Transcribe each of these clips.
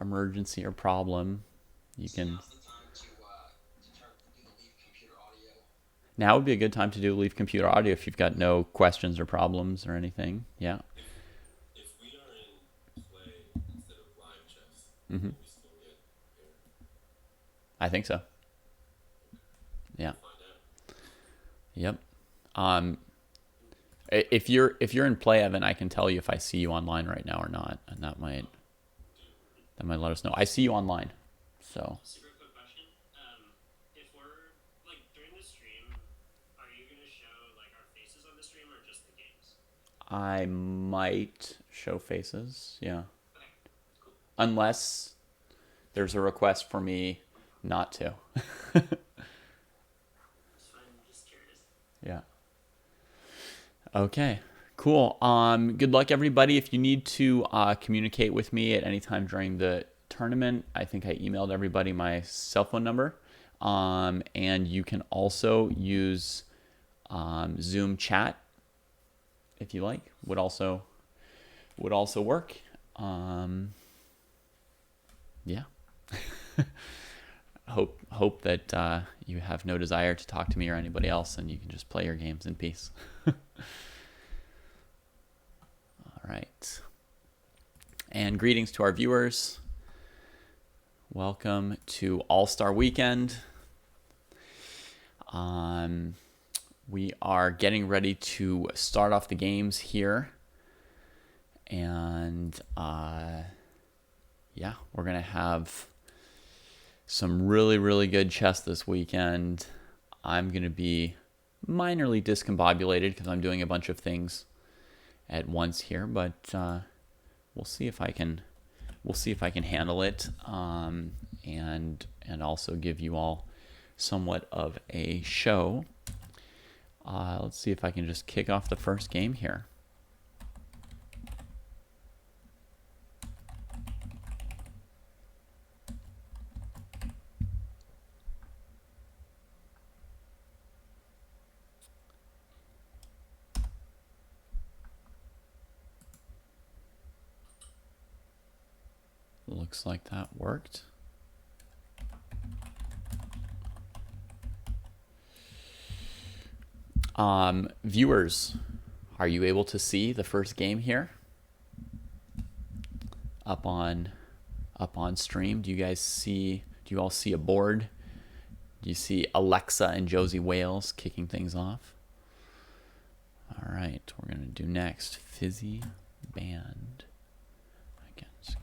emergency or problem, you can. Now would be a good time to do leave computer audio if you've got no questions or problems or anything. Yeah. Mm-hmm. I think so. Yeah. Yep. Um, if you're in play, Evan, I can tell you if I see you online right now or not, and that might let us know. I see you online, so Super quick question. If we're like during the stream, are you gonna show like our faces on the stream or just the games? I might show faces. Yeah, Okay, cool. unless there's a request for me not to. That's fine. I'm just curious. Yeah. Okay. Cool. Good luck, everybody. If you need to communicate with me at any time during the tournament, I think I emailed everybody my cell phone number. And you can also use Zoom chat if you like. Would also work. Yeah. Hope that you have no desire to talk to me or anybody else, and you can just play your games in peace. All right. And greetings to our viewers. Welcome to All-Star Weekend. We are getting ready to start off the games here. And yeah, we're going to have some really, really good chess this weekend. I'm going to be minorly discombobulated because I'm doing a bunch of things at once here, but we'll see if I can handle it, and also give you all somewhat of a show. Let's see if I can just kick off the first game here. Looks like that worked. Viewers, are you able to see the first game here up on stream? Do you all see a board? Do you see Alexa and Josie Wales kicking things off? All right, we're going to do next Fizzy Band against.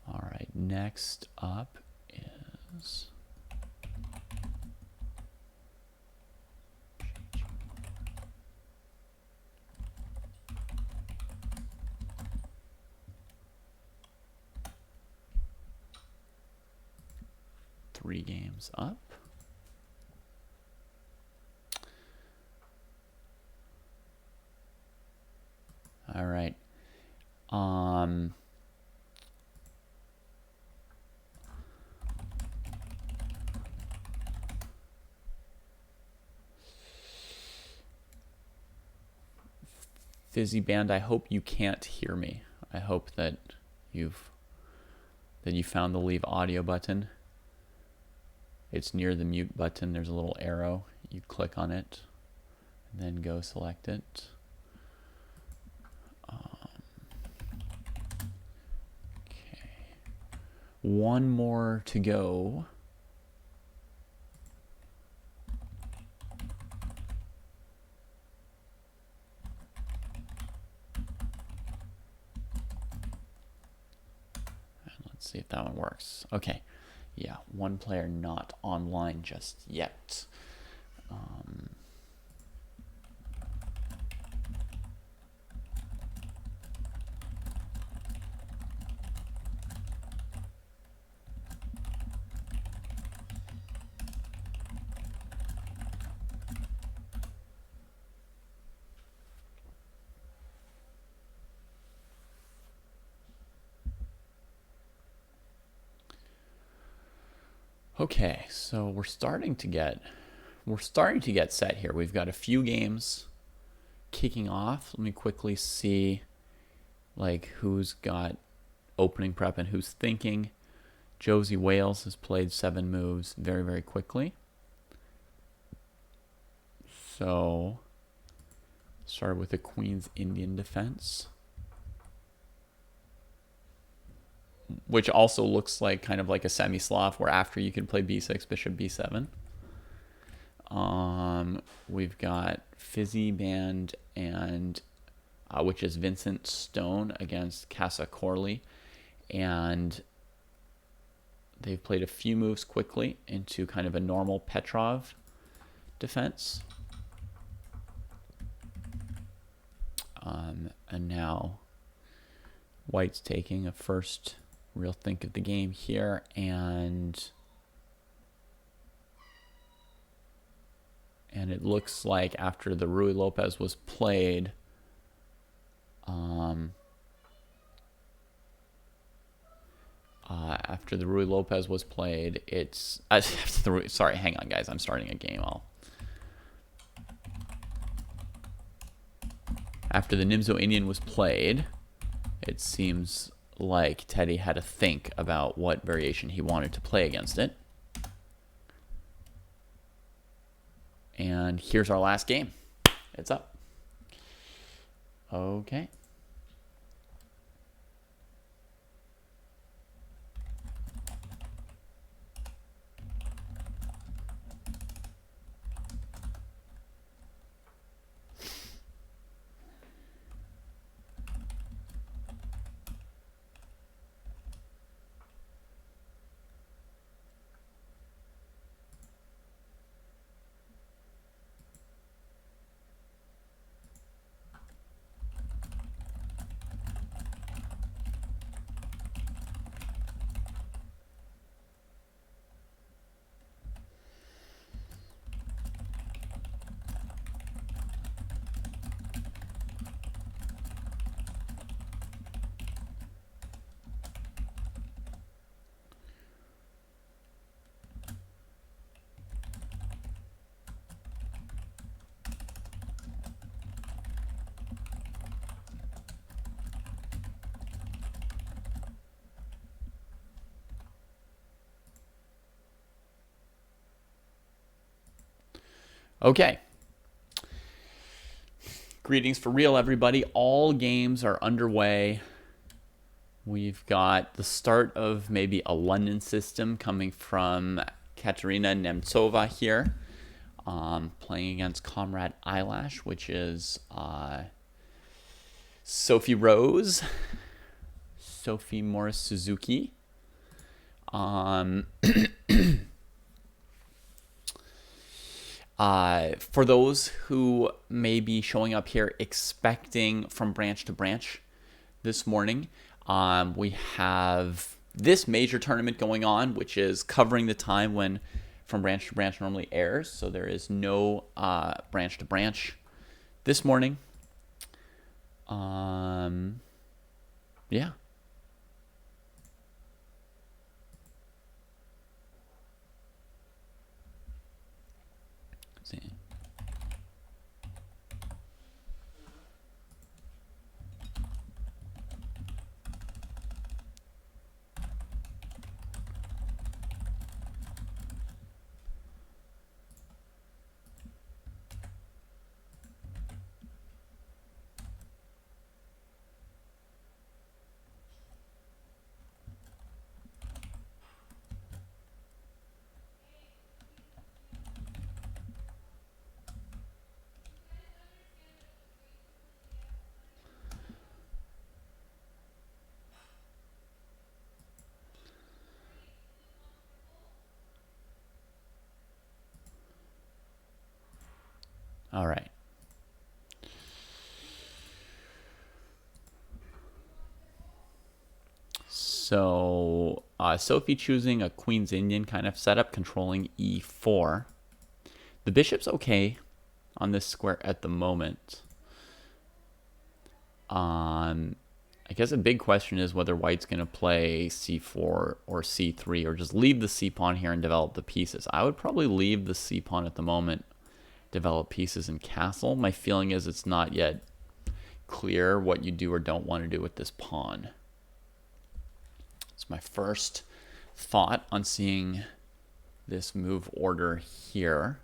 All right, next up is three games up. All right. Fizzy Band, I hope you can't hear me. I hope that you found the leave audio button. It's near the mute button. There's a little arrow. You click on it, and then go select it. Okay. One more to go. See if that one works. Okay. Yeah, one player not online just yet. Okay, so we're starting to get set here. We've got a few games kicking off. Let me quickly see like who's got opening prep and who's thinking. Josie Wales has played 7 moves very, very quickly. So started with the Queen's Indian defense, which also looks like kind of like a semi-sloth where after you can play b6, bishop b7. We've got Fizzy Band and which is Vincent Stone against Casa Corley, and they've played a few moves quickly into kind of a normal Petrov defense. And now White's taking a first real think of the game here, and it looks like after the Ruy Lopez was played, it's sorry, hang on guys, I'm starting a game. After the Nimzo Indian was played, it seems like Teddy had to think about what variation he wanted to play against it. And here's our last game. It's up. Okay. Okay. Greetings for real, everybody. All games are underway. We've got the start of maybe a London system coming from Katerina Nemtsova here, playing against Comrade Eyelash, which is Sophie Rose, Sophie Morris Suzuki. For those who may be showing up here expecting from branch to branch this morning, we have this major tournament going on, which is covering the time when From Branch to Branch normally airs. So there is no branch to branch this morning. Yeah. See. All right. So Sophie choosing a Queen's Indian kind of setup, controlling e4. The bishop's okay on this square at the moment. I guess a big question is whether white's going to play c4 or c3 or just leave the c pawn here and develop the pieces. I would probably leave the c pawn at the moment, develop pieces in castle. My feeling is it's not yet clear what you do or don't want to do with this pawn. It's my first thought on seeing this move order here.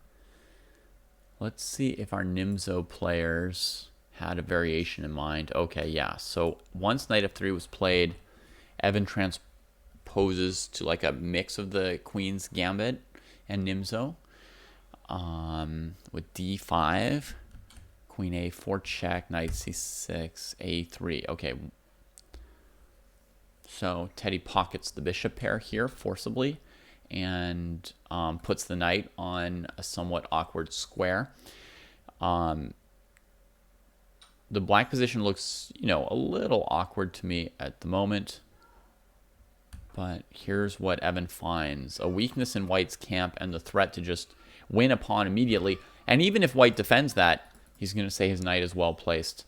Let's see if our Nimzo players had a variation in mind. Okay, yeah. So once knight f3 was played, Evan transposes to like a mix of the queen's gambit and Nimzo. With d5, queen a4 check, knight c6, a3. Okay. So Teddy pockets the bishop pair here forcibly and puts the knight on a somewhat awkward square. The black position looks, a little awkward to me at the moment. But here's what Evan finds. A weakness in white's camp and the threat to just win a pawn immediately. And even if white defends that, he's going to say his knight is well placed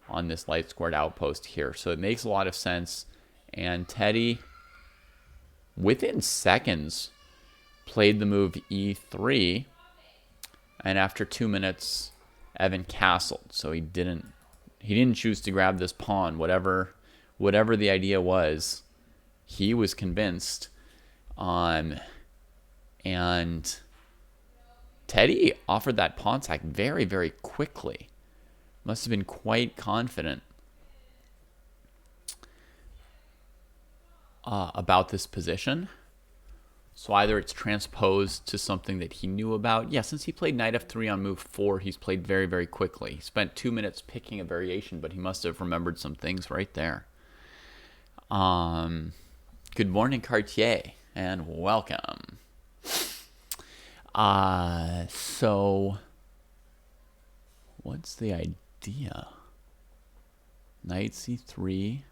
on this light squared outpost here. So it makes a lot of sense. And Teddy, within seconds, played the move e3. And after 2 minutes, Evan castled. So he didn't choose to grab this pawn. Whatever the idea was, he was convinced. And Teddy offered that pawn sack very, very quickly. Must have been quite confident about this position. So either it's transposed to something that he knew about. Yeah, since he played knight f3 on move 4, he's played very, very quickly. He spent 2 minutes picking a variation, but he must have remembered some things right there. Good morning, Cartier, and welcome. So what's the idea? Knight c3.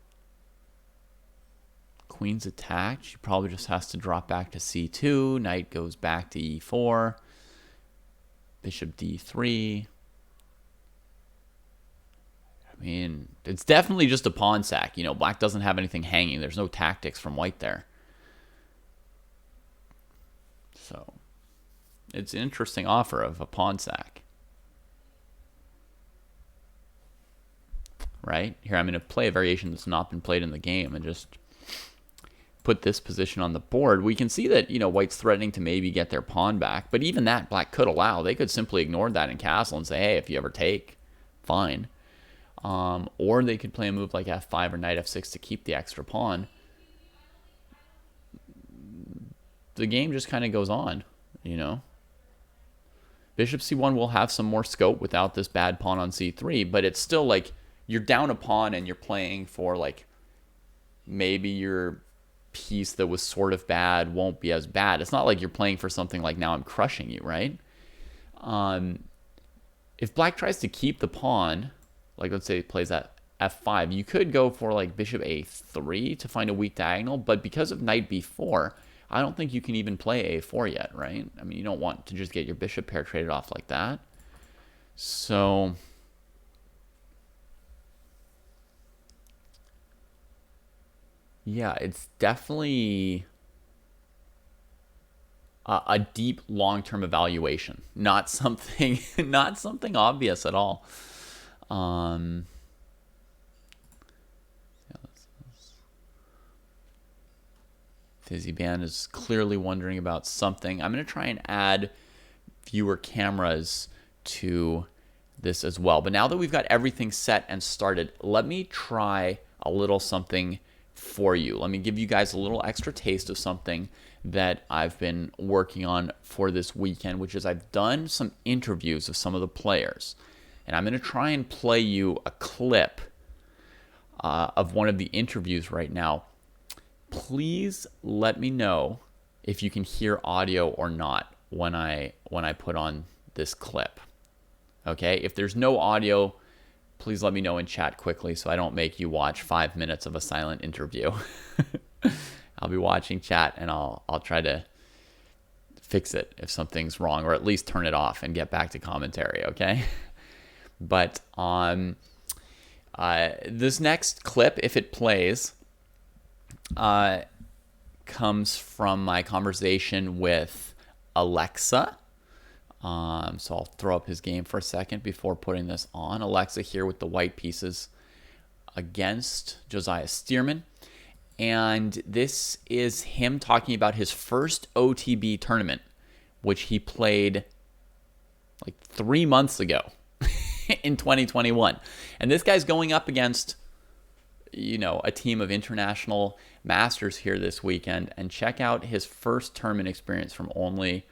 Queen's attacked. She probably just has to drop back to c2. Knight goes back to e4. Bishop d3. I mean, it's definitely just a pawn sack. Black doesn't have anything hanging. There's no tactics from white there. So it's an interesting offer of a pawn sack. Right? Here I'm going to play a variation that's not been played in the game and just put this position on the board. We can see that, white's threatening to maybe get their pawn back, but even that black could allow. They could simply ignore that in castle and say, hey, if you ever take, fine. Or they could play a move like f5 or knight f6 to keep the extra pawn. The game just kind of goes on, Bishop c1 will have some more scope without this bad pawn on c3, but it's still like you're down a pawn and you're playing for like maybe your piece that was sort of bad won't be as bad. It's not like you're playing for something like now I'm crushing you, right? If black tries to keep the pawn, like let's say it plays at f5, you could go for like bishop a3 to find a weak diagonal, but because of knight b4, I don't think you can even play a4 yet, right? I mean, you don't want to just get your bishop pair traded off like that. So yeah, it's definitely a deep long-term evaluation, not something obvious at all. Fizzy Band is clearly wondering about something. I'm going to try and add viewer cameras to this as well. But now that we've got everything set and started, let me try a little something for you. Let me give you guys a little extra taste of something that I've been working on for this weekend, which is I've done some interviews of some of the players. And I'm going to try and play you a clip of one of the interviews right now. Please let me know if you can hear audio or not when I put on this clip. Okay? If there's no audio, please let me know in chat quickly so I don't make you watch 5 minutes of a silent interview. I'll be watching chat and I'll try to fix it if something's wrong, or at least turn it off and get back to commentary, okay? But This next clip, if it plays, comes from my conversation with Alexa. So I'll throw up his game for a second before putting this on. Alexa here with the white pieces against Josiah Stearman. And this is him talking about his first OTB tournament, which he played like 3 months ago in 2021. And this guy's going up against, a team of international masters here this weekend. And check out his first tournament experience from only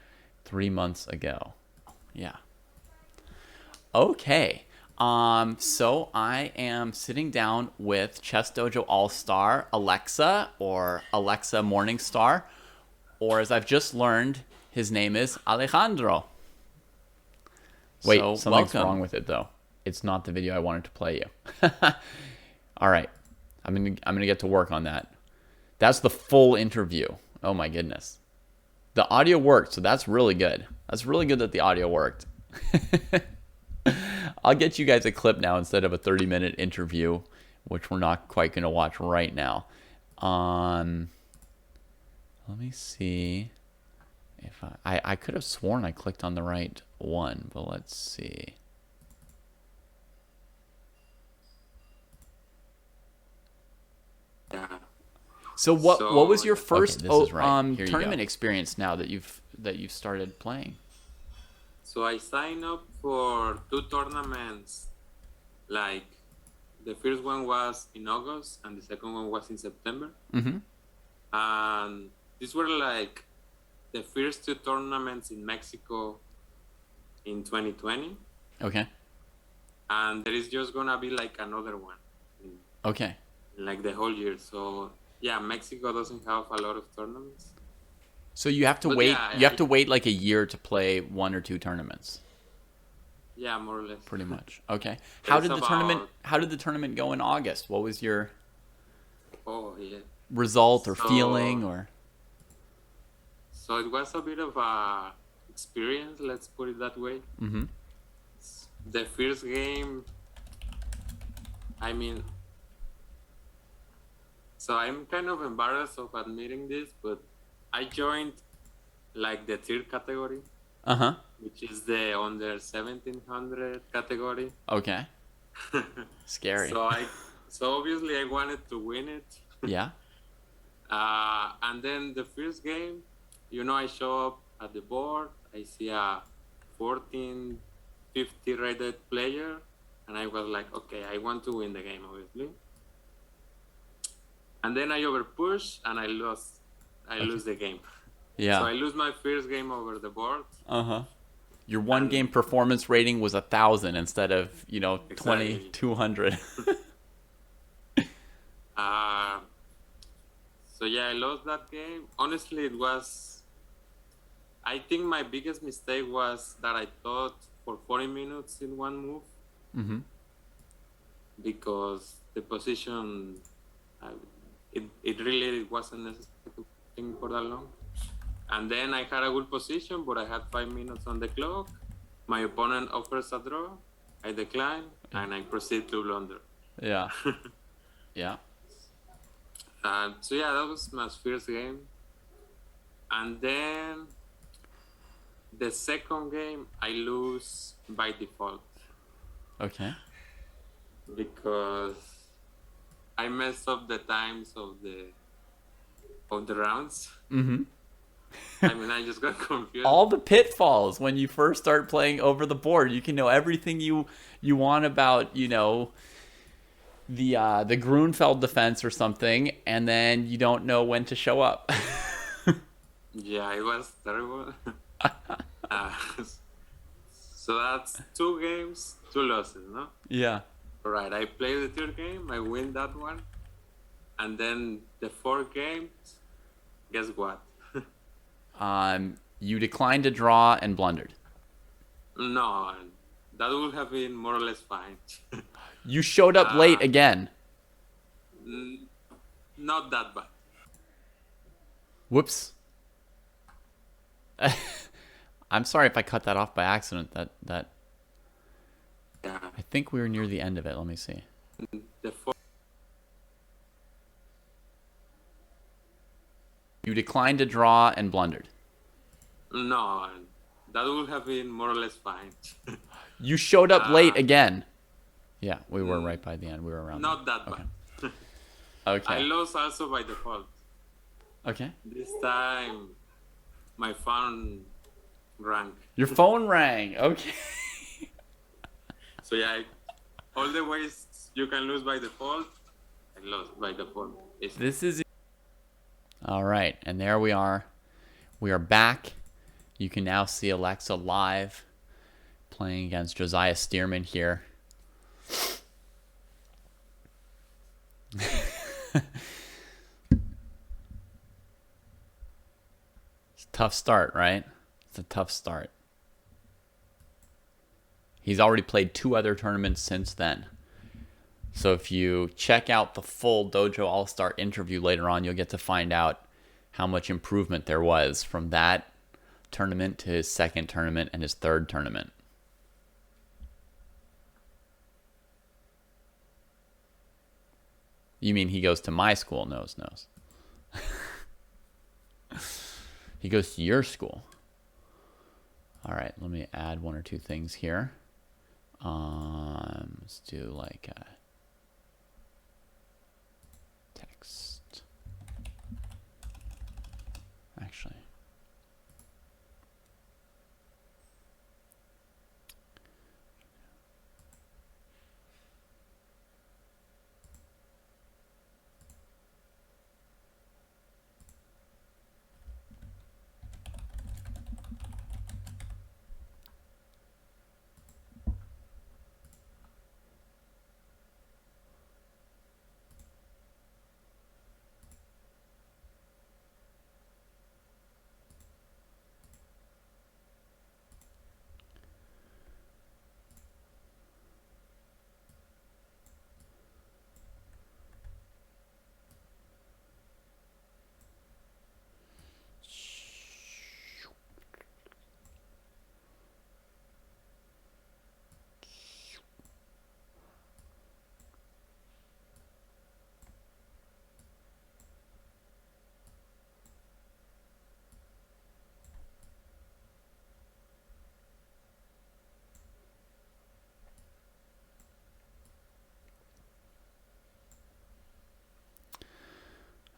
3 months ago. Yeah. Okay. So I am sitting down with Chess Dojo All-Star Alexa, or Alexa Morningstar, or as I've just learned, his name is Alejandro. Wait, so something's wrong with it though. It's not the video I wanted to play you. All right. I'm gonna get to work on that. That's the full interview. Oh my goodness. The audio worked, so that's really good. That's really good that the audio worked. I'll get you guys a clip now instead of a 30-minute interview, which we're not quite going to watch right now. Let me see if I could have sworn I clicked on the right one, but let's see. Yeah. So what was your first okay, tournament experience now that you've started playing? So I signed up for 2 tournaments. Like the first one was in August and the second one was in September. Mm-hmm. And these were like the first 2 tournaments in Mexico in 2020. Okay. And there is just gonna be like another one. Okay. Like the whole year. So yeah, Mexico doesn't have a lot of tournaments. So you have to wait. Yeah, you have to wait like a year to play 1 or 2 tournaments. Yeah, more or less. Pretty much. Okay. How did the tournament go in August? What was your result or feeling or? So it was a bit of a experience. Let's put it that way. Mm-hmm. The first game. I mean. So I'm kind of embarrassed of admitting this, but I joined like the third category, which is the under 1700 category. Okay. Scary. So obviously I wanted to win it. Yeah. And then the first game, I show up at the board. I see a 1450 rated player, and I was like, okay, I want to win the game, obviously. And then I overpush and I lose the game. Yeah. So I lose my first game over the board. Your one game performance rating was 1,000 instead of Exactly. 2,200. So yeah, I lost that game. Honestly, it was. I think my biggest mistake was that I thought for 40 minutes in one move. Mm-hmm. Because the position. It really wasn't necessary to think for that long. And then I had a good position, but I had 5 minutes on the clock. My opponent offers a draw. I decline, and I proceed to blunder. Yeah. Yeah. So yeah, that was my first game. And then the second game, I lose by default. Okay. Because I messed up the times of the rounds. Mm-hmm. I mean, I just got confused. All the pitfalls when you first start playing over the board. You can know everything you want about, the Grunfeld defense or something, and then you don't know when to show up. Yeah, it was terrible. So that's 2 games, 2 losses, no? Yeah. All right, I play the third game, I win that one. And then the 4th game, guess what? You declined to draw and blundered. No, that would have been more or less fine. You showed up late again. Not that bad. Whoops. I'm sorry if I cut that off by accident. That Yeah. I think we were near the end of it. Let me see. the fourth. You declined to draw and blundered. No, that would have been more or less fine. You showed up late again. Yeah, we were right by the end. We were around. Not there. that Okay. bad. Okay. I lost also by default. Okay. This time, my phone rang. Your phone rang. Okay. So yeah, all the ways you can lose by default, I lost by default. This is all right, and there we are. We are back. You can now see Alexa live playing against Josiah Stearman here. It's a tough start, right? It's a tough start. He's already played 2 other tournaments since then. So if you check out the full Dojo All-Star interview later on, you'll get to find out how much improvement there was from that tournament to his second tournament and his third tournament. You mean he goes to my school? Knows. He goes to your school. All right, let me add 1 or 2 things here. Let's do like a text. Actually,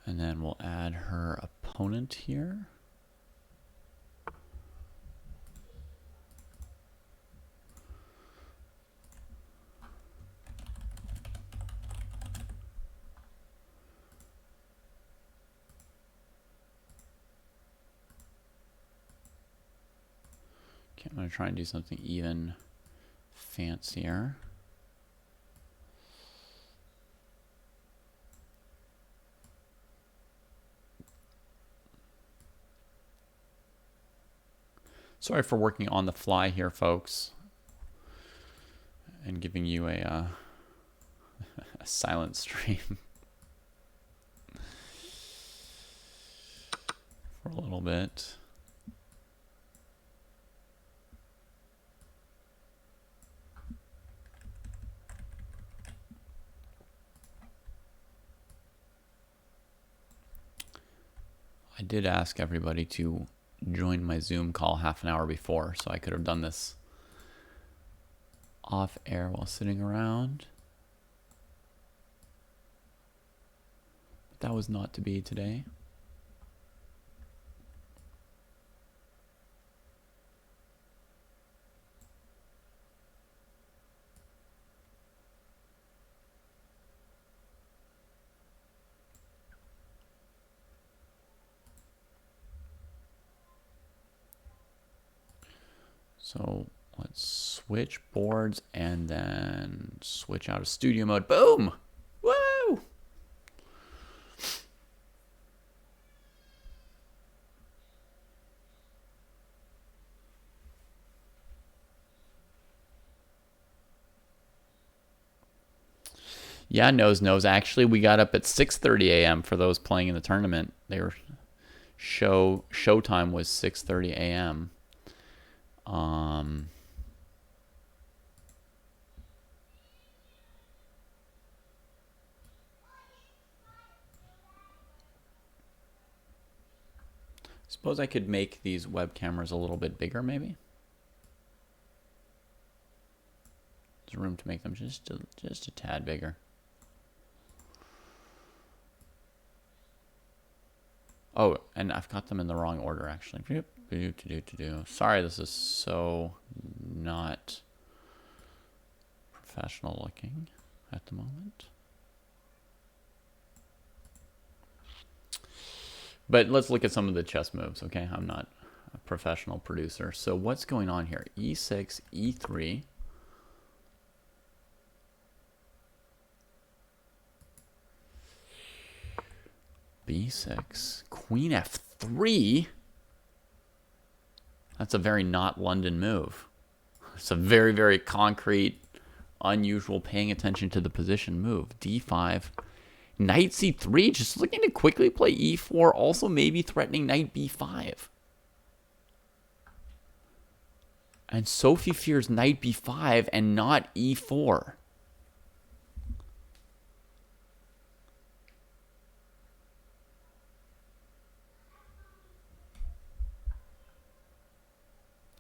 and then we'll add her opponent here. Okay, I'm going to try and do something even fancier. Sorry for working on the fly here, folks, and giving you a silent stream for a little bit. I did ask everybody to join my Zoom call half an hour before, so I could have done this off air while sitting around. But that was not to be today. So let's switch boards and then switch out of studio mode. Boom! Woo! Yeah, knows. Actually, we got up at 6:30 a.m. for those playing in the tournament. They were showtime was 6:30 a.m. Suppose I could make these web cameras a little bit bigger, maybe? There's room to make them just a tad bigger. Oh, and I've got them in the wrong order, actually. Sorry, this is so not professional looking at the moment. But let's look at some of the chess moves, okay? I'm not a professional producer. So what's going on here? E6, E3. B6, Queen F3. That's a very not London move. It's a very, very concrete, unusual, paying attention to the position move. D5, Knight C3, just looking to quickly play E4, also maybe threatening Knight B5. And Sophie fears Knight B5 and not E4.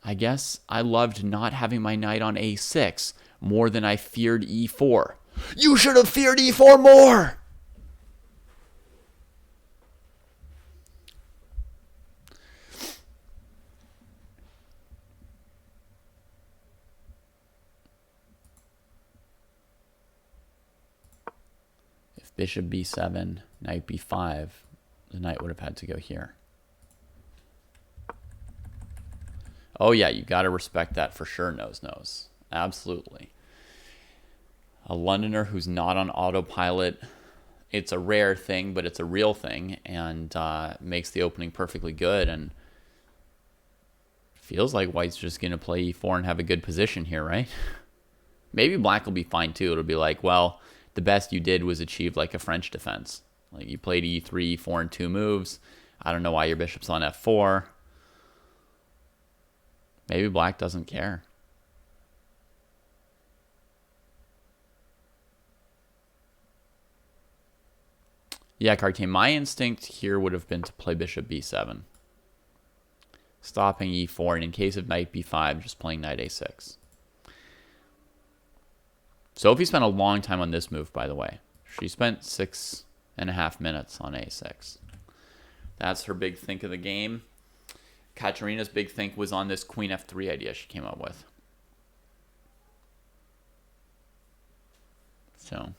I guess I loved not having my knight on A6 more than I feared E4. You should have feared E4 more! If bishop B7, knight B5, the knight would have had to go here. Oh yeah, you got to respect that for sure, nose. Absolutely. A Londoner who's not on autopilot, it's a rare thing, but it's a real thing, and makes the opening perfectly good, and feels like White's just going to play E4 and have a good position here, right? Maybe Black will be fine too. It'll be like, well, the best you did was achieve like a French defense. Like you played E3, E4 in 2 moves. I don't know why your bishop's on F4. Maybe Black doesn't care. Yeah, Cartier, my instinct here would have been to play bishop B7. Stopping E4, and in case of knight B5, just playing knight A6. Sophie spent a long time on this move, by the way. She spent 6.5 minutes on A6. That's her big think of the game. Katerina's big think was on this Queen F3 idea she came up with. So.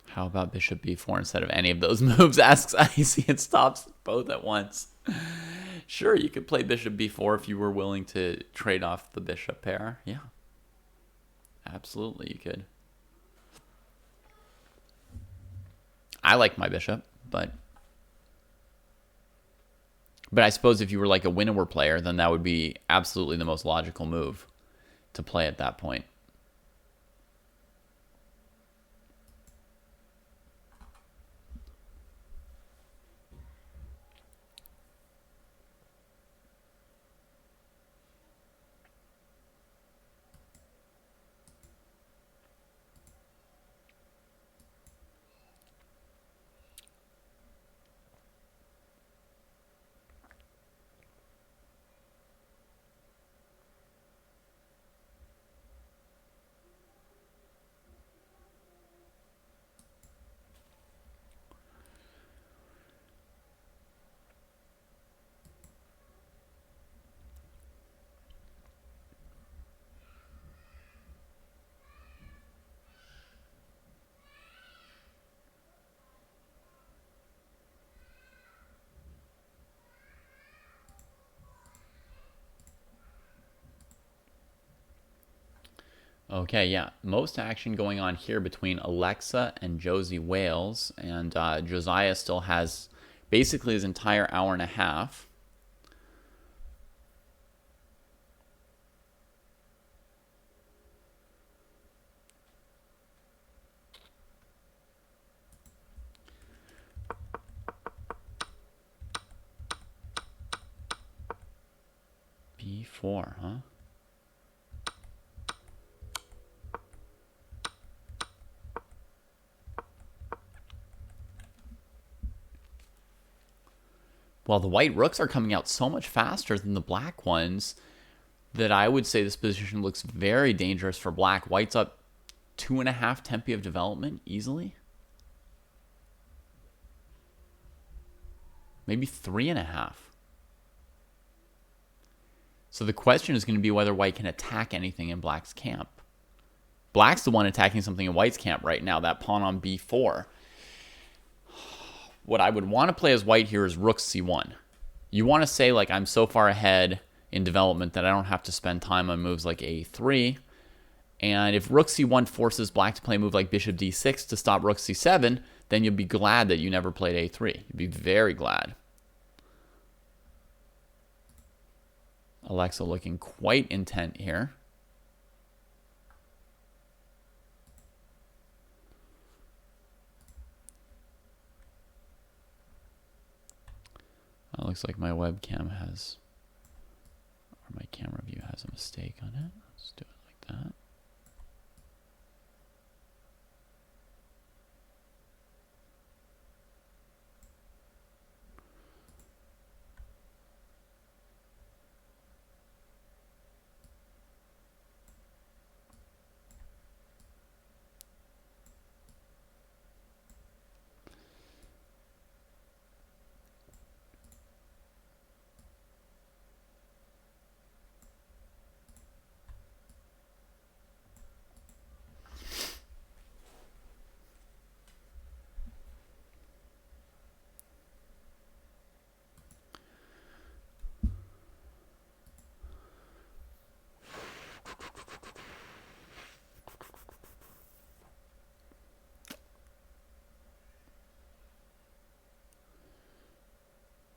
How about bishop b4 instead of any of those moves? Asks Icy and stops both at once. Sure, you could play bishop b4 if you were willing to trade off the bishop pair. Yeah. Absolutely, you could. I like my bishop, but I suppose if you were like a winnower player, then that would be absolutely the most logical move to play at that point. Okay, yeah. Most action going on here between Alexa and Josie Wales. And Josiah still has basically his entire hour and a half. B4, huh? Well, the white rooks are coming out so much faster than the black ones that I would say this position looks very dangerous for black. White's up 2.5 tempi of development easily. Maybe 3.5. So the question is going to be whether white can attack anything in black's camp. Black's the one attacking something in white's camp right now, that pawn on b4. What I would want to play as white here is rook c1. You want to say, like, I'm so far ahead in development that I don't have to spend time on moves like a3. And if rook c1 forces black to play a move like bishop d6 to stop rook c7, then you'll be glad that you never played a3. You'd be very glad. Alexa looking quite intent here. It looks like my webcam has, or my camera view has a mistake on it. Let's do it like that.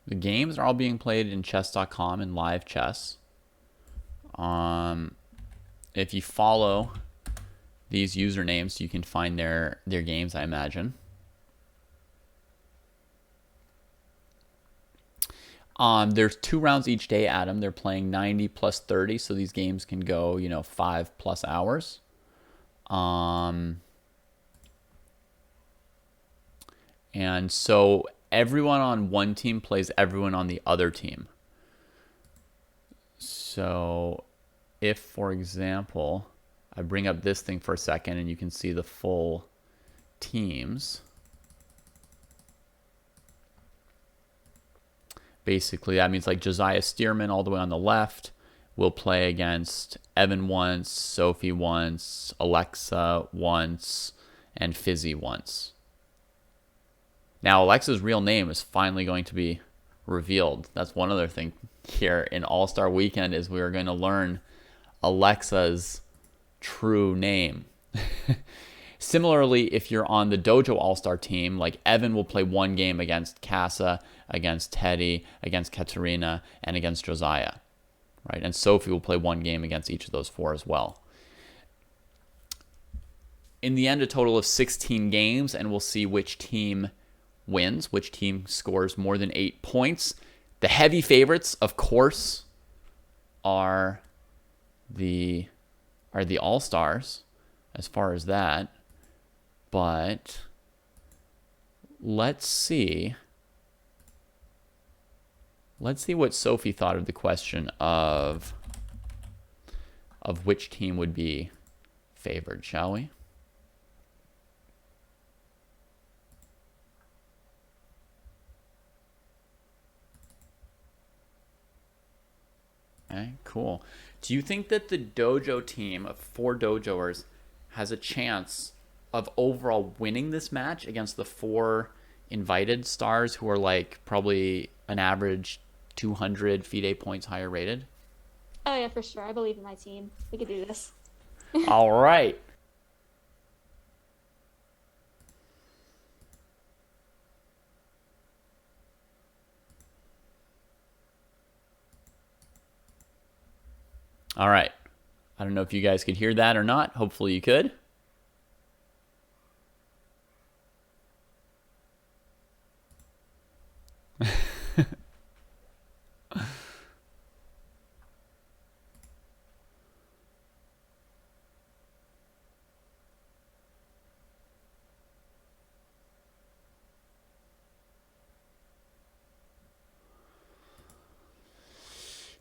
The games are all being played in chess.com and live chess. If you follow these usernames, you can find their games, I imagine. There's 2 rounds each day, Adam. They're playing 90 plus 30, so these games can go, 5+ hours. And so everyone on one team plays everyone on the other team. So if, for example, I bring up this thing for a second and you can see the full teams. Basically, that means like Josiah Stearman all the way on the left will play against Evan once, Sophie once, Alexa once, and Fizzy once. Now, Alexa's real name is finally going to be revealed. That's one other thing here in All-Star Weekend is we are going to learn Alexa's true name. Similarly, if you're on the Dojo All-Star team, like Evan will play one game against Casa, against Teddy, against Katerina, and against Josiah, right? And Sophie will play one game against each of those 4 as well. In the end, a total of 16 games, and we'll see which team wins, which team scores more than 8 points. The heavy favorites, of course, are the All-Stars as far as that. But let's see what Sophie thought of the question of which team would be favored, shall we? Okay, cool. Do you think that the dojo team of 4 dojoers has a chance of overall winning this match against the 4 invited stars who are like probably an average 200 FIDE points higher rated? Oh yeah, for sure. I believe in my team. We could do this. All right. All right. I don't know if you guys could hear that or not. Hopefully you could.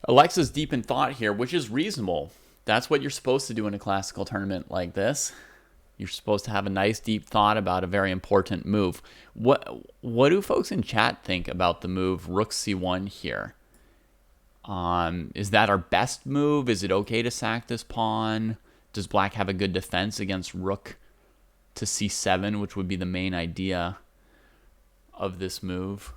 Alexa's deep in thought here, which is reasonable. That's what you're supposed to do in a classical tournament like this. You're supposed to have a nice deep thought about a very important move. What do folks in chat think about the move Rook C1 here? Is that our best move? Is it okay to sack this pawn? Does black have a good defense against Rook to C7, which would be the main idea of this move?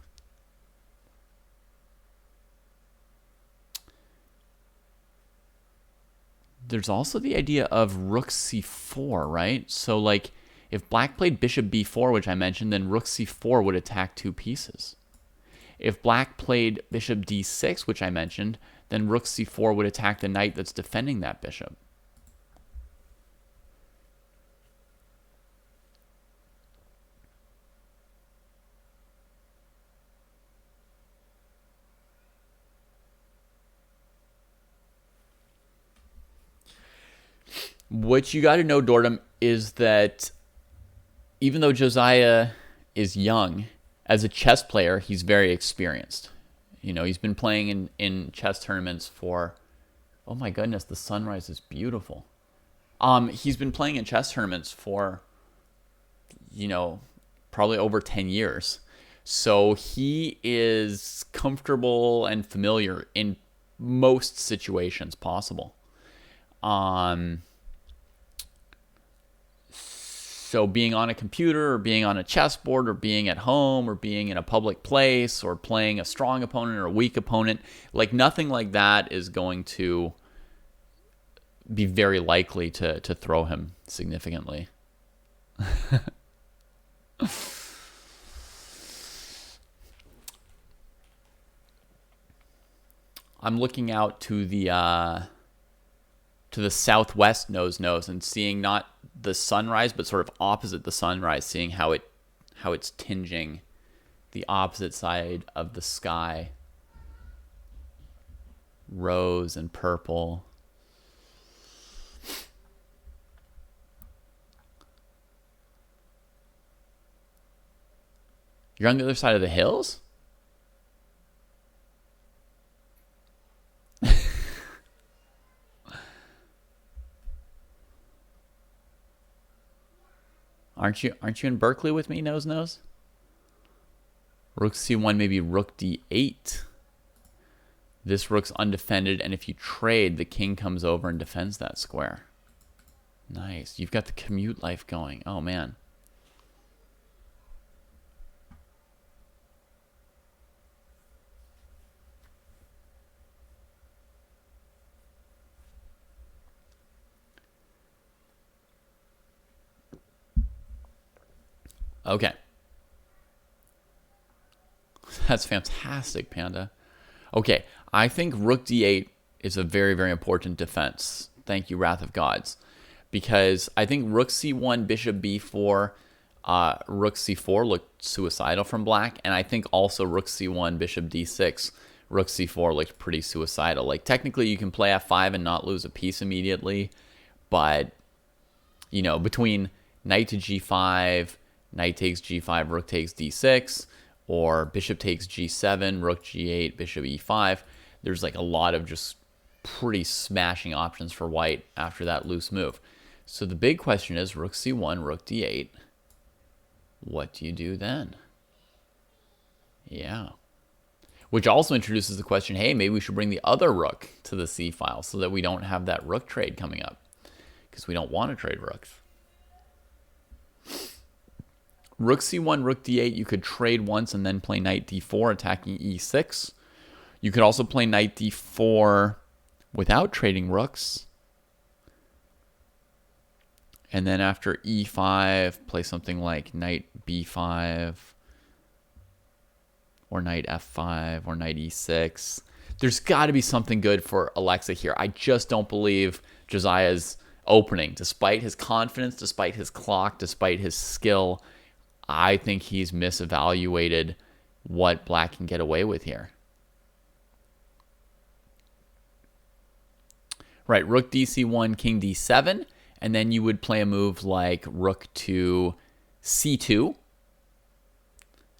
There's also the idea of Rook C4, right? So like if black played Bishop B4, which I mentioned, then Rook C4 would attack 2 pieces. If black played Bishop D6, which I mentioned, then Rook C4 would attack the knight that's defending that bishop. What you got to know, Dordam, is that even though Josiah is young, as a chess player, he's very experienced. You know, he's been playing in chess tournaments for, oh my goodness, the sunrise is beautiful. He's been playing in chess tournaments for, you know, probably over 10 years. So he is comfortable and familiar in most situations possible. So being on a computer or being on a chessboard or being at home or being in a public place or playing a strong opponent or a weak opponent, like nothing like that is going to be very likely to throw him significantly. I'm looking out to the southwest nose and seeing not the sunrise, but sort of opposite the sunrise, seeing how it's tinging the opposite side of the sky. Rose and purple. You're on the other side of the hills? Aren't you in Berkeley with me, nose? Rook C1, maybe Rook D8. This rook's undefended, and if you trade, the king comes over and defends that square. Nice. You've got the commute life going. Oh, man. Okay. That's fantastic, Panda. Okay, I think Rook D8 is a very, very important defense. Thank you, Wrath of Gods. Because I think Rook C1, Bishop B4, Rook C4 looked suicidal from black. And I think also Rook C1, Bishop D6, Rook C4 looked pretty suicidal. Like, technically you can play F5 and not lose a piece immediately. But, you know, between knight to G5... Knight takes G5, Rook takes D6, or Bishop takes G7, Rook G8, Bishop E5. There's like a lot of just pretty smashing options for white after that loose move. So the big question is Rook C1, Rook D8. What do you do then? Yeah. Which also introduces the question, hey, maybe we should bring the other rook to the C file so that we don't have that rook trade coming up. Because we don't want to trade rooks. Rook C1, Rook D8, you could trade once and then play Knight D4, attacking E6. You could also play Knight D4 without trading rooks. And then after E5, play something like Knight B5, or Knight F5, or Knight E6. There's got to be something good for Alexa here. I just don't believe Josiah's opening. Despite his confidence, despite his clock, despite his skill, I think he's misevaluated what black can get away with here. Right, Rook DC1, King D7, and then you would play a move like Rook to C2,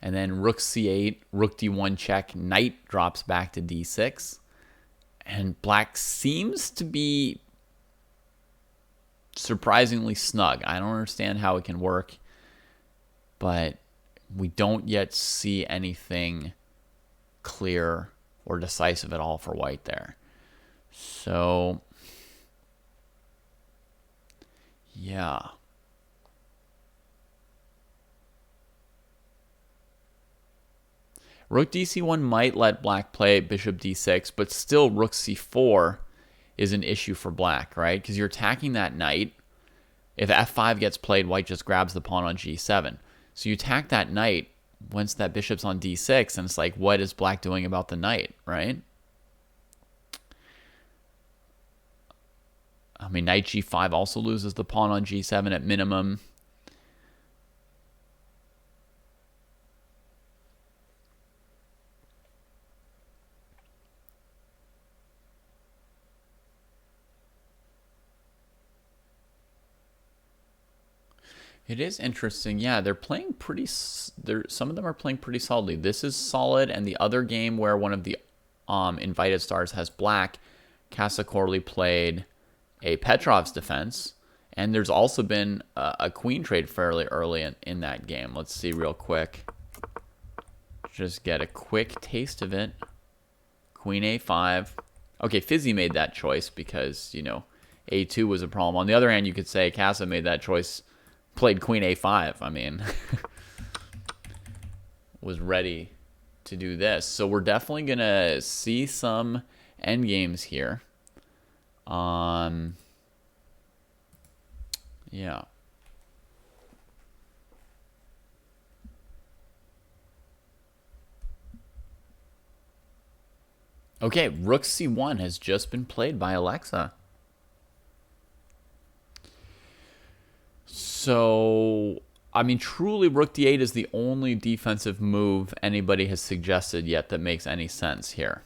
and then Rook C8, Rook D1 check, Knight drops back to D6, And black seems to be surprisingly snug. I don't understand how it can work, but we don't yet see anything clear or decisive at all for white there. So, yeah. Rook dc1 might let black play bishop d6, but still rook c4 is an issue for black, right? Because you're attacking that knight. If f5 gets played, white just grabs the pawn on g7. So you attack that knight once that bishop's on d6, and it's like, what is black doing about the knight, right? I mean, knight g5 also loses the pawn on g7 at minimum. It is interesting. Yeah, they're playing pretty. Some of them are playing pretty solidly. This is solid, and the other game where one of the invited stars has black, Casa Corley played a Petrov's defense, and there's also been a queen trade fairly early in that game. Let's see real quick. Just get a quick taste of it. Queen a5. Okay, Fizzy made that choice because, you know, a2 was a problem. On the other hand, you could say Casa made that choice, played queen a5. I mean, was ready to do this. So we're definitely going to see some endgames here. Yeah. Okay, rook c1 has just been played by Alexa. So, I mean, truly, rook d8 is the only defensive move anybody has suggested yet that makes any sense here.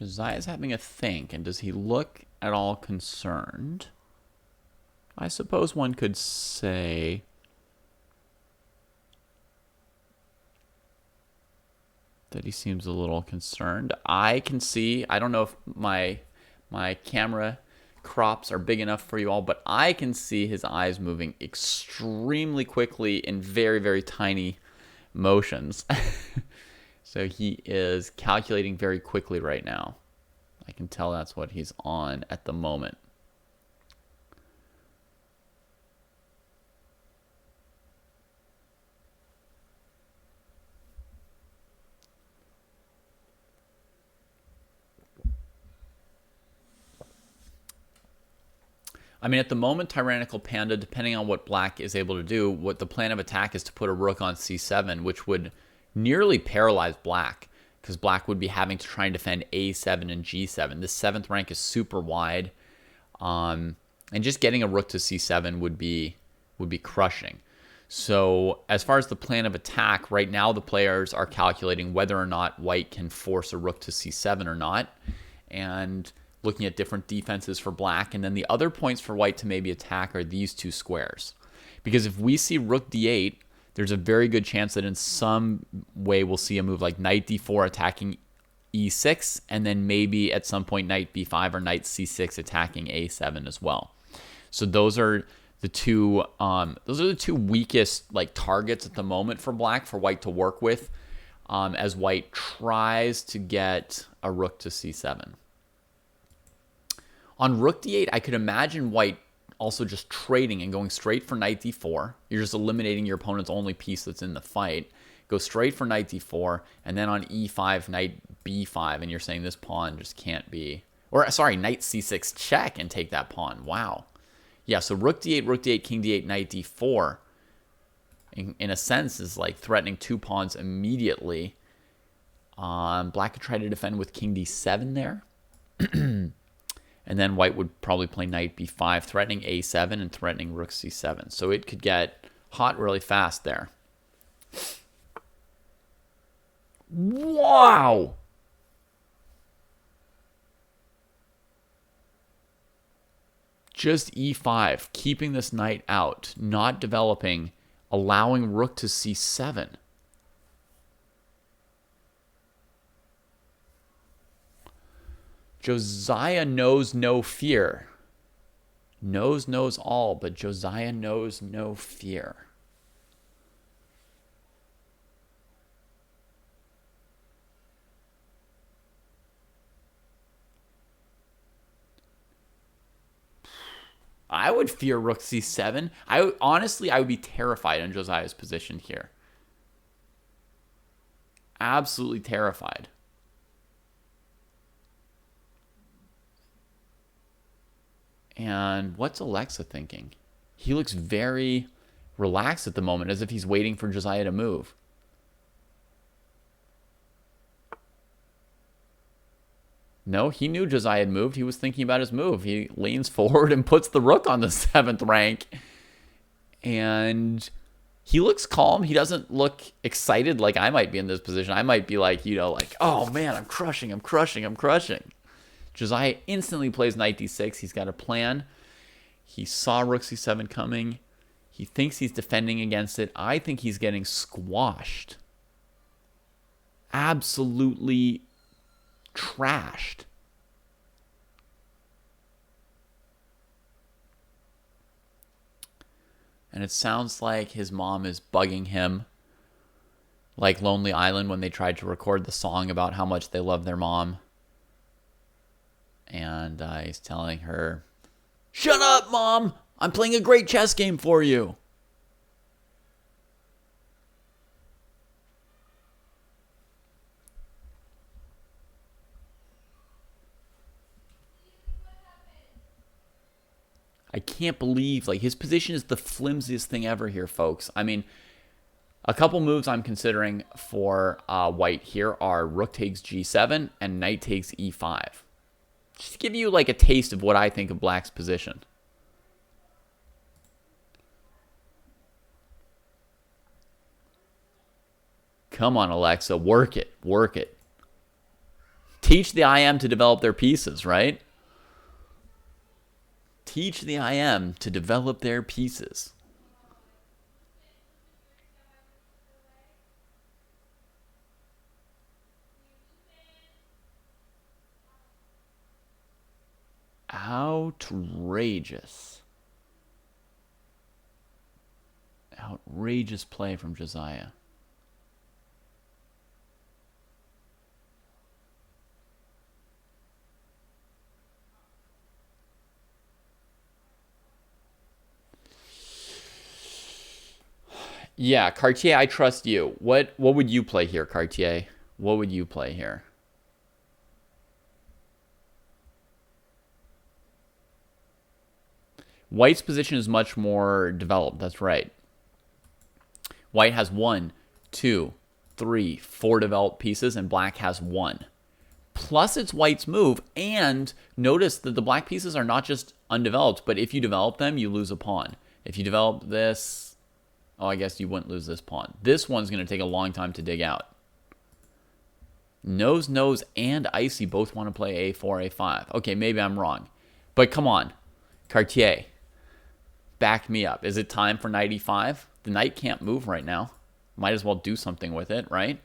Josiah's having a think, and does he look at all concerned? I suppose one could say that he seems a little concerned. I can see, I don't know if my camera crops are big enough for you all, but I can see his eyes moving extremely quickly in very, very tiny motions. So he is calculating very quickly right now. I can tell that's what he's on at the moment. I mean, at the moment, Tyrannical Panda, depending on what black is able to do, what the plan of attack is to put a rook on c7, which would nearly paralyze black, because black would be having to try and defend a7 and g7. The 7th rank is super wide, and just getting a rook to c7 would be crushing. So as far as the plan of attack, right now the players are calculating whether or not white can force a rook to c7 or not, and looking at different defenses for black. And then the other points for white to maybe attack are these two squares, because if we see rook d8, there's a very good chance that in some way we'll see a move like knight d4 attacking e6, and then maybe at some point knight b5 or knight c6 attacking a7 as well. So those are the two weakest like targets at the moment for black, for white to work with, as white tries to get a rook to c7. On rook d8, I could imagine white also just trading and going straight for knight d4. You're just eliminating your opponent's only piece that's in the fight. Go straight for knight d4, and then on e5, knight b5, and you're saying this pawn just can't be... Or, sorry, knight c6 check and take that pawn. Wow. Yeah, so rook d8, king d8, knight d4, in a sense, is like threatening two pawns immediately. Black could try to defend with king d7 there. And then white would probably play knight b5, threatening a7 and threatening rook c7. So it could get hot really fast there. Wow! Just e5, keeping this knight out, not developing, allowing rook to c7. Josiah knows no fear. Knows all, but Josiah knows no fear. I would fear rook c7. Honestly, I would be terrified on Josiah's position here. Absolutely terrified. And what's Alexa thinking? He looks very relaxed at the moment, as if he's waiting for Josiah to move. No, he knew Josiah had moved. He was thinking about his move. He leans forward and puts the rook on the 7th rank. And he looks calm. He doesn't look excited like I might be in this position. I might be like, like, oh man, I'm crushing. Josiah instantly plays knight d6. He's got a plan. He saw rook c7 coming. He thinks he's defending against it. I think he's getting squashed. Absolutely trashed. And it sounds like his mom is bugging him, like Lonely Island when they tried to record the song about how much they love their mom. And he's telling her, "Shut up, Mom! I'm playing a great chess game for you." I can't believe, like, his position is the flimsiest thing ever here, folks. I mean, a couple moves I'm considering for white here are rook takes g7 and knight takes e5. Just to give you, like, a taste of what I think of black's position. Come on, Alexa, work it, work it. Teach the IM to develop their pieces, right? Teach the IM to develop their pieces. Outrageous. Outrageous play from Josiah. Yeah, Cartier, I trust you. What would you play here, Cartier? What would you play here? White's position is much more developed. That's right. White has 1, 2, 3, 4 developed pieces, and black has 1. Plus, it's white's move. And notice that the black pieces are not just undeveloped, but if you develop them, you lose a pawn. If you develop this, oh, I guess you wouldn't lose this pawn. This one's going to take a long time to dig out. Nose, and Icy both want to play a4, a5. Okay, maybe I'm wrong. But come on, Cartier, back me up. Is it time for knight e5? The knight can't move right now. Might as well do something with it, right?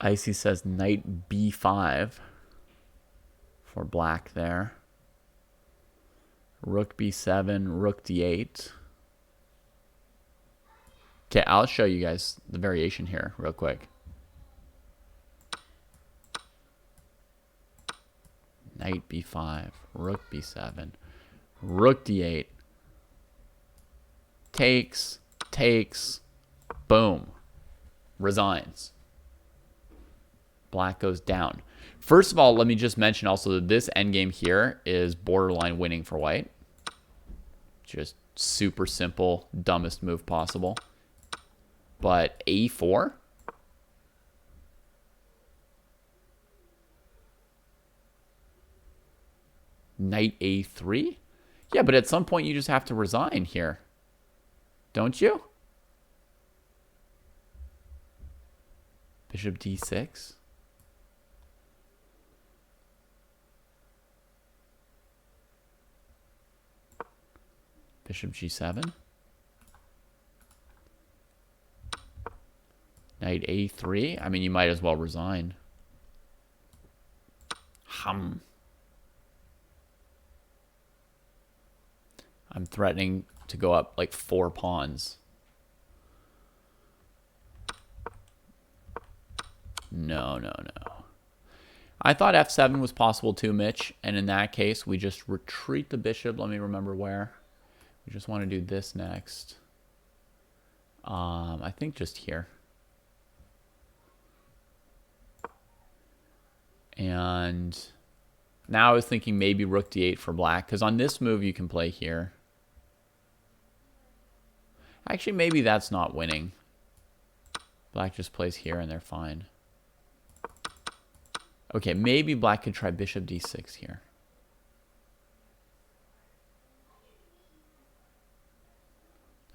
Icy says knight b5 for black there. Rook b7, rook d8. Okay, I'll show you guys the variation here real quick. Knight b5, rook b7, rook d8. Takes, boom. Resigns. Black goes down. First of all, let me just mention also that this endgame here is borderline winning for white. Just super simple, dumbest move possible. But a4? Knight a3? Yeah, but at some point you just have to resign here. Don't you? Bishop d6. Bishop g7. Knight a3. I mean, you might as well resign. I'm threatening to go up like 4 pawns. No. I thought f7 was possible too, Mitch. And in that case, we just retreat the bishop. Let me remember where. We just want to do this next. I think just here. And now I was thinking maybe rook d8 for black. Because on this move, you can play here. Actually, maybe that's not winning. Black just plays here and they're fine. Okay, maybe black could try bishop d6 here.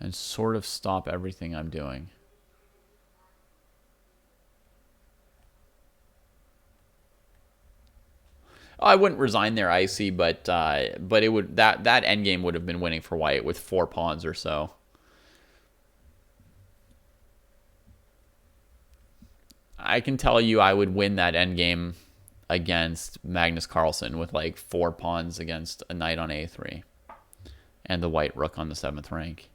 And sort of stop everything I'm doing. I wouldn't resign there, Icy, but it would that endgame would have been winning for white with 4 pawns or so. I can tell you I would win that endgame against Magnus Carlsen with like 4 pawns against a knight on a3 and the white rook on the 7th rank.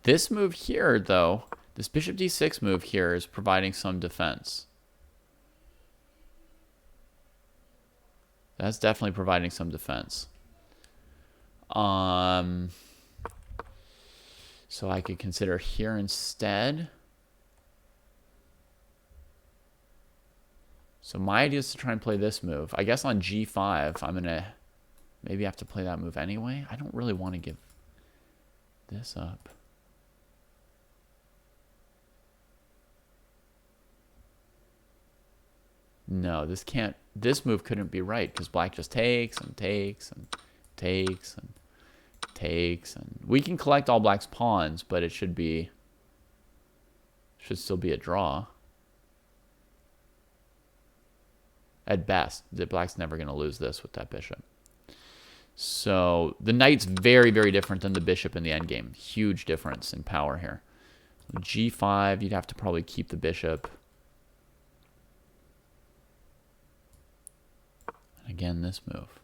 This move here, though, this bishop d6 move here is providing some defense. That's definitely providing some defense. So I could consider here instead. So my idea is to try and play this move. I guess on g5, I'm going to maybe have to play that move anyway. I don't really want to give this up. No, this move couldn't be right because black just takes and takes and takes and takes, and we can collect all black's pawns, but it should still be a draw. At best, the black's never going to lose this with that bishop. So the knight's very, very different than the bishop in the endgame. Huge difference in power here. So g5, you'd have to probably keep the bishop. And again, this move.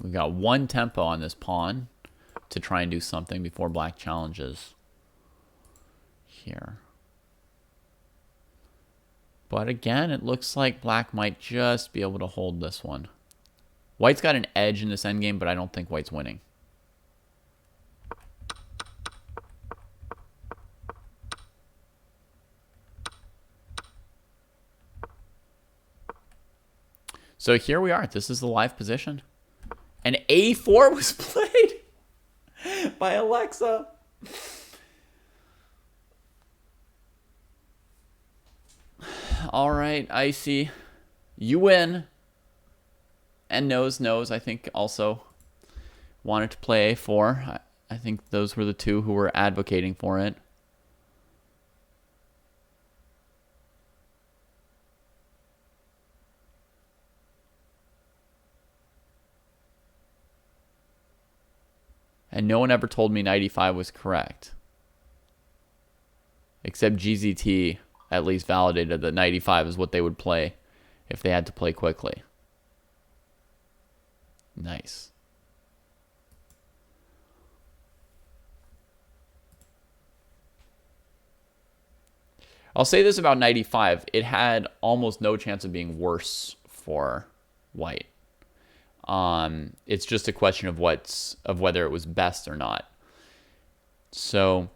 We got 1 tempo on this pawn to try and do something before black challenges here. But again, it looks like black might just be able to hold this one. White's got an edge in this endgame, but I don't think white's winning. So here we are. This is the live position. And a4 was played by Alexa. All right, Icy. You win. And knows, I think, also wanted to play a4. I think those were the two who were advocating for it. And no one ever told me knight e5 was correct. Except GZT at least validated that knight e5 is what they would play if they had to play quickly. Nice. I'll say this about knight e5. It had almost no chance of being worse for white. It's just a question of whether it was best or not. So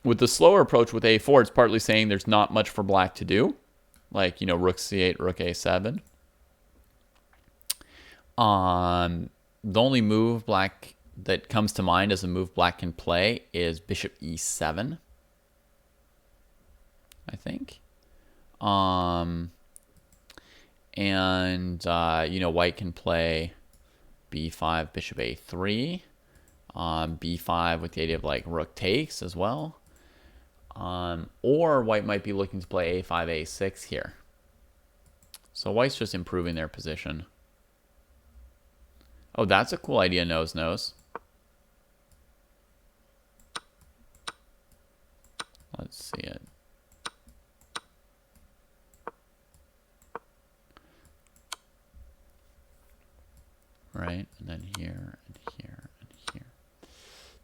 with the slower approach with a4, it's partly saying there's not much for black to do. Like, you know, rook c8, rook a7. The only move black that comes to mind as a move black can play is bishop e7, I think. You know, white can play b5, bishop a3, b5 with the idea of like rook takes as well. Or white might be looking to play a5, a6 here. So white's just improving their position. Oh, that's a cool idea, nose. Let's see it. Right, and then here, and here, and here.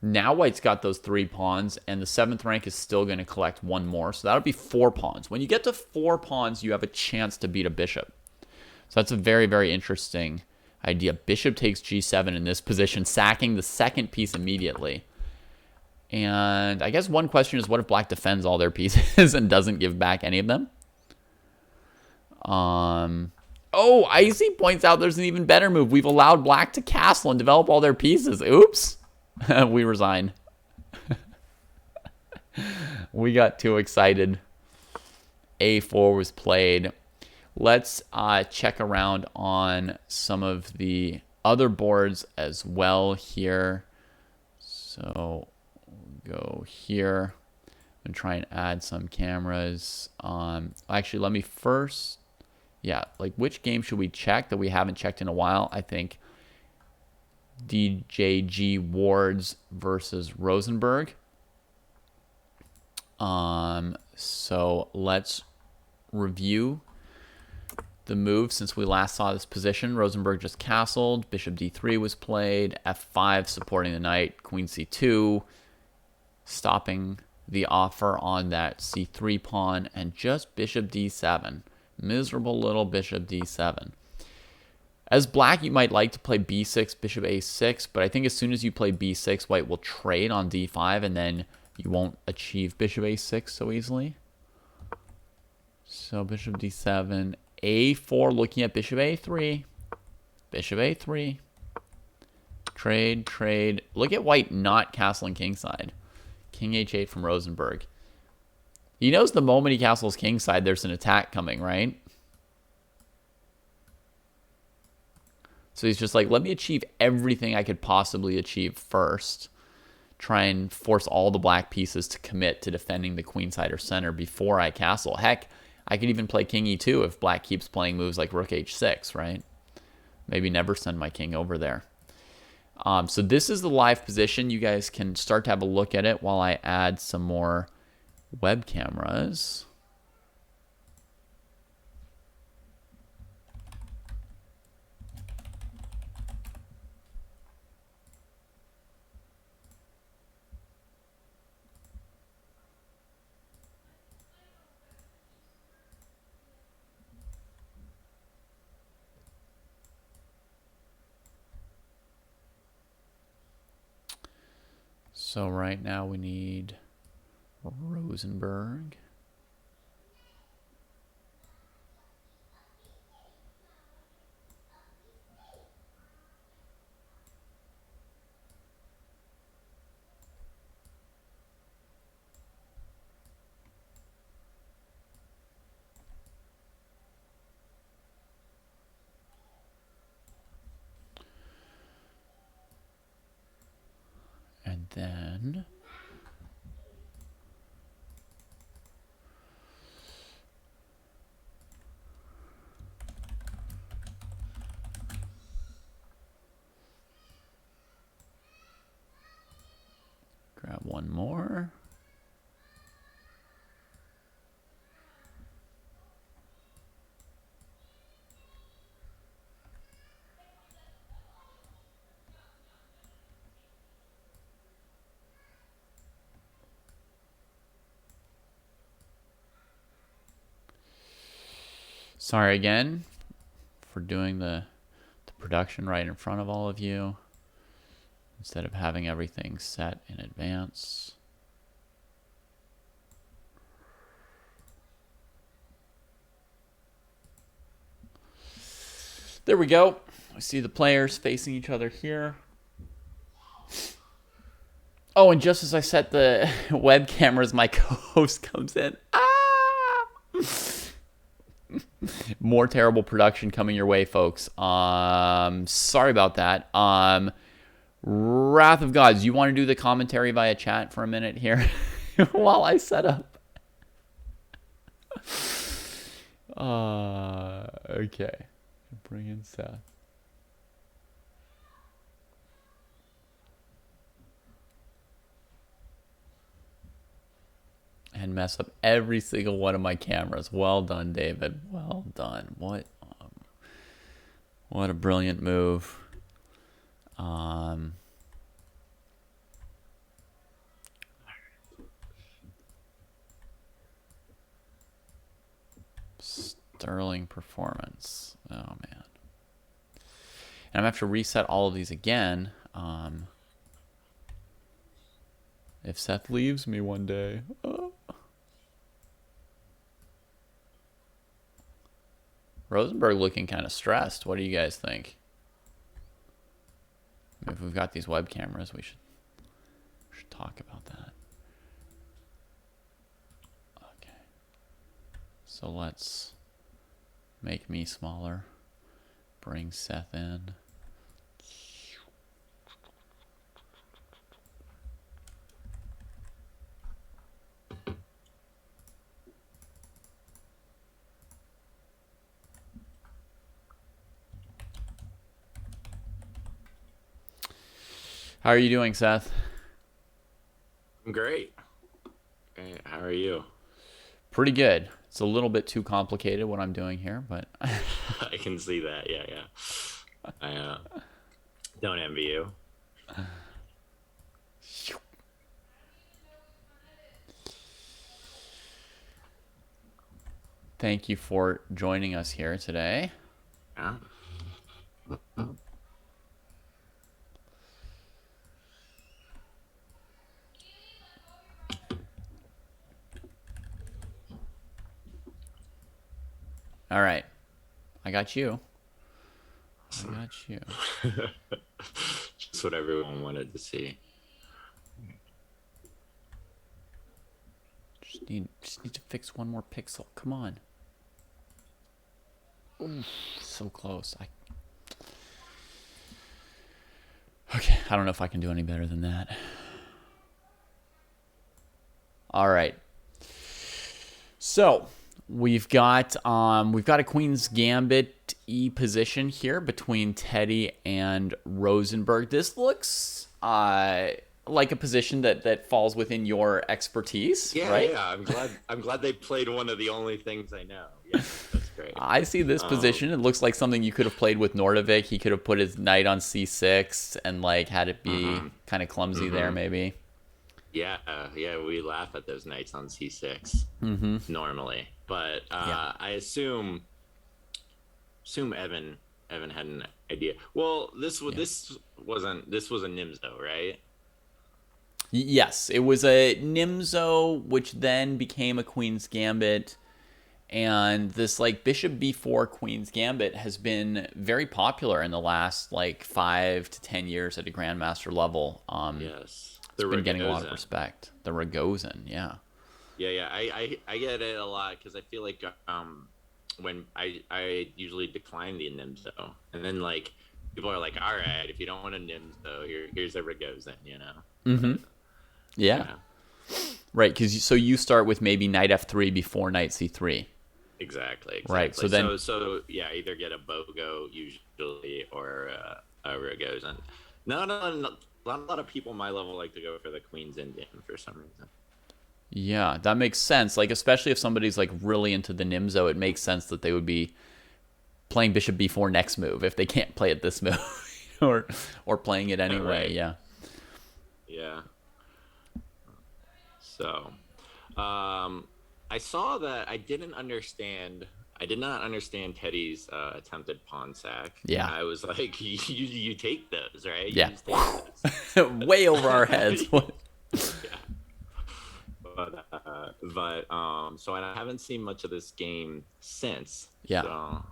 Now white's got those 3 pawns, and the 7th rank is still going to collect 1 more, so that'll be 4 pawns. When you get to 4 pawns, you have a chance to beat a bishop. So that's a very, very interesting idea. Bishop takes g7 in this position, sacking the 2nd piece immediately. And I guess one question is, what if black defends all their pieces and doesn't give back any of them? Oh, Icy points out there's an even better move. We've allowed black to castle and develop all their pieces. Oops. We resign. We got too excited. A4 was played. Let's check around on some of the other boards as well here. So we'll go here and try and add some cameras. Actually, let me first... Yeah, like which game should we check that we haven't checked in a while? I think DJG Wards versus Rosenberg. So let's review the move since we last saw this position. Rosenberg just castled. Bishop d3 was played. f5 supporting the knight. Queen c2 stopping the offer on that c3 pawn. And just bishop d7. Miserable little bishop d7. As black, you might like to play b6, bishop a6, but I think as soon as you play b6, white will trade on d5, and then you won't achieve bishop a6 so easily. So bishop d7, a4, looking at bishop a3, bishop a3, trade. Look at white not castling kingside. King h8 from Rosenberg. He knows the moment he castles kingside, there's an attack coming, right? So he's just like, let me achieve everything I could possibly achieve first. Try and force all the black pieces to commit to defending the queenside or center before I castle. Heck, I could even play king e2 if black keeps playing moves like rook h6, right? Maybe never send my king over there. So this is the live position. You guys can start to have a look at it while I add some more web cameras. So right now we need Rosenberg. then grab one more. Sorry again for doing the production right in front of all of you instead of having everything set in advance. There we go. I see the players facing each other here. Oh, and just as I set the web cameras, my co-host comes in. Ah! More terrible production coming your way, folks. Sorry about that. Wrath of Gods, you want to do the commentary via chat for a minute here while I set up? Okay. Bring in Seth. And mess up every single one of my cameras. Well done, David. Well done. What a brilliant move. Sterling performance. Oh, man. And I'm going to have to reset all of these again. If Seth leaves me one day. Oh. Rosenberg looking kind of stressed. What do you guys think? If we've got these web cameras, we should talk about that. Okay. So let's make me smaller. Bring Seth in. How are you doing, Seth? I'm great. How are you? Pretty good. It's a little bit too complicated what I'm doing here, but I can see that. Yeah. I don't envy you. Thank you for joining us here today. Yeah. All right. I got you. Just what everyone wanted to see. Just need to fix one more pixel. Come on. Ooh, so close. Okay, I don't know if I can do any better than that. All right. So we've got a Queen's Gambit E position here between Teddy and Rosenberg. This looks like a position that falls within your expertise, right? Yeah. I'm glad they played one of the only things I know. Yeah, that's great. I see this position. It looks like something you could have played with Nordovik. He could have put his knight on c6 and like had it be kind of clumsy there, maybe. Yeah, we laugh at those knights on c6 normally, but I assume Evan had an idea. Well, this was a Nimzo, right? Yes, it was a Nimzo, which then became a Queen's Gambit, and this like Bishop b4 Queen's Gambit has been very popular in the last like 5 to 10 years at a Grandmaster level. Yes. It's been getting a lot of respect. The Rogozin, yeah. Yeah. I get it a lot because I feel like when I usually decline the Nimzo, and then like people are like, all right, if you don't want to Nimzo, here's a Ragozin, you know? Yeah. Right, because so you start with maybe knight f3 before knight c3. Exactly. Right, so then... So yeah, either get a Bogo usually or a Ragozin. Not a lot of people my level like to go for the Queen's Indian for some reason. Yeah, that makes sense. Like, especially if somebody's like really into the Nimzo, it makes sense that they would be playing bishop b4 next move if they can't play it this move, or playing it anyway. Right. Yeah. Yeah. So, I saw that I did not understand Teddy's attempted pawn sack. Yeah. I was like, you take those, right? Yeah. You just take those. Way over our heads. Yeah. But so I haven't seen much of this game since. Yeah. So,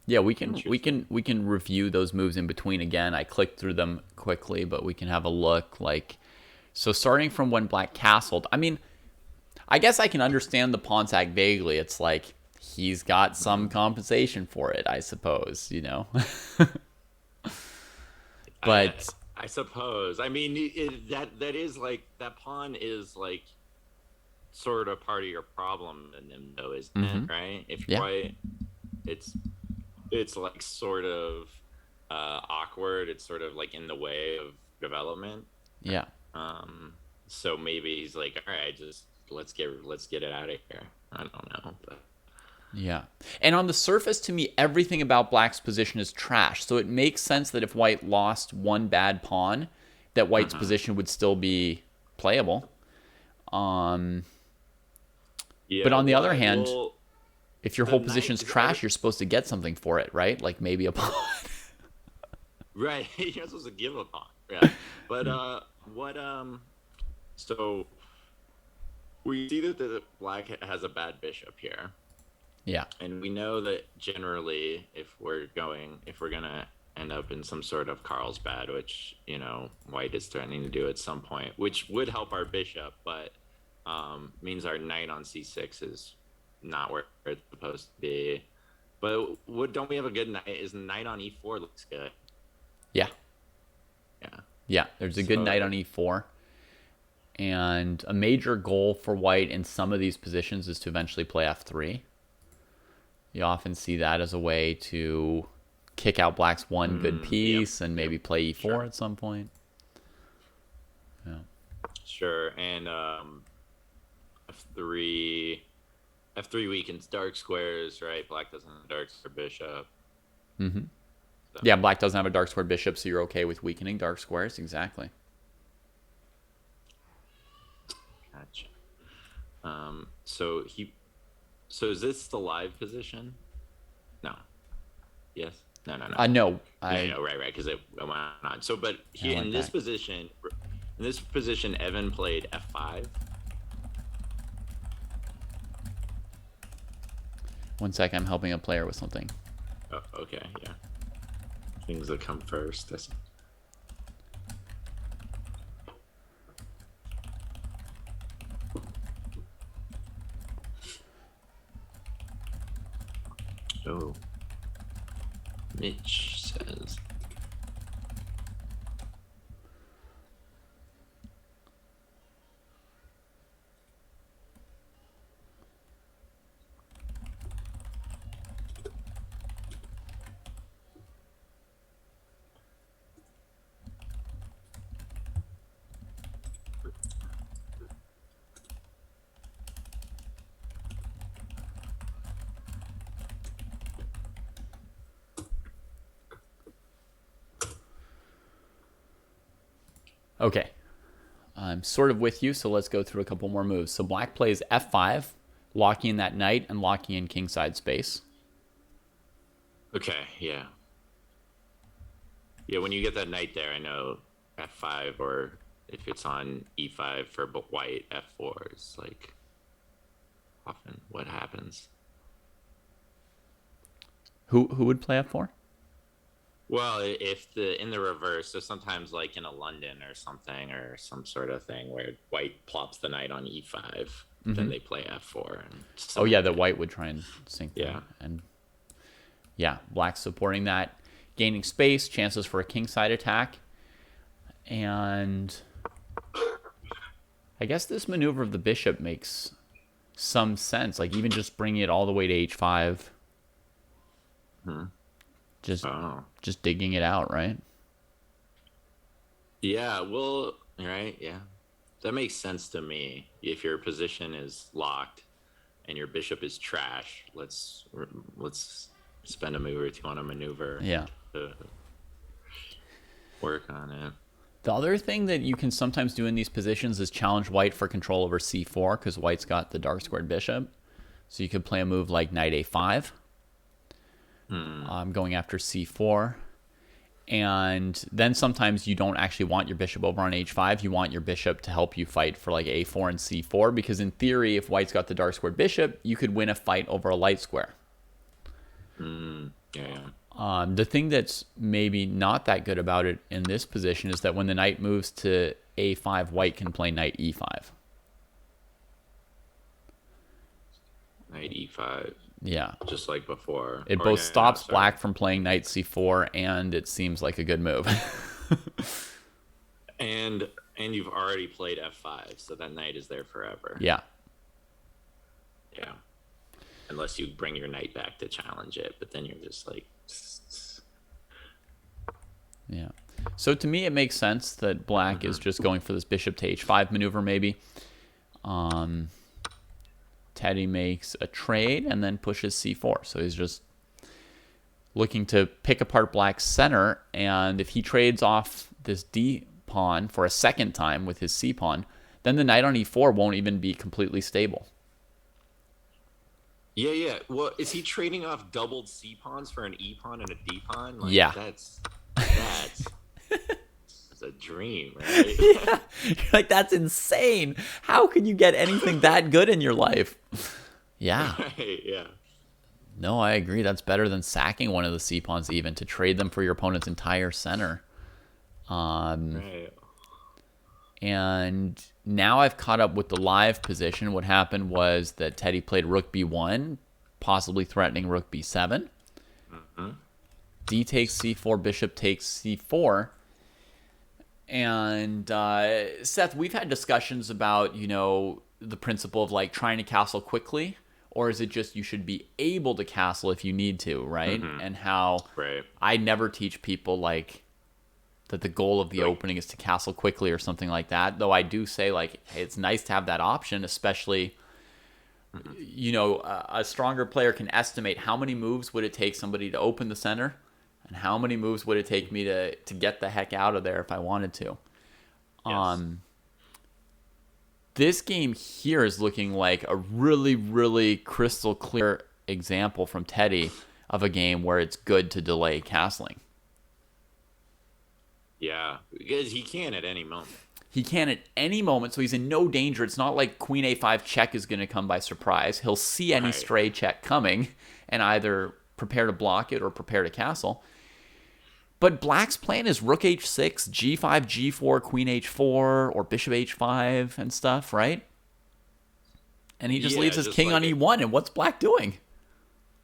yeah, we can review those moves in between again. I clicked through them quickly, but we can have a look. Like, so starting from when Black castled, I mean, I guess I can understand the pawn sack vaguely. It's like he's got some compensation for it, I suppose, you know. But I suppose. I mean, that is like, that pawn is like sort of part of your problem in them, though, isn't it? Right? If you're white, it's like sort of awkward. It's sort of like in the way of development. Yeah. So maybe he's like, all right, just let's get it out of here. I don't know, but yeah. And on the surface, to me, everything about Black's position is trash. So it makes sense that if White lost one bad pawn, that White's position would still be playable. yeah, but on the other hand, if your the whole knight position's is trash, you're supposed to get something for it, right? Like maybe a pawn. right. You're supposed to give a pawn. Yeah. But so we see that the Black has a bad bishop here. Yeah. And we know that generally, if we're gonna end up in some sort of Carlsbad, which, you know, White is threatening to do at some point, which would help our bishop, but means our knight on c6 is not where it's supposed to be. But don't we have a good knight? Is knight on e4 looks good? Yeah. Yeah. Yeah. There's a good knight on e4. And a major goal for White in some of these positions is to eventually play f3. You often see that as a way to kick out Black's one good piece and maybe play e4 at some point. Yeah. Sure. And f3 weakens dark squares, right? Black doesn't have a dark square bishop. So. Yeah, Black doesn't have a dark square bishop, so you're okay with weakening dark squares. Exactly. Gotcha. So is this the live position? No. Yes. No. No. No, right, because it went on. So, but here like in this position, Evan played f5. 1 sec, I'm helping a player with something. Oh, okay, yeah. Things that come first. That's... Oh. Mitch says. Okay. I'm sort of with you, so let's go through a couple more moves. So Black plays f5, locking in that knight and locking in kingside space. Okay, yeah. Yeah, when you get that knight there, I know f5, or if it's on e5 for White, f4 is like often what happens. Who would play f4? Well, if in the reverse, so sometimes like in a London or something, or some sort of thing where White plops the knight on e5, then they play f4. And oh yeah, the White would try and sink. Yeah. And yeah, Black's supporting that. gaining space, chances for a kingside attack. And I guess this maneuver of the bishop makes some sense. Like even just bringing it all the way to h5. Just digging it out, right? Yeah, well, right, yeah. That makes sense to me. If your position is locked and your bishop is trash, let's spend a move or two on a maneuver to work on it. The other thing that you can sometimes do in these positions is challenge white for control over c4, because white's got the dark squared bishop. So you could play a move like knight a5. Going after c4. And then sometimes you don't actually want your bishop over on h5. You want your bishop to help you fight for like a4 and c4, because in theory, if white's got the dark squared bishop, you could win a fight over a light square. The thing that's maybe not that good about it in this position is that when the knight moves to a5, white can play knight e5. Knight e5. Yeah. Just like before. It both stops black from playing knight c4, and it seems like a good move. and you've already played f5, so that knight is there forever. Yeah. Yeah. Unless you bring your knight back to challenge it, but then you're just like... Yeah. So to me, it makes sense that black is just going for this bishop to h5 maneuver, maybe. Teddy makes a trade and then pushes c4. So he's just looking to pick apart black's center, and if he trades off this d pawn for a second time with his c pawn, then the knight on e4 won't even be completely stable. Yeah. Well, is he trading off doubled c pawns for an e pawn and a d pawn? Like, yeah. That's a dream, right? Yeah. You're like, that's insane. How can you get anything that good in your life? Yeah. Right, yeah. No, I agree. That's better than sacking one of the c pawns even to trade them for your opponent's entire center. Right. And now I've caught up with the live position. What happened was that Teddy played rook b1, possibly threatening rook b7. D takes c4, bishop takes c4. And Seth, we've had discussions about, the principle of like trying to castle quickly, or is it just you should be able to castle if you need to, right? And how I never teach people like that the goal of the opening is to castle quickly or something like that. Though I do say like, hey, it's nice to have that option, especially, a stronger player can estimate how many moves would it take somebody to open the center, and how many moves would it take me to get the heck out of there if I wanted to. Yes. This game here is looking like a really, really crystal clear example from Teddy of a game where it's good to delay castling. Yeah, because he can at any moment. He can at any moment, so he's in no danger. It's not like queen a5 check is going to come by surprise. He'll see any stray check coming and either prepare to block it or prepare to castle. But black's plan is rook h6, g5, g4, queen h4, or bishop h5 and stuff, right? And he just leaves his king on e1, and what's black doing?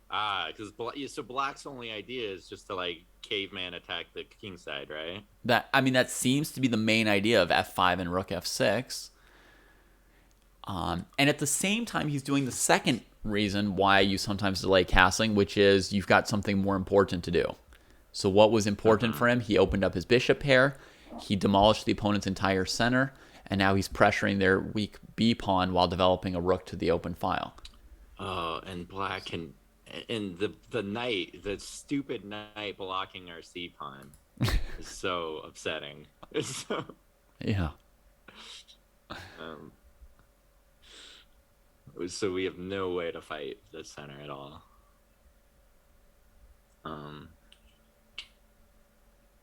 Because so black's only idea is just to like caveman attack the king side, right? That seems to be the main idea of f5 and rook f6. And at the same time, he's doing the second reason why you sometimes delay castling, which is you've got something more important to do. So what was important for him? He opened up his bishop pair, he demolished the opponent's entire center, and now he's pressuring their weak b pawn while developing a rook to the open file. Oh, and black can... And the knight, the stupid knight blocking our c pawn is so upsetting. Yeah. So we have no way to fight the center at all.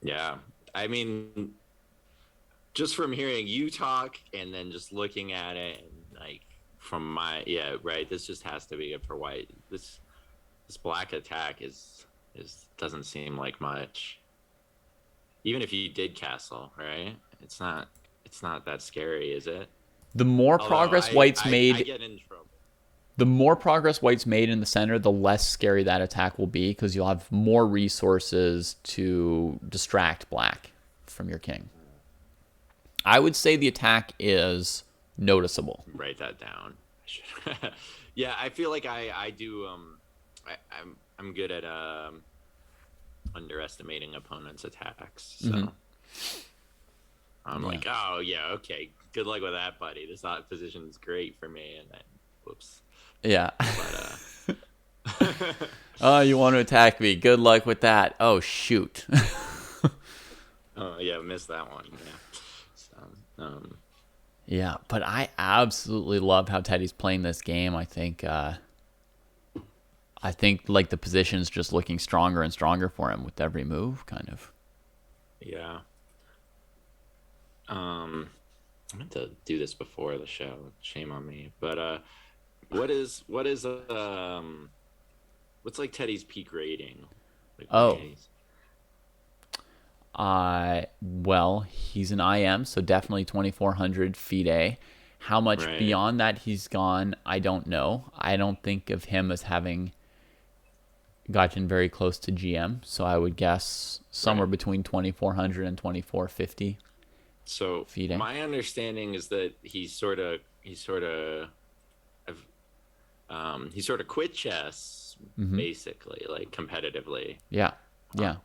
Yeah, I mean, just from hearing you talk and then just looking at it, and like from this just has to be good for white. This black attack is doesn't seem like much. Even if you did castle, right? It's not that scary, is it? The more progress white's made... I get in trouble. The more progress white's made in the center, the less scary that attack will be because you'll have more resources to distract black from your king. I would say the attack is noticeable. Write that down. Yeah, I feel like I do. I'm good at underestimating opponents' attacks. So I'm like, oh yeah, okay. Good luck with that, buddy. This position is great for me, and then whoops. Yeah. But Oh, you want to attack me? Good luck with that. Oh shoot. oh yeah, missed that one. Yeah. So, Yeah, but I absolutely love how Teddy's playing this game. I think like the position's just looking stronger and stronger for him with every move, kind of. yeah. I meant to do this before the show. Shame on me. But what's like Teddy's peak rating? Like, Oh. Well, he's an IM, so definitely 2400 FIDE. How much Right. beyond that he's gone, I don't know. I don't think of him as having gotten very close to GM, so I would guess somewhere between 2400 and 2450. So FIDE. my understanding is that he sort of quit chess basically, like competitively. Yeah. Yeah.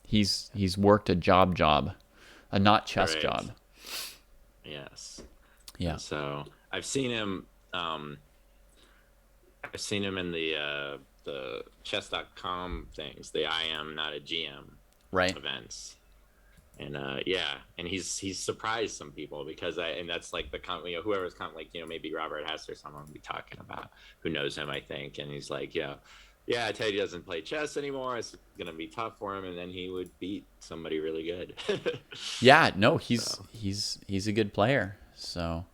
He's worked a job, a not chess Right. job. Yes. Yeah. So I've seen him. I've seen him in the chess.com things, the I am not a GM Right. events, and and he's surprised some people because that's like whoever's like maybe Robert Hess or someone we talking about who knows him, I think, and he's like yeah, Teddy doesn't play chess anymore. It's gonna be tough for him, and then he would beat somebody really good. Yeah, no, he's a good player. So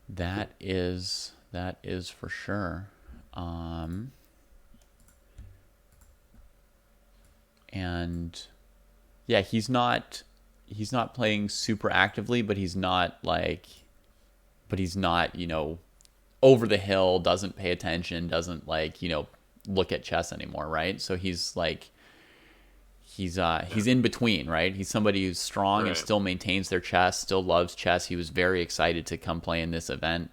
that is for sure. And yeah, he's not playing super actively, but he's not over the hill, doesn't pay attention, doesn't look at chess anymore, right? So he's in between, right? He's somebody who's strong and Right. still maintains their chess, still loves chess. He was very excited to come play in this event.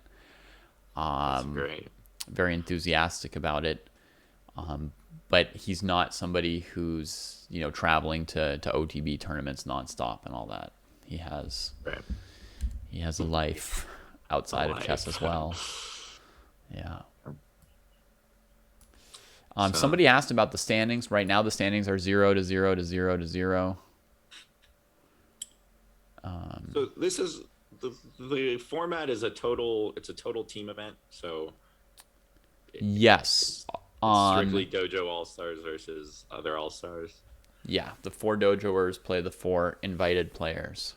That's great. Very enthusiastic about it. But he's not somebody who's traveling to OTB tournaments nonstop and all that. He has a life outside of chess as well. Yeah. Somebody asked about the standings. Right now, the standings are 0 to 0 to 0 to 0. So this is the format is a total team event. So Yes. strictly Dojo All-Stars versus other All-Stars. Yeah, the 4 dojoers play the 4 invited players.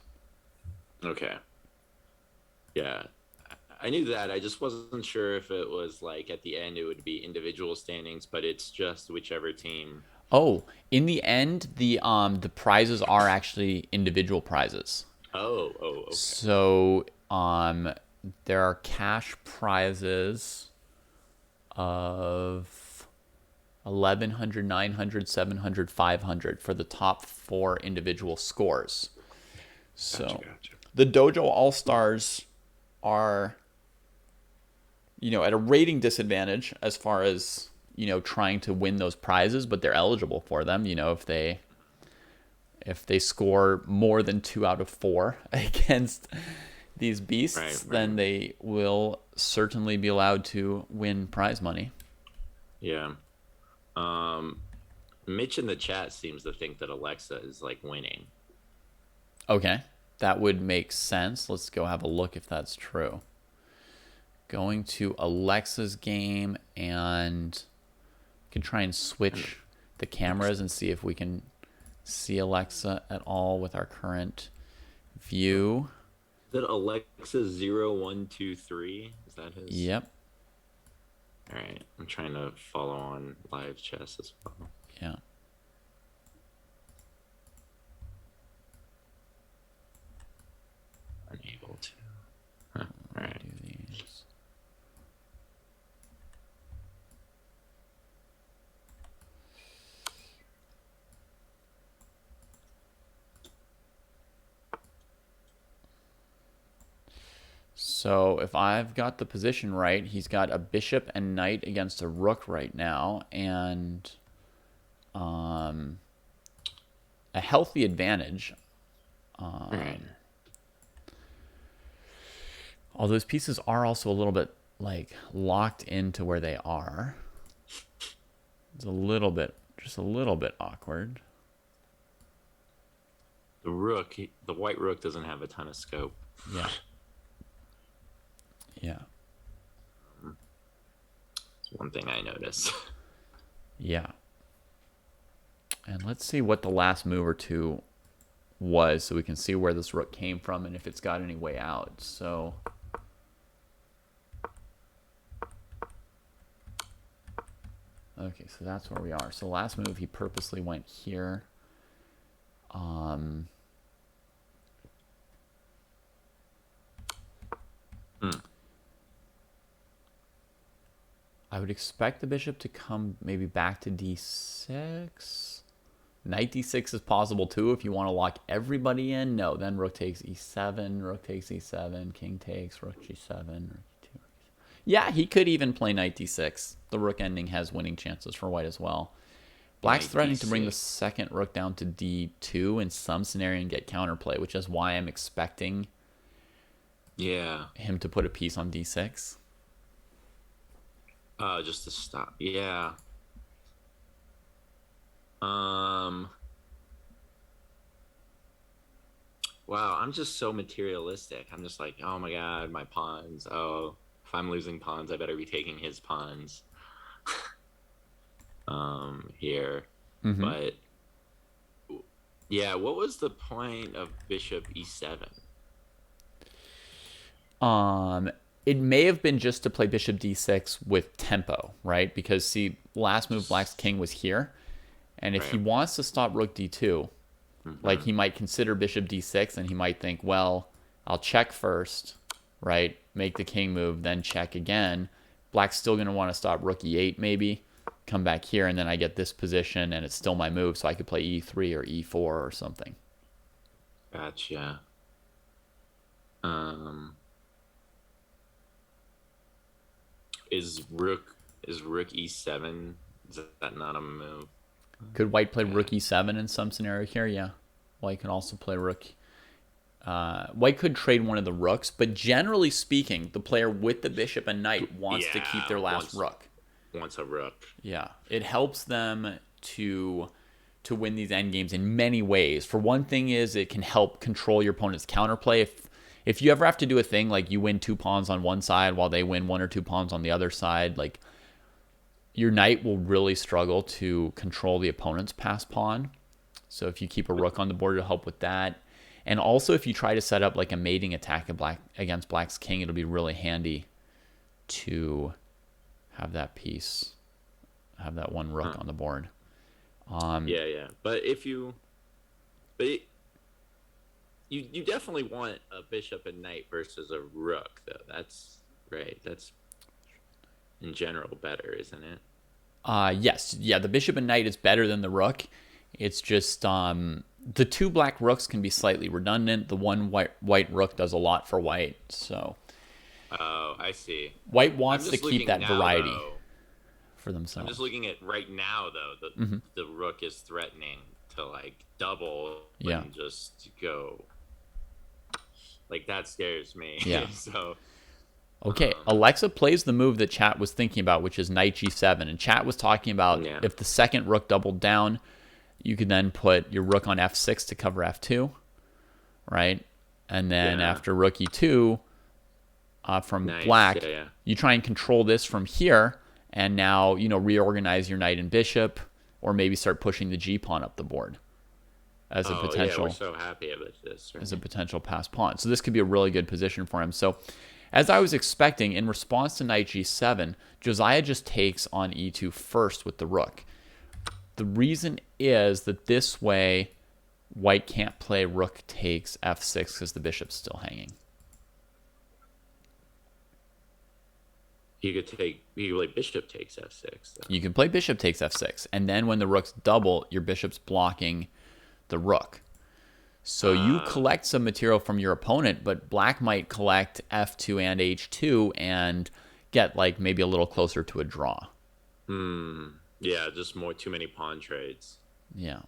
Okay. Yeah. I knew that. I just wasn't sure if it was like at the end it would be individual standings, but it's just whichever team. Oh, in the end, the prizes are actually individual prizes. Oh, okay. So there are cash prizes of 1100, 900, 700, 500 for the top 4 individual scores. So Gotcha. the Dojo All-Stars are at a rating disadvantage as far as trying to win those prizes, but they're eligible for them. If they score more than 2 out of 4 against these beasts, Right. then they will certainly be allowed to win prize money. Yeah. Mitch in the chat seems to think that Alexa is like winning. Okay, that would make sense. Let's go have a look if that's true. Going to Alexa's game, and we can try and switch the cameras and see if we can see Alexa at all with our current view. Is that Alexa 0123? Is that his? Yep. All right. I'm trying to follow on live chess as well. Yeah. Unable to. Huh. All right. Do these. So if I've got the position right, he's got a bishop and knight against a rook right now, and a healthy advantage. Right. Although those pieces are also a little bit like locked into where they are. It's just a little bit awkward. The white rook doesn't have a ton of scope. Yeah. Yeah. It's one thing I noticed. Yeah. And let's see what the last move or two was so we can see where this rook came from and if it's got any way out. So okay, so that's where we are. So last move he purposely went here. I would expect the bishop to come maybe back to d6. Knight d6 is possible too if you want to lock everybody in. No, then rook takes e7, rook takes e7, king takes, rook g7, rook e2. Yeah, he could even play knight d6. The rook ending has winning chances for white as well. Black's Knight threatening to bring the d6. second rook down to d2 in some scenario and get counterplay, which is why I'm expecting Yeah. him to put a piece on d6. Just to stop. Yeah. Wow, I'm just so materialistic. I'm just like, oh my god, my pawns. Oh, if I'm losing pawns, I better be taking his pawns. Here. Mhm. But yeah, what was the point of bishop e7? It may have been just to play bishop d6 with tempo, right? Because see, last move Black's king was here, and if he Right. wants to stop rook d2, like he might consider bishop d6, and he might think, well, I'll check first, right? Make the king move, then check again. Black's still going to want to stop rook e8 maybe, come back here, and then I get this position, and it's still my move, so I could play e3 or e4 or something. Gotcha. Is rook e7? Is that not a move? Could white play rook e7 in some scenario here? Yeah. White can also play rook. White could trade one of the rooks, but generally speaking, the player with the bishop and knight wants to keep their last rook. Wants a rook. Yeah. It helps them to win these endgames in many ways. For one thing is it can help control your opponent's counterplay. If you ever have to do a thing like you win 2 pawns on one side while they win 1 or 2 pawns on the other side, like your knight will really struggle to control the opponent's passed pawn. So if you keep a rook on the board, it'll help with that. And also if you try to set up like a mating attack against Black's king, it'll be really handy to have that piece, have that one rook on the board. Yeah. But you definitely want a bishop and knight versus a rook, though. That's right. That's in general better, isn't it? Yes. Yeah, the bishop and knight is better than the rook. It's just the 2 black rooks can be slightly redundant. The 1 white rook does a lot for white. So Oh, I see. white wants I'm to just keep that looking now, variety though. for I'm themselves. just looking at right now, though. The rook is threatening to like double Yeah. and just go. Like that scares me. Yeah. So Okay, Alexa plays the move that chat was thinking about, which is knight g7. And chat was talking about if the second rook doubled down, you could then put your rook on f6 to cover f2, right? And then after rook e2, from black, you try and control this from here, and now, reorganize your knight and bishop, or maybe start pushing the g-pawn up the board as a potential. We're so happy about this. Right? As a potential pass pawn. So this could be a really good position for him. So as I was expecting, in response to knight g7, Josiah just takes on e2 first with the rook. The reason is that this way, white can't play rook takes f6 because the bishop's still hanging. You could play bishop takes f6. Though. You can play bishop takes f6, and then when the rooks double, your bishop's blocking the rook. So you collect some material from your opponent, but black might collect f2 and h2 and get like maybe a little closer to a draw. Yeah, just too many pawn trades. Yeah.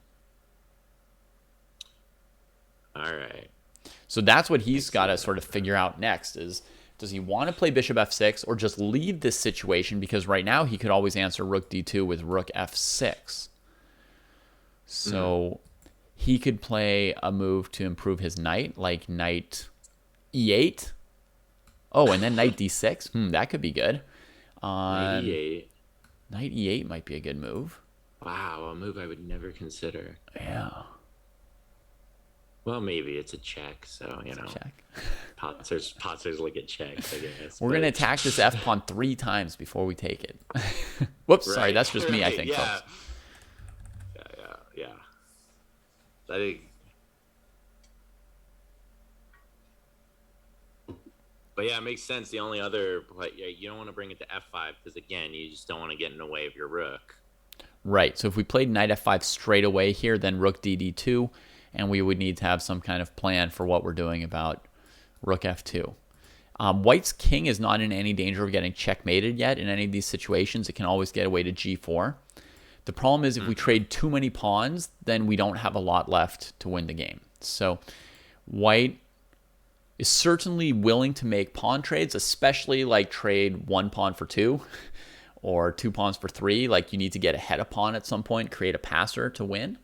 All right. So that's what he's got to sort of figure out next is, does he want to play bishop f6 or just leave this situation? Because right now he could always answer rook d2 with rook f6. So he could play a move to improve his knight, like knight e8. Oh, and then knight d6. That could be good. Knight e8. Knight e8 might be a good move. Wow, a move I would never consider. Yeah. Well, maybe it's a check, so, you know. Check. Potzers look at checks, I guess. We're going to attack this f-pawn 3 times before we take it. Whoops, sorry, that's just me, I think, folks. Yeah. I think... But yeah, it makes sense. The only other... you don't want to bring it to f5 because, again, you just don't want to get in the way of your rook. Right, so if we played knight f5 straight away here, then rook dd2, and we would need to have some kind of plan for what we're doing about rook f2. White's king is not in any danger of getting checkmated yet in any of these situations. It can always get away to g4. The problem is if we trade too many pawns, then we don't have a lot left to win the game. So white is certainly willing to make pawn trades, especially like trade 1 pawn for 2 or 2 pawns for 3. Like you need to get ahead of pawn at some point, create a passer to win.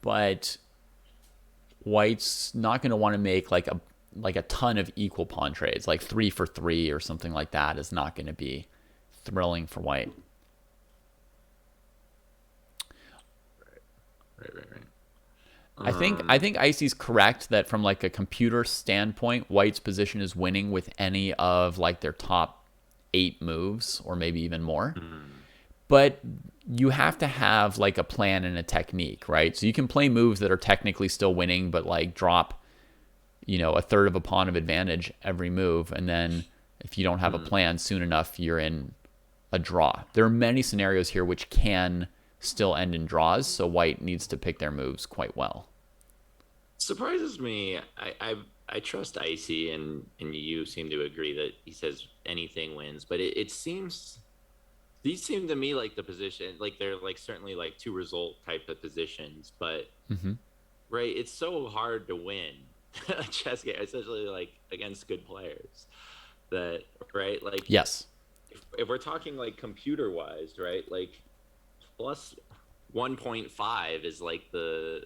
But white's not going to want to make like a ton of equal pawn trades, like 3 for 3 or something like that is not going to be thrilling for white. Right. I think Icy's correct that from like a computer standpoint, white's position is winning with any of like their top 8 moves or maybe even more. But you have to have like a plan and a technique, right? So you can play moves that are technically still winning, but like drop, a third of a pawn of advantage every move. And then if you don't have a plan soon enough, you're in a draw. There are many scenarios here which can still end in draws. So white needs to pick their moves quite well. Surprises me. I trust Icy, and you seem to agree that he says anything wins, but it seems... These seem to me like the position, like they're like certainly like 2 result type of positions, but right, it's so hard to win a chess game, especially like against good players. That right, like yes, if we're talking like computer wise, right, like plus 1.5 is like the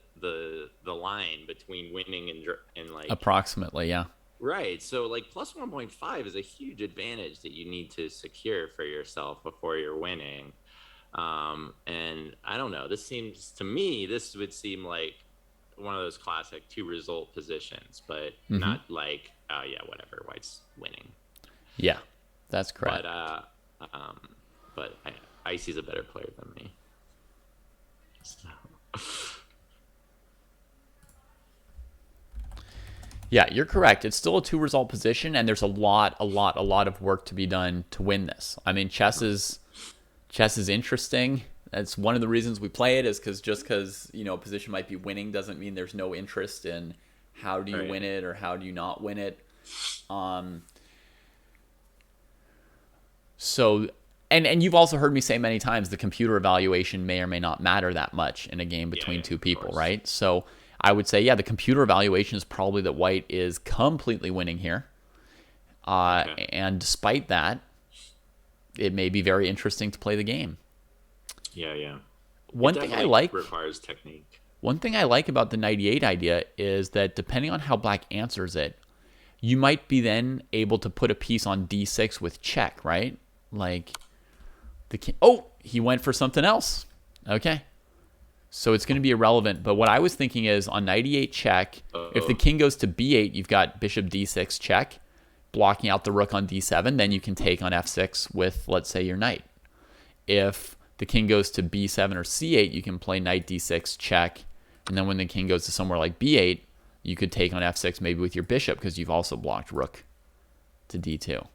line between winning and like approximately, yeah. Right. So like plus 1.5 is a huge advantage that you need to secure for yourself before you're winning. And I don't know, this would seem like one of those classic 2 result positions, but not like, oh yeah, whatever, white's winning. Yeah, that's correct. But Icy's a better player than me. So. Yeah, you're correct. It's still a 2 result position, and there's a lot of work to be done to win this. I mean, chess is interesting. That's one of the reasons we play it, is because a position might be winning doesn't mean there's no interest in how do you win it or how do you not win it. So, and you've also heard me say many times the computer evaluation may or may not matter that much in a game between 2 people, right? So I would say, the computer evaluation is probably that white is completely winning here. And despite that, it may be very interesting to play the game. Yeah. One thing I like requires technique. One thing I like about the knight e8 idea is that depending on how black answers it, you might be then able to put a piece on d6 with check, right? Like the king. Oh, he went for something else. Okay. So it's going to be irrelevant. But what I was thinking is on knight e8 check, if the king goes to b8, you've got bishop d6 check, blocking out the rook on d7. Then you can take on f6 with, let's say, your knight. If the king goes to b7 or c8, you can play knight d6 check. And then when the king goes to somewhere like b8, you could take on f6 maybe with your bishop because you've also blocked rook to d2.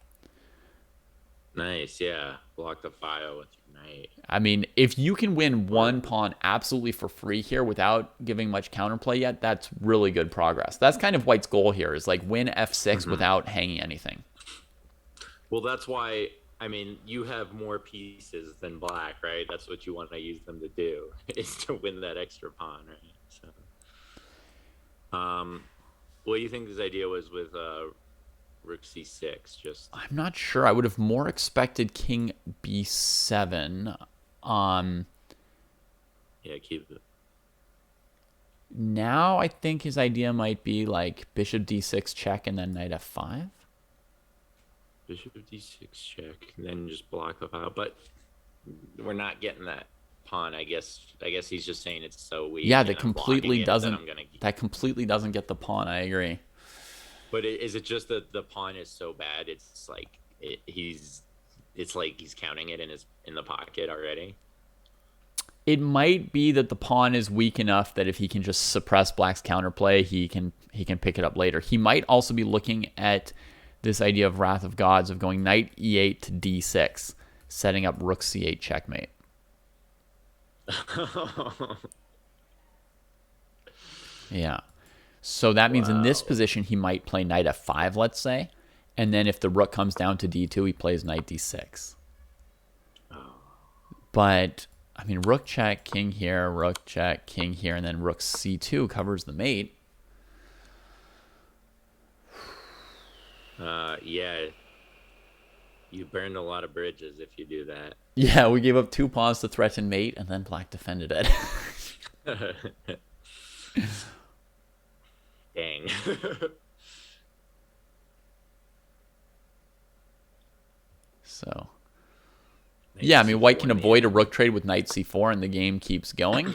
Nice, yeah. Block the file with your knight. I mean, if you can win one pawn absolutely for free here without giving much counterplay yet, that's really good progress. That's kind of White's goal here, is like win f6 without hanging anything. Well, that's why, I mean, you have more pieces than black, right? That's what you want to use them to do, is to win that extra pawn, right? So, what do you think this idea was with rook c6? Just I'm not sure. I would have more expected king b7. Yeah, keep it. Now I think his idea might be like bishop d6 check and then knight f5. Bishop d6 check, and then just block the file. But we're not getting that pawn. I guess he's just saying it's so weak. Yeah, and that I'm blocking completely it, doesn't. that I'm gonna... That completely doesn't get the pawn. I agree. But is it just that the pawn is so bad? It's like it's like he's counting it in the pocket already. It might be that the pawn is weak enough that if he can just suppress black's counterplay, he can pick it up later. He might also be looking at this idea of Wrath of Gods of going knight e8 to d6, setting up rook c8 checkmate. Yeah. So that means in this position, he might play knight f5, let's say. And then if the rook comes down to d2, he plays knight d6. But, I mean, rook check, king here, rook check, king here, and then rook c2 covers the mate. Yeah. You burned a lot of bridges if you do that. Yeah, we gave up 2 pawns to threaten mate, and then black defended it. Dang. So, yeah, I mean, white can C4 avoid a rook trade with knight c4, and the game keeps going.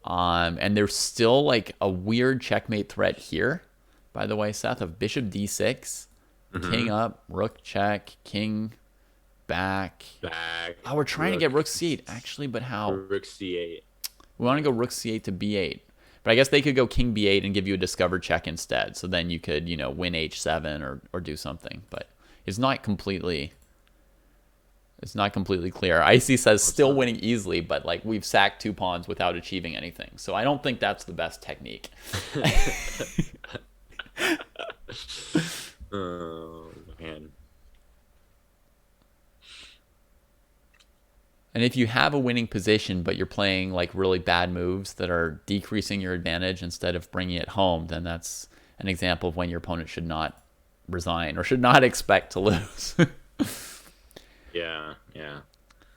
And there's still like a weird checkmate threat here, by the way, Seth, of bishop d6, king up, rook check, king back. Oh, we're trying to get rook c8, actually, but how? Rook c8. We want to go rook c8 to b8. But I guess they could go king b8 and give you a discovered check instead. So then you could, you know, win h7 or do something. But it's not completely clear. Icy says still winning easily, but like we've sacked 2 pawns without achieving anything. So I don't think that's the best technique. Oh, man. And if you have a winning position, but you're playing like really bad moves that are decreasing your advantage instead of bringing it home, then that's an example of when your opponent should not resign or should not expect to lose. Yeah.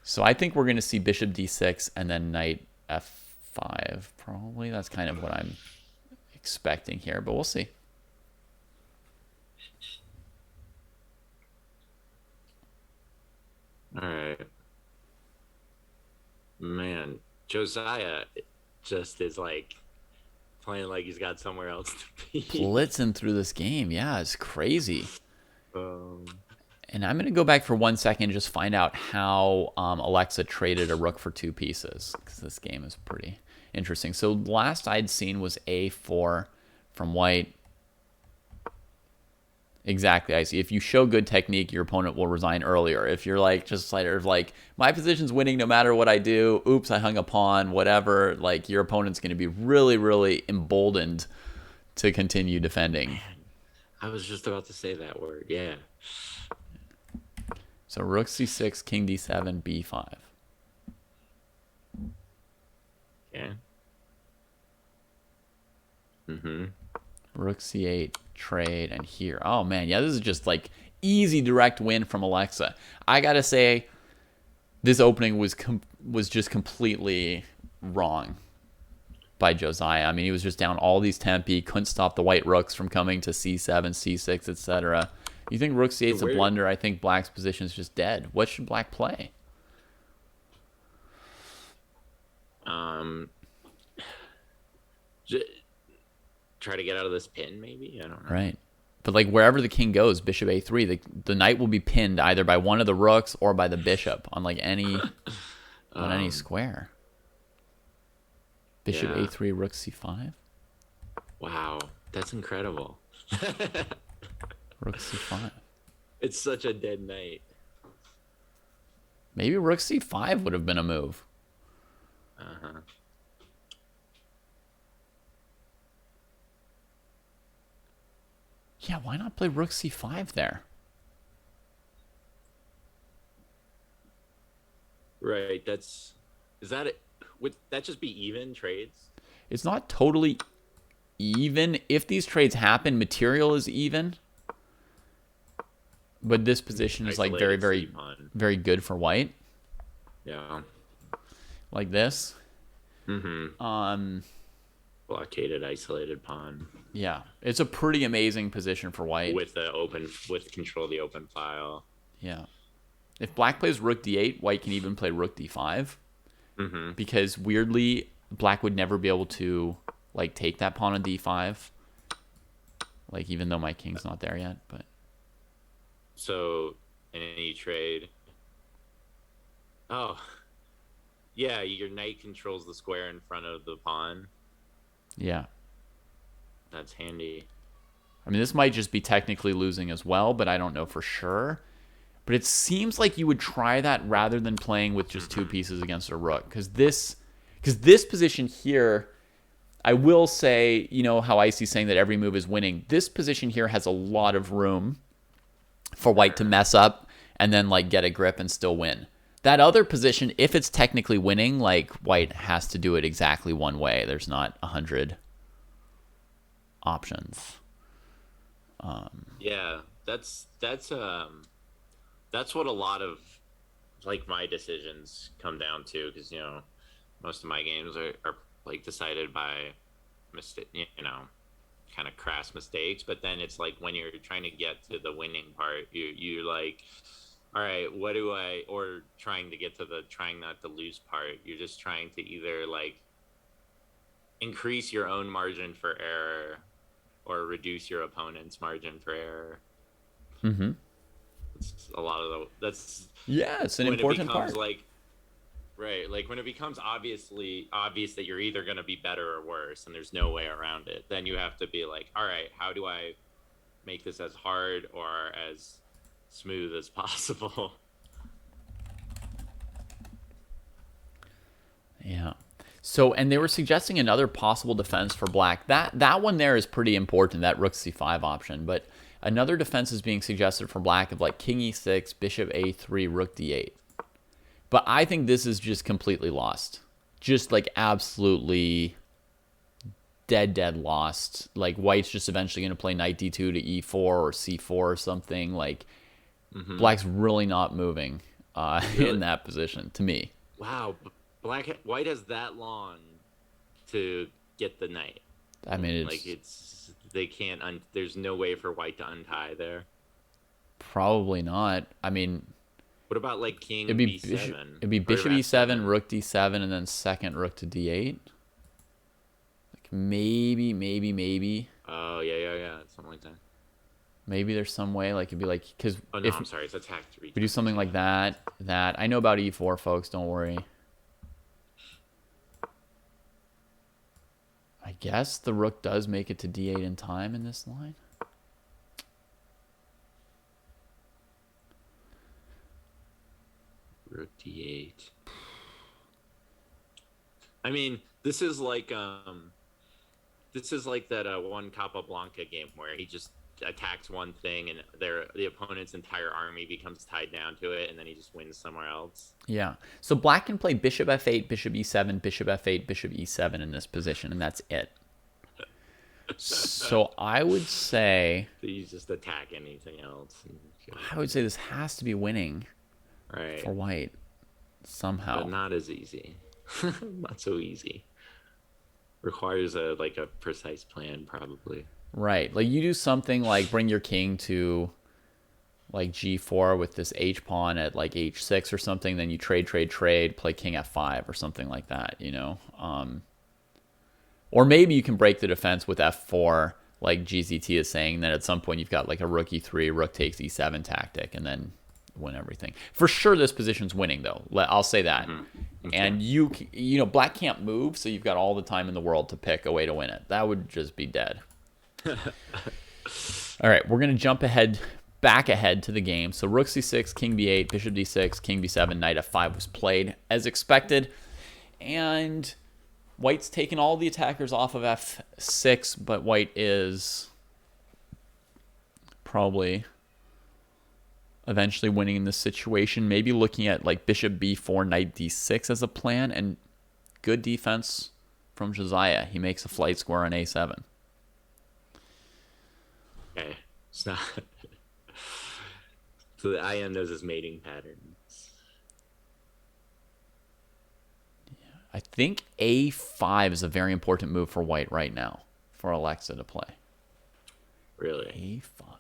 So I think we're going to see bishop d6 and then knight f5, probably. That's kind of what I'm expecting here, but we'll see. All right. Man, Josiah just is like playing like he's got somewhere else to be. Blitzing through this game. Yeah, it's crazy. Um, And I'm going to go back for 1 second and just find out how Alexa traded a rook for 2 pieces, because this game is pretty interesting. So last I'd seen was a4 from white. Exactly, I see. If you show good technique, your opponent will resign earlier. If you're like just sort of like, my position's winning no matter what I do, oops, I hung a pawn, whatever, like your opponent's going to be really, really emboldened to continue defending. I was just about to say that word, yeah. So rook c6, king d7, b5. Yeah. Mm-hmm. Rook c8, trade, and here. Oh, man. Yeah, this is just like easy direct win from Alexa. I got to say, this opening was just completely wrong by Josiah. I mean, he was just down all these tempi, couldn't stop the white rooks from coming to c7, c6, etc. You think rook c8 is a blunder? I think black's position is just dead. What should black play? Try to get out of this pin, maybe? I don't know. Right. But like wherever the king goes, bishop a3, the knight will be pinned either by one of the rooks or by the bishop on like any on any square. Bishop a3, rook c5. Wow, that's incredible. Rook c5. It's such a dead knight. Maybe rook c5 would have been a move. Uh-huh. Yeah, why not play rook c5 there? Right. Is that it? Would that just be even trades? It's not totally even. If these trades happen, material is even. But this position is like very, Isolated very, c-pawn. very good for white. Yeah. Like this. Mm-hmm. Blockaded, isolated pawn Yeah, it's a pretty amazing position for white. with control of the open file. Yeah. If black plays rook d8, white can even play rook d5. Mm-hmm. Because weirdly, black would never be able to like take that pawn on d5. Like even though my king's not there yet, but So in any trade, oh yeah, your knight controls the square in front of the pawn. yeah. That's handy. I mean, this might just be technically losing as well, but I don't know for sure. But it seems like you would try that rather than playing with just two pieces against a rook. Because this position here, I will say, you know how Icy's saying that every move is winning. This position here has a lot of room for white to mess up and then like get a grip and still win. That other position, if it's technically winning, like white has to do it exactly one way. There's not 100 options. Yeah, that's what a lot of like my decisions come down to, because you know most of my games are like decided by mistake, you know, kind of crass mistakes. But then it's like when you're trying to get to the winning part, you're like, all right, what do I, or trying to get to the trying not to lose part, you're just trying to either like increase your own margin for error or reduce your opponent's margin for error. Mm-hmm. It's a lot of that's Yeah, it's an when important it becomes part. like right, like when it becomes obvious that you're either going to be better or worse and there's no way around it, then you have to be like, all right, how do I make this as hard or as smooth as possible? Yeah. So, and they were suggesting another possible defense for black. That one there is pretty important, that rook c5 option. But another defense is being suggested for black of like king e6, bishop a3, rook d8. But I think this is just completely lost. Just like absolutely dead lost. Like white's just eventually going to play knight d2 to e4 or c4 or something. Like black's really not moving in that position to me. Wow, white has that long to get the knight. I mean, there's no way for white to untie there. Probably not. I mean, what about like king it'd be b7? It'd be bishop e7, rook d7, and then second rook to d8. Like maybe. Oh yeah, something like that. Maybe there's some way, like it'd be like, because Oh no, I'm sorry, it's attack 3. we do something like that. I know about e4, folks. Don't worry. I guess the rook does make it to d8 in time in this line. Rook d8. I mean, this is like that one Capablanca game where he just attacks one thing and the opponent's entire army becomes tied down to it, and then he just wins somewhere else. Yeah. So black can play bishop f8, bishop e7, bishop f8, bishop e7 in this position, and that's it. So I would say... So you just attack anything else. I would say this has to be winning right for white somehow. But not as easy. Not so easy. Requires a precise plan, probably. Right. Like you do something like bring your king to like g4 with this h pawn at like h6 or something, then you trade, play king f5 or something like that, you know? Or maybe you can break the defense with f4, like GZT is saying, that at some point you've got like a rook e3, rook takes e7 tactic, and then win everything. For sure this position's winning, though. I'll say that. Mm-hmm. Okay. And you know, black can't move, so you've got all the time in the world to pick a way to win it. That would just be dead. All right, we're going to jump ahead back ahead to the game. So rook c6, king b8, bishop d6, king b7, knight f5 was played as expected. And white's taken all the attackers off of f6, but white is probably eventually winning in this situation. Maybe looking at like bishop b4, knight d6 as a plan, and good defense from Josiah. He makes a flight square on a7. Okay, it's not. So the IM knows his mating patterns. I think a5 is a very important move for white right now for Alexa to play. Really? a5.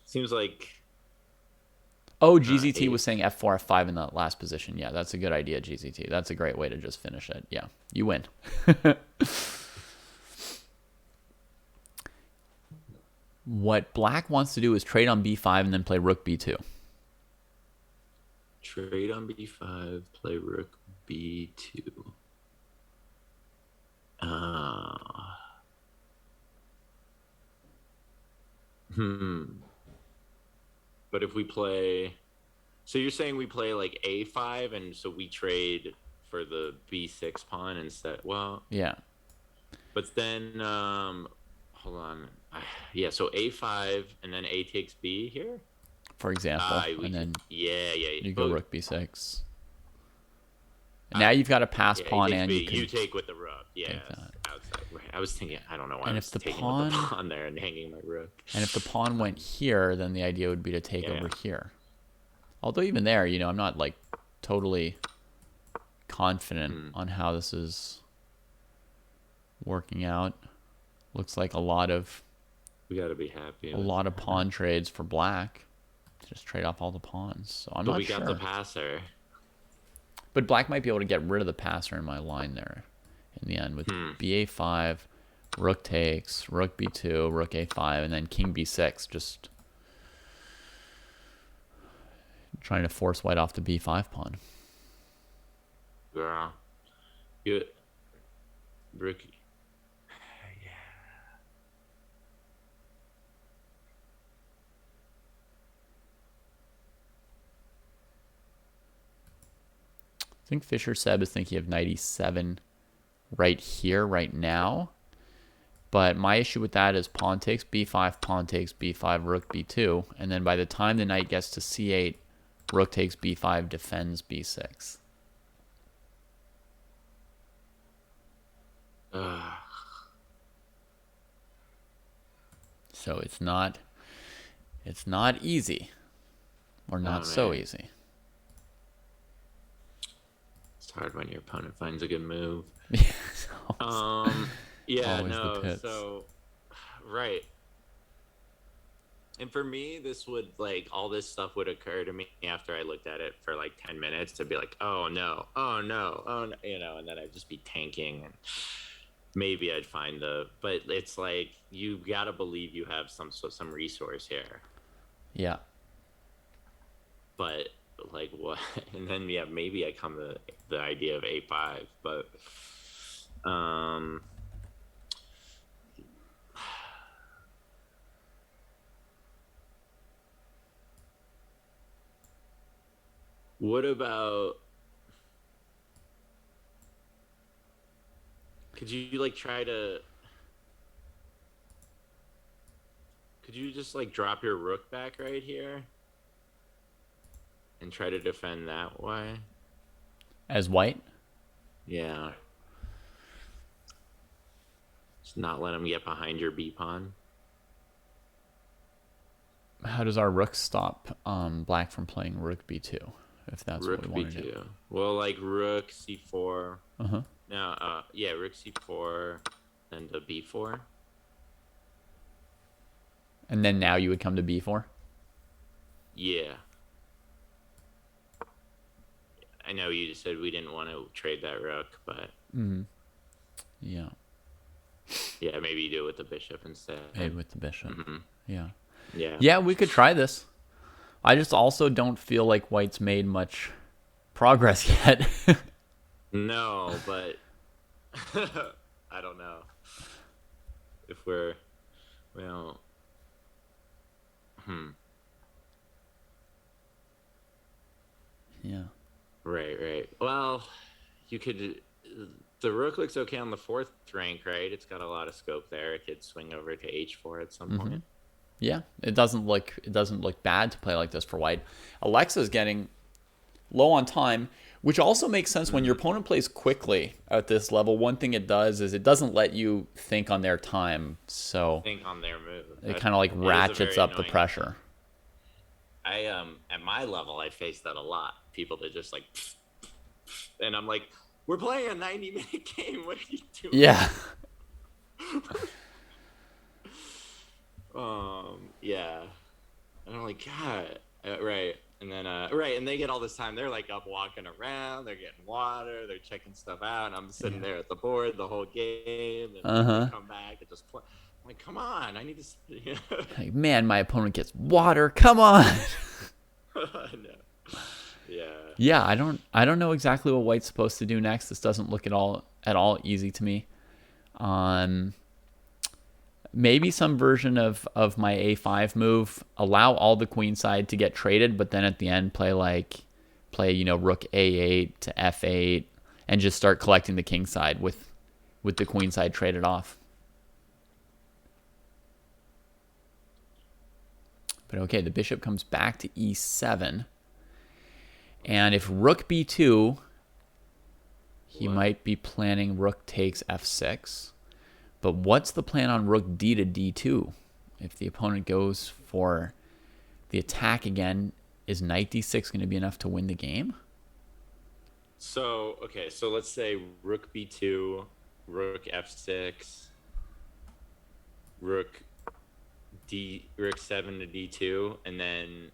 Seems like. Oh, GZT eight. was saying f4, f5 in the last position. Yeah, that's a good idea, GZT. That's a great way to just finish it. Yeah, you win. What black wants to do is trade on b5 and then play rook b2. Trade on b5, play rook b2. But if we play, so you're saying we play like a5, and so we trade for the b6 pawn instead? Well, Yeah. but then hold on, yeah. So a5, and then a takes b here. For example, We and then yeah. you go But- rook b6. And now you've got a pass Yeah, pawn a takes and b. you can You take with the rook. Yeah, take that. outside. Right. I was thinking. I don't know why And I if was the taking pawn- with the pawn there and hanging my rook. And if the pawn went here, then the idea would be to take Yeah. over here. Although even there, you know, I'm not like totally confident on how this is working out. Looks like a lot of We got to be happy. pawn trades for black. Just trade off all the pawns. So I'm But not we sure. got the passer. But black might be able to get rid of the passer in my line there in the end with ba5, rook takes, rook b2, rook a5, and then king b6. Just trying to force white off the b5 pawn. Girl. You. Rookie. I think Fisher Seb is thinking of knight e7 right here, right now. But my issue with that is pawn takes b5, pawn takes b5, rook b2. And then by the time the knight gets to c8, rook takes b5, defends b6. So it's not easy. Or not so man. easy. It's hard when your opponent finds a good move. Yeah, Yeah, Always the no. pits. So, right. And for me, this would like all this stuff would occur to me after I looked at it for like 10 minutes to be like, oh no, oh no, oh no, you know, and then I'd just be tanking and maybe I'd find but it's like you gotta believe you have some resource here. Yeah. But like what? And then yeah, maybe I come to the idea of a5, but what about? Could you like try to? Could you just like drop your rook back right here? And try to defend that way? As white? Yeah. Just not let him get behind your B pawn. How does our rook stop black from playing rook b2? If that's Rook what we want to do. B2. Well, like rook C4. Uh-huh. No, yeah, rook C4, then to B4. And then now you would come to b4? Yeah. I know you just said we didn't want to trade that rook, but Yeah. yeah, maybe you do it with the bishop instead. Maybe with the bishop. Yeah. Yeah. Yeah, we could try this. I just also don't feel like white's made much progress yet. No, but I don't know. if we're, well, hmm. Yeah. Right. Well, you could. The rook looks okay on the fourth rank, right? It's got a lot of scope there. It could swing over to h4 at some point. Yeah, it doesn't look bad to play like this for white. Alexa's getting low on time, which also makes sense when your opponent plays quickly at this level. One thing it does is it doesn't let you think on their time, so Think on their move. it kind of like It is a ratchets very up the annoying- pressure. I at my level, I face that a lot. People that just like, and I'm like, we're playing a 90-minute game. What are you doing? Yeah. Yeah. And I'm like, God, right. And then, right, and they get all this time. They're like up walking around. They're getting water. They're checking stuff out. And I'm sitting there at the board the whole game. And they come back and just play. I'm like, come on, I need to. Like, man, my opponent gets water. Come on. No. Yeah. Yeah, I don't know exactly what white's supposed to do next. This doesn't look at all easy to me. Maybe some version of my a5 move, allow all the queen side to get traded, but then at the end play rook a8 to f8 and just start collecting the king side with the queen side traded off. But okay, the bishop comes back to e7. And if rook b2, he might be planning rook takes f6. But what's the plan on rook d to d2? If the opponent goes for the attack again, is knight d6 going to be enough to win the game? So, okay, so let's say rook b2, rook f6, rook 7 to d2, and then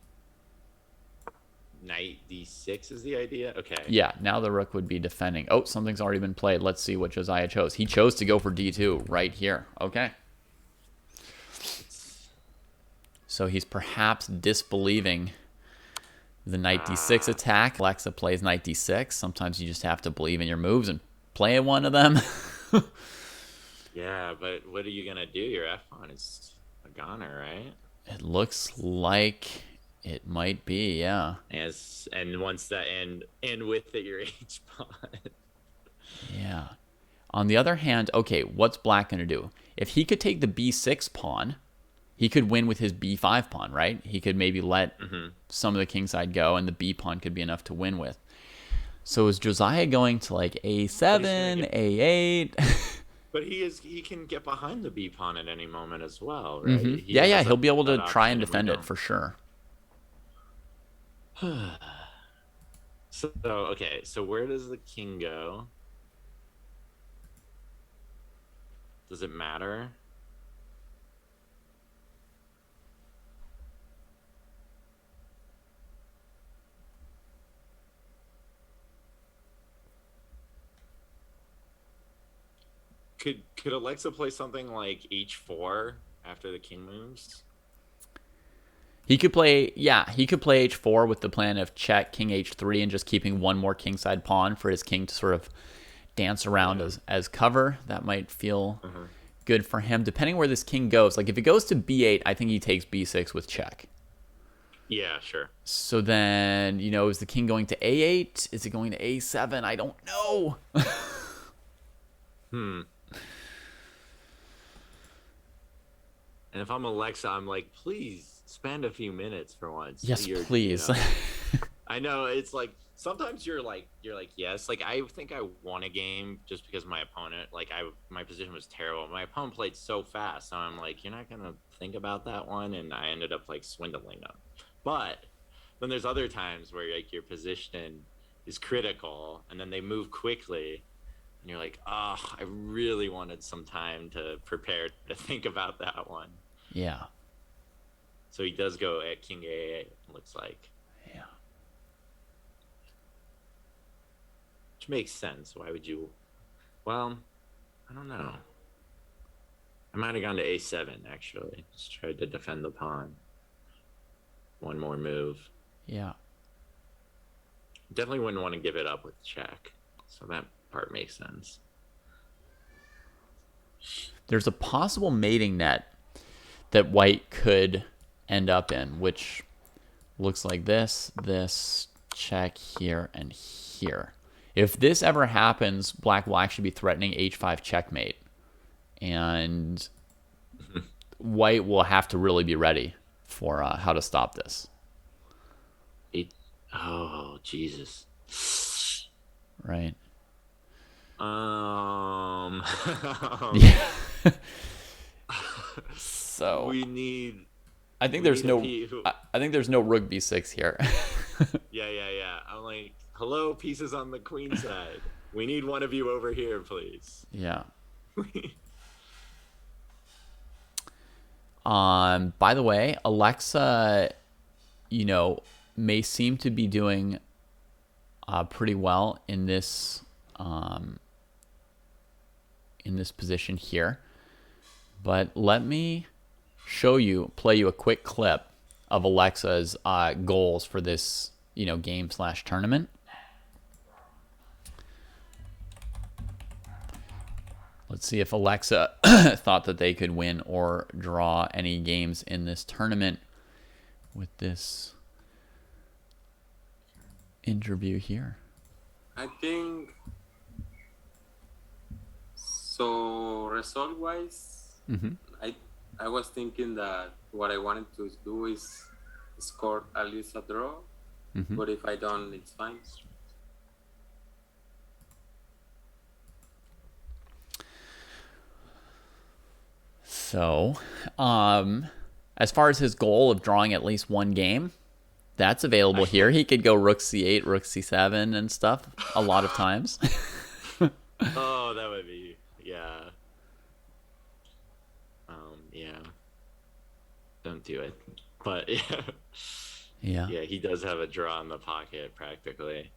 knight d6 is the idea? Okay. Yeah, now the rook would be defending. Oh, something's already been played. Let's see what Josiah chose. He chose to go for d2 right here. Okay. So he's perhaps disbelieving the knight d6 attack. Alexa plays knight d6. Sometimes you just have to believe in your moves and play one of them. Yeah, but what are you going to do? Your f pawn is a goner, right? It looks like it might be, yeah. Yes, and once that and with it your h pawn. Yeah. On the other hand, okay, what's black going to do? If he could take the b6 pawn, he could win with his b5 pawn, right? He could maybe let some of the king side go, and the b pawn could be enough to win with. So is Josiah going to like a7, a8? But he can get behind the b pawn at any moment as well, right? Yeah, he'll be able to try and defend it for sure. So okay, so where does the king go? Does it matter? Could Alexa play something like h4 after the king moves? He could play h4 with the plan of check king h3 and just keeping one more kingside pawn for his king to sort of dance around as cover. That might feel good for him, depending where this king goes. Like if it goes to b8, I think he takes b6 with check. Yeah, sure. So then, is the king going to a8? Is it going to a7? I don't know. And if I'm Alexa, I'm like, please spend a few minutes for once. Yes, please. I know it's like sometimes you're like yes. Like I think I won a game just because my opponent, my position was terrible. My opponent played so fast, so I'm like, you're not gonna think about that one, and I ended up like swindling them. But then there's other times where like your position is critical, and then they move quickly. And you're like, I really wanted some time to prepare to think about that one. Yeah. So he does go at king a8, it looks like. Yeah. Which makes sense. Why would you? Well, I don't know. I might have gone to a7, actually. Just tried to defend the pawn. One more move. Yeah. Definitely wouldn't want to give it up with check. So that part makes sense. there's a possible mating net that white could end up in, which looks like this, check here, and here. If this ever happens, black will actually be threatening h5 checkmate. And white will have to really be ready for how to stop this. Oh, Jesus. Right. Yeah. So we need. I think there's no. I think there's no rook b6 here. Yeah. I'm like, hello, pieces on the queen side. We need one of you over here, please. Yeah. By the way, Alexa, may seem to be doing pretty well in this position here. But let me play you a quick clip of Alexa's goals for this, game/tournament. Let's see if Alexa thought that they could win or draw any games in this tournament with this interview here. I think so. Result wise, I was thinking that what I wanted to do is score at least a draw, but if I don't, it's fine. So, as far as his goal of drawing at least one game, that's available here. He could go rook c8, rook c7 and stuff a lot of times. Oh, that would be, yeah. Yeah. Don't do it. But yeah. Yeah, he does have a draw in the pocket practically.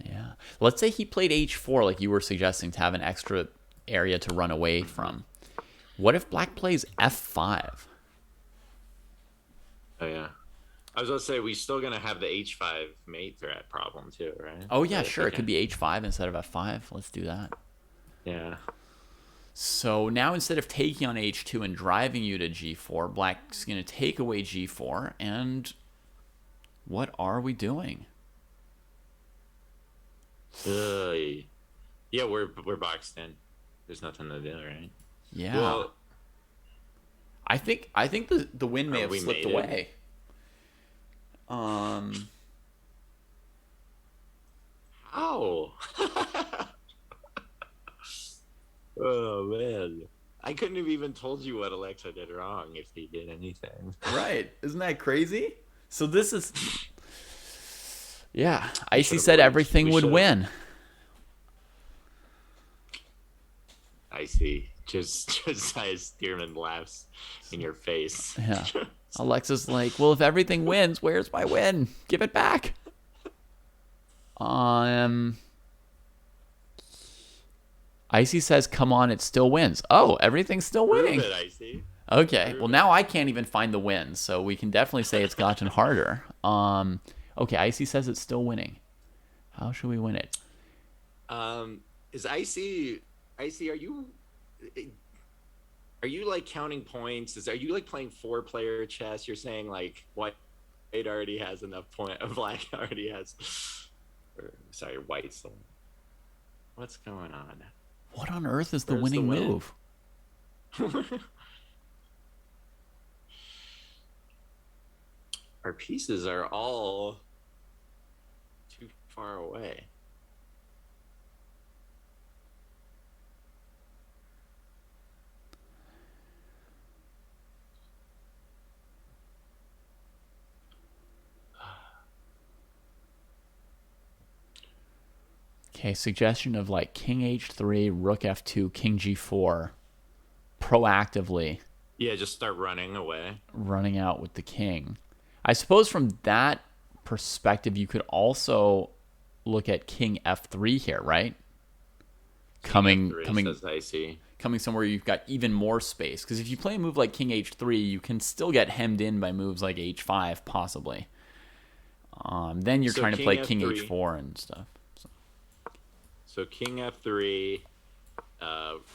Yeah. Let's say he played h4 like you were suggesting to have an extra area to run away from. What if black plays f5? Oh, yeah. I was going to say, we're still going to have the h5 mate threat problem, too, right? Oh, yeah, sure. It could be h5 instead of f5. Let's do that. Yeah. So now instead of taking on h2 and driving you to g4, black's going to take away g4. And what are we doing? Yeah, we're boxed in. There's nothing to do, right? Yeah. Well, I think the wind may have slipped away. How? Oh man, I couldn't have even told you what Alexa did wrong if he did anything. Right? Isn't that crazy? So this is, yeah. Icy said everything would win. I see. Just as Stearman laughs in your face. Yeah. Alexa's like, well, if everything wins, where's my win? Give it back. Icy says, come on, it still wins. Oh, everything's still winning. Prove it, Icy. Okay. Well, now I can't even find the win, so we can definitely say it's gotten harder. Okay, Icy says it's still winning. How should we win it? Is Icy, are you like counting points? Are you like playing 4-player chess? You're saying like white already has enough black already has, sorry, white still. What's going on? What on earth is the winning move? Our pieces are all too far away. Okay, suggestion of like king h3, rook f2, king g4, proactively. Yeah, just start running away. Running out with the king. I suppose from that perspective, you could also look at king f3 here, right? Coming somewhere you've got even more space. Because if you play a move like king h3, you can still get hemmed in by moves like h5, possibly. Then you're trying to play king h4 and stuff. So king f3,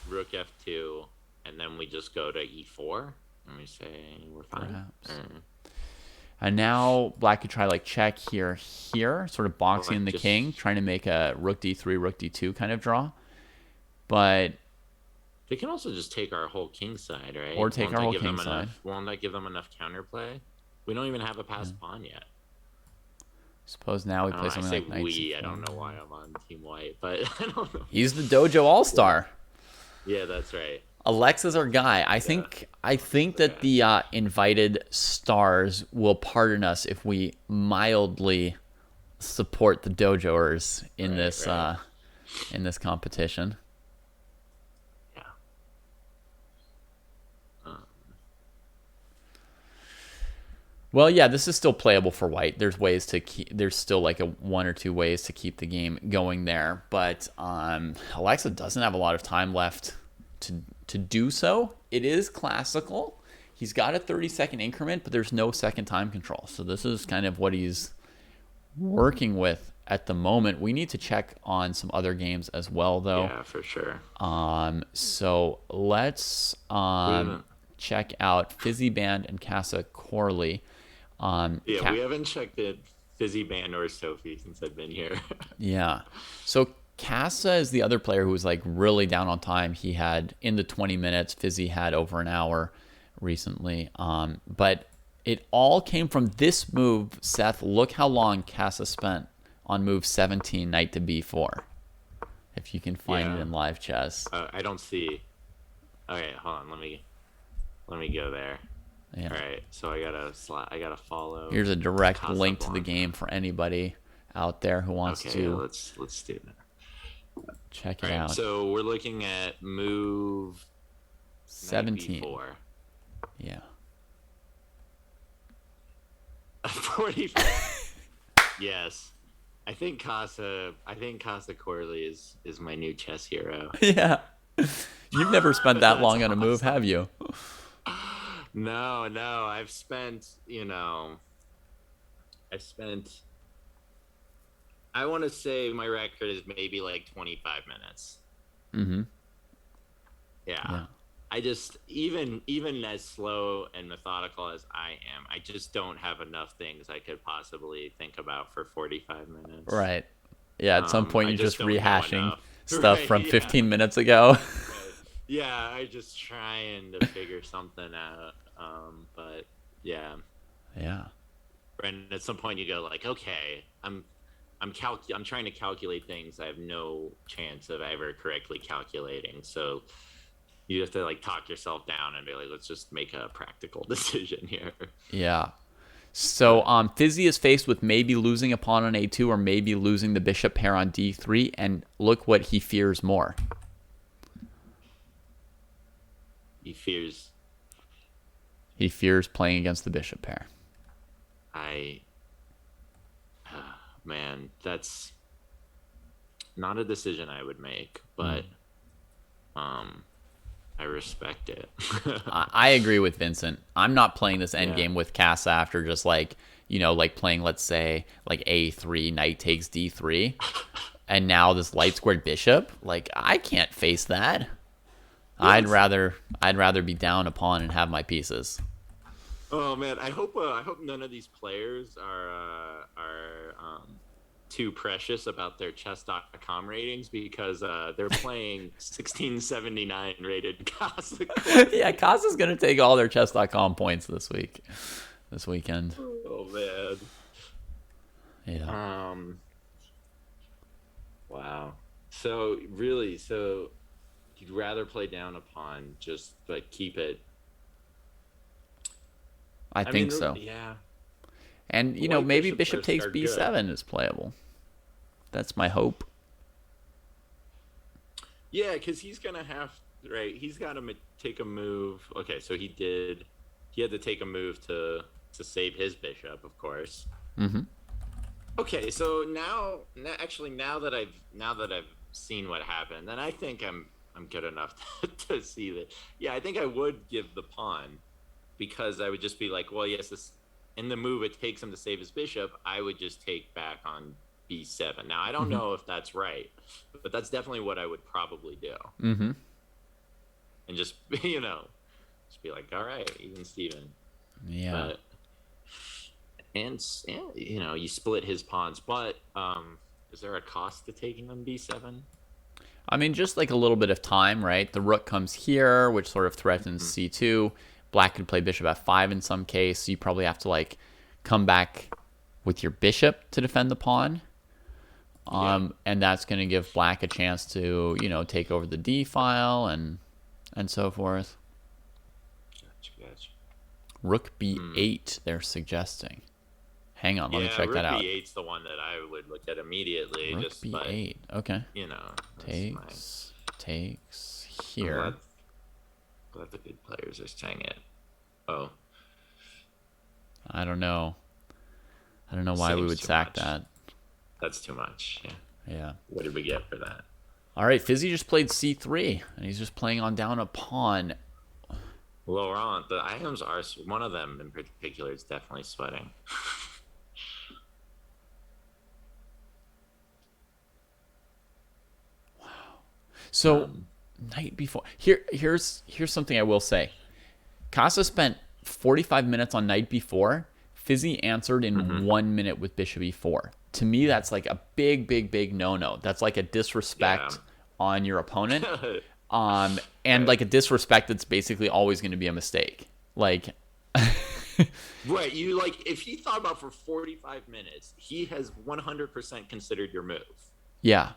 rook f2, and then we just go to e4, and we say we're fine. Perhaps. And now black could try like check here, sort of boxing Like the just- king, trying to make a rook d3, rook d2 kind of draw. But They can also just take our whole king side, right? Or take Won't our that whole give king them side. Won't that give them enough counterplay? We don't even have a passed pawn yet. suppose now we I, play don't know, I something say like knight we. I c4. don't know why I'm on Team White, but I don't know. He's the Dojo All-Star. Yeah, that's right. Alexa's our guy. I think that the invited stars will pardon us if we mildly support the dojoers in Right. in this competition. Yeah. Well, yeah, this is still playable for white. There's ways to keep. There's still like a one or two ways to keep the game going there, but Alexa doesn't have a lot of time left to do so. It is classical. He's got a 30-second increment, but there's no second time control. So this is kind of what he's working with at the moment. We need to check on some other games as well, though. Yeah, for sure. So let's check out Fizzy Band and Casa Corley. Yeah, we haven't checked it, Fizzy Band or Sophie, since I've been here. Yeah. So Casa is the other player who was like really down on time. He had in the 20 minutes. Fizzy had over an hour recently. But it all came from this move, Seth. Look how long Casa spent on move 17, knight to b4. If you can find it in live chess. I don't see. Okay, hold on. Let me go there. Yeah. All right, so I gotta follow. Here's a direct link to the Casablanca. game for anybody out there who wants Okay, to let's do that. check it All right, out. so we're looking at move 17. 94. Yeah. 45. Yes. I think Casa Corley is my new chess hero. Yeah. You've never spent that long on a move, have you? No, I've spent, I want to say my record is maybe like 25 minutes. Mm-hmm. Yeah. I just, even as slow and methodical as I am, I just don't have enough things I could possibly think about for 45 minutes. Right. Yeah, at some point I you're just don't know rehashing enough. stuff Right, from yeah. 15 minutes ago. Yeah, I just trying to figure something out. But yeah. Yeah. And at some point you go like, okay, I'm trying to calculate things I have no chance of ever correctly calculating. So you have to like talk yourself down and be like, let's just make a practical decision here. Yeah. So Fizzy is faced with maybe losing a pawn on a2 or maybe losing the bishop pair on d3, and look what he fears more. He fears He fears playing against the bishop pair. Man, that's not a decision I would make, but I respect it. I agree with Vincent. I'm not playing this endgame Yeah. with Casa after just like playing, let's say, like a3, knight takes d3, and now this light squared bishop. Like, I can't face that. I'd rather be down a pawn and have my pieces. Oh man, I hope none of these players are too precious about their chess.com ratings, because they're playing 1679 rated Casa. Yeah, Casa's gonna take all their chess.com points this weekend. Oh man. Yeah. Wow. So really, you'd rather play down a pawn, just like keep it. I think mean, so. Yeah. And White maybe bishops bishop takes are good. b7 is playable. That's my hope. Yeah, because he's gonna have he's got to take a move. Okay, so he had to take a move to save his bishop, of course. Mm-hmm. Okay, so now that I've seen what happened, then I think I'm good enough to see that. Yeah, I think I would give the pawn, because I would just be like, well, yes, this in the move it takes him to save his bishop. I would just take back on b7. Now I don't know if that's right, but that's definitely what I would probably do. Mm-hmm. and just just be like, all right, even Steven. Yeah. But, and you split his pawns, but is there a cost to taking them b7? I mean, just like a little bit of time, right? The rook comes here, which sort of threatens c2. Black could play bishop f5 in some case. So you probably have to like come back with your bishop to defend the pawn. And that's going to give black a chance to, take over the d file and so forth. Gotcha. Rook b8, they're suggesting. Hang on, let me check that out. Rook b8's the one that I would look at immediately. Rook b8, okay. Takes here. Glad the good players are saying it. Oh. I don't know why we would sack that. That's too much. Yeah. What did we get for that? All right, Fizzy just played c3, and he's just playing on down a pawn. Laurent, the items are, one of them in particular is definitely sweating. Wow. So, night before. Here's something I will say. Casa spent 45 minutes on night before. Fizzy answered in 1 minute with bishop e4. To me, that's like a big no-no. That's like a disrespect on your opponent. And like a disrespect that's basically always going to be a mistake. Like, right. You like, if he thought about for 45 minutes, he has 100% considered your move. Yeah.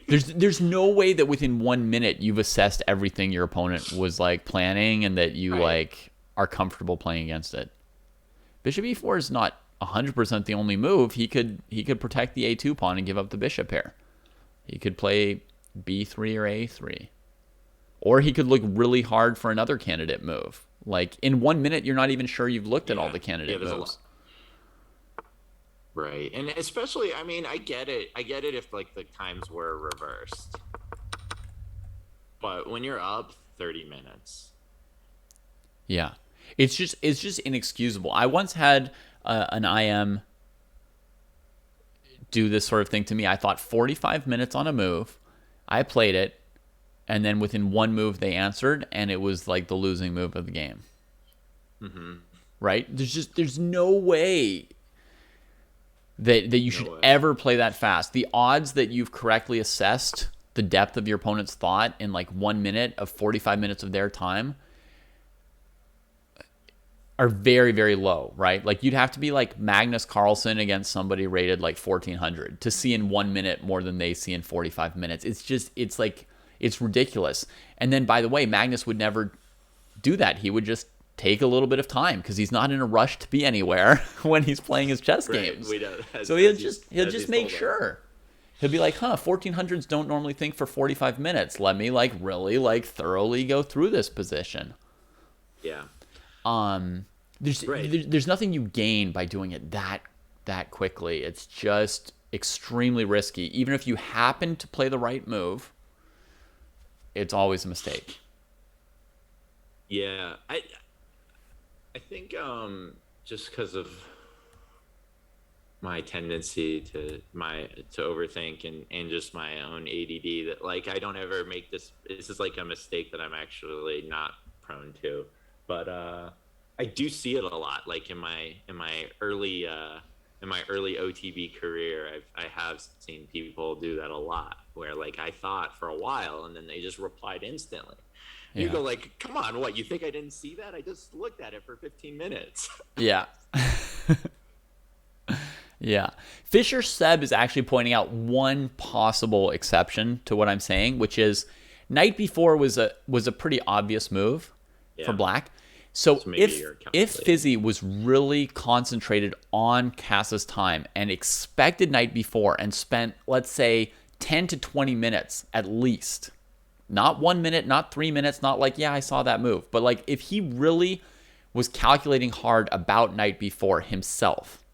There's no way that within 1 minute you've assessed everything your opponent was like planning and that you like are comfortable playing against it. Bishop e4 is not 100% the only move. He could protect the a2 pawn and give up the bishop here. He could play b3 or a3. Or he could look really hard for another candidate move. Like, in 1 minute, you're not even sure you've looked at all the candidate moves. Right. And especially, I mean, I get it if, like, the times were reversed. But when you're up 30 minutes. Yeah. It's just inexcusable. I once had an IM do this sort of thing to me. I thought 45 minutes on a move. I played it. And then within one move, they answered, and it was like the losing move of the game. Mm-hmm. Right? There's no way that you should ever play that fast. The odds that you've correctly assessed the depth of your opponent's thought in like 1 minute of 45 minutes of their time are very, very low, right? Like you'd have to be like Magnus Carlsen against somebody rated like 1400 to see in 1 minute more than they see in 45 minutes. It's ridiculous. And then, by the way, Magnus would never do that. He would just take a little bit of time because he's not in a rush to be anywhere when he's playing his chess games. So he'll just make sure. He'll be like, 1400s don't normally think for 45 minutes. Let me really thoroughly go through this position. Yeah. There's nothing you gain by doing it that quickly. It's just extremely risky. Even if you happen to play the right move, it's always a mistake. Yeah, I think just because of my tendency to overthink and just my own ADD, that like I don't ever make this is like a mistake that I'm actually not prone to, but I do see it a lot. Like in my early OTB career, I have seen people do that a lot, where like I thought for a while and then they just replied instantly. You go like, come on, what, you think I didn't see that? I just looked at it for 15 minutes. Yeah. Yeah. Fisher Seb is actually pointing out one possible exception to what I'm saying, which is knight b4 was a pretty obvious move for black. So if Fizzy was really concentrated on Casa's time and expected knight b4 and spent, let's say, 10 to 20 minutes at least, not 1 minute, not 3 minutes, not like, I saw that move, but like if he really was calculating hard about knight b4 himself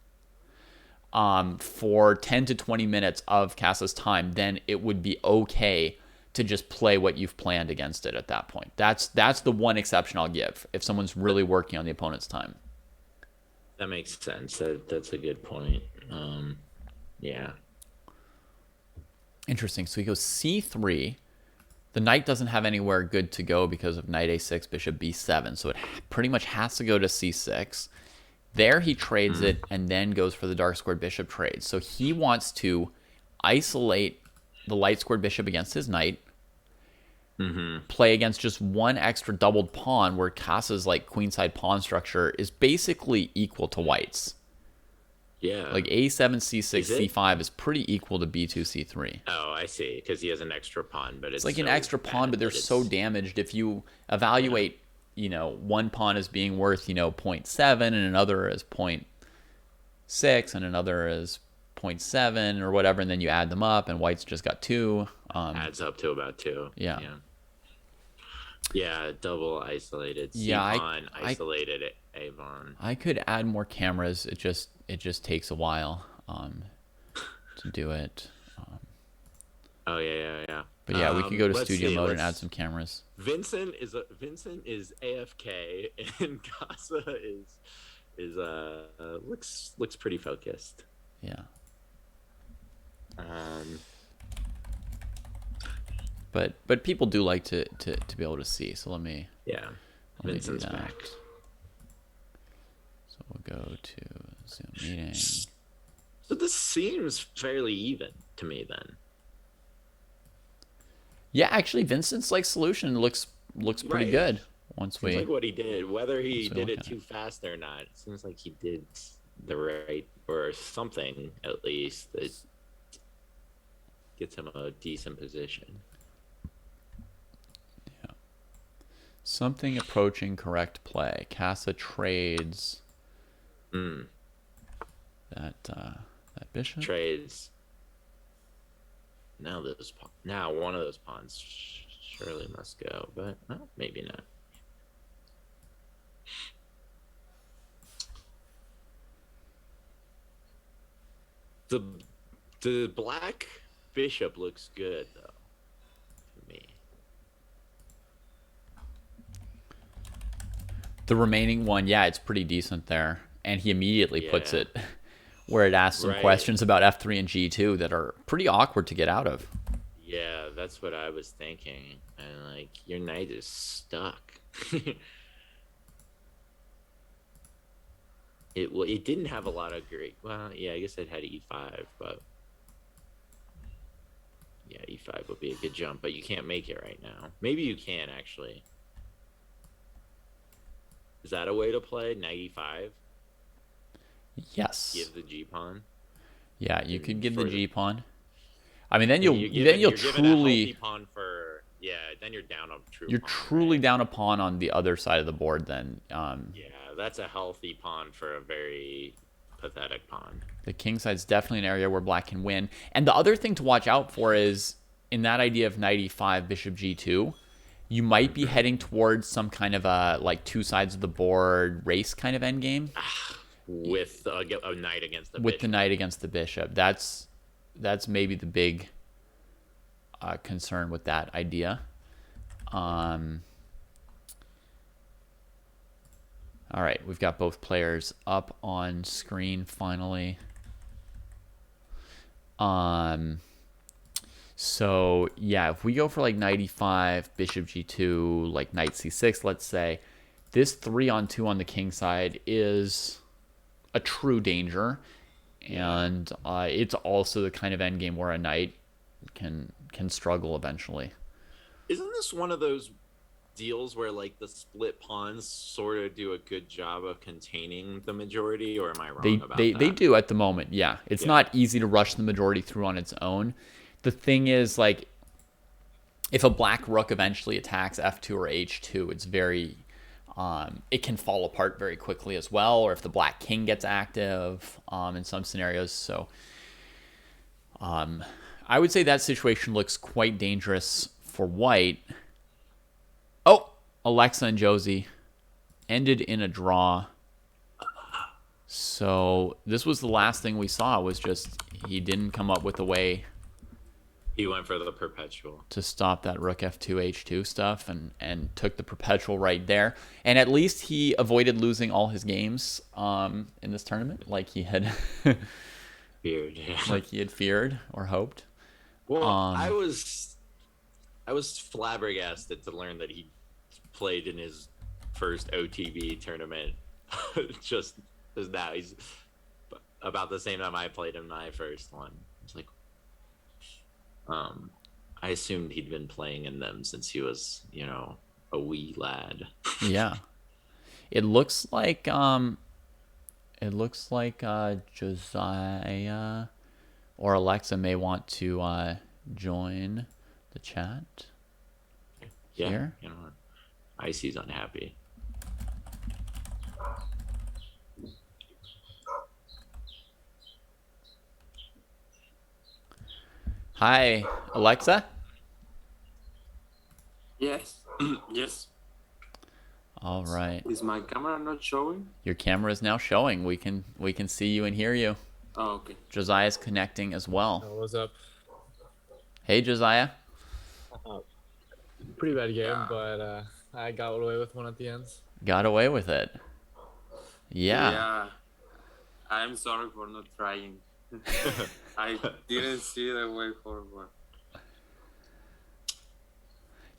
for 10 to 20 minutes of Casa's time, then it would be okay to just play what you've planned against it at that point. That's the one exception I'll give if someone's really working on the opponent's time. That makes sense. That's a good point. Yeah. Interesting. So he goes c3. The knight doesn't have anywhere good to go because of knight a6, bishop b7, so it pretty much has to go to c6. There he trades it and then goes for the dark squared bishop trade. So he wants to isolate the light squared bishop against his knight, play against just one extra doubled pawn where Casa's like queenside pawn structure is basically equal to white's. Yeah. Like a7, c6, Is it? c5 is pretty equal to b2, c3. Oh, I see. Because he has an extra pawn, but It's like an so extra pawn, bad but they're that so it's- damaged. If you evaluate, one pawn as being worth, 0.7 and another as 0.6 and another as 0.7 or whatever, and then you add them up, and white's just got 2. adds up to about 2. Yeah. Yeah, double isolated. Yeah, C-pawn, isolated A-pawn. I could add more cameras. It just takes a while to do it. Oh yeah. But yeah, we could go to let's studio see, mode and let's- add some cameras. Vincent is AFK and Casa is looks pretty focused. Yeah. Um, But people do like to be able to see. So let me yeah, do Vincent's that. back. So we'll go to Zoom meeting. So this seems fairly even to me then. Yeah, actually, Vincent's like solution looks pretty Right. good. Once Seems we like what he did, whether he Once we did look it at too fast or not, it seems like he did the right or something at least that gets him a decent position. something approaching correct play. Casa trades Mm. that bishop. Trades. Now one of those pawns surely must go, but well, maybe not. The black bishop looks good though to me. The remaining one, yeah, it's pretty decent there. And he immediately puts Yeah. it where it asks some Right. questions about f3 and g2 that are pretty awkward to get out of. Yeah, that's what I was thinking. And like your knight is stuck. It didn't have a lot of great. Well, yeah, I guess it had e5, but yeah, e5 would be a good jump, but you can't make it right now. Maybe you can actually. Is that a way to play knight e5? Yes. Give the g pawn. Yeah, you could give the for the- g pawn. I mean, then you'll You're you'll given a healthy truly pawn for then you're down a true. you're pawn, truly right? down a pawn on the other side of the board. Then Yeah, that's a healthy pawn for a very pathetic pawn. the king side's definitely an area where black can win. And the other thing to watch out for is in that idea of knight e5, bishop g2, you might be heading towards some kind of a like two sides of the board race kind of endgame With a knight against the with bishop. the knight against the bishop. That's maybe the big concern with that idea. All right, we've got both players up on screen finally. So yeah, if we go for like knight e5, bishop g2, like knight c6, let's say, this 3-on-2 on the king side is a true danger, and it's also the kind of endgame where a knight can struggle eventually. Isn't this one of those deals where like the split pawns sort of do a good job of containing the majority, or am I wrong about that? They do at the moment, yeah. It's not easy to rush the majority through on its own. The thing is, like, if a black rook eventually attacks f2 or h2, it's very it can fall apart very quickly as well, or if the black king gets active in some scenarios. So I would say that situation looks quite dangerous for white. Oh, Alexa and Josie ended in a draw. So this was the last thing we saw, was just he didn't come up with a way He went for the perpetual. to stop that rook f2 h2 stuff, and took the perpetual right there. And at least he avoided losing all his games in this tournament, like he had Weird. Yeah. like he had feared or hoped. Well, I I was flabbergasted to learn that he played in his first OTB tournament just now. He's about the same time I played in my first one. It's like, I assumed he'd been playing in them since he was, a wee lad. Yeah. It looks like Josiah or Alexa may want to join the chat. Yeah, Here. Icy's unhappy. Hi, Alexa. Yes. Yes. All right. Is my camera not showing? Your camera is now showing. We can see you and hear you. Oh, okay. Josiah's connecting as well. Oh, what's up? Hey, Josiah. Pretty bad game, but I got away with one at the end. Got away with it. Yeah. Yeah. I'm sorry for not trying. I didn't see the way forward.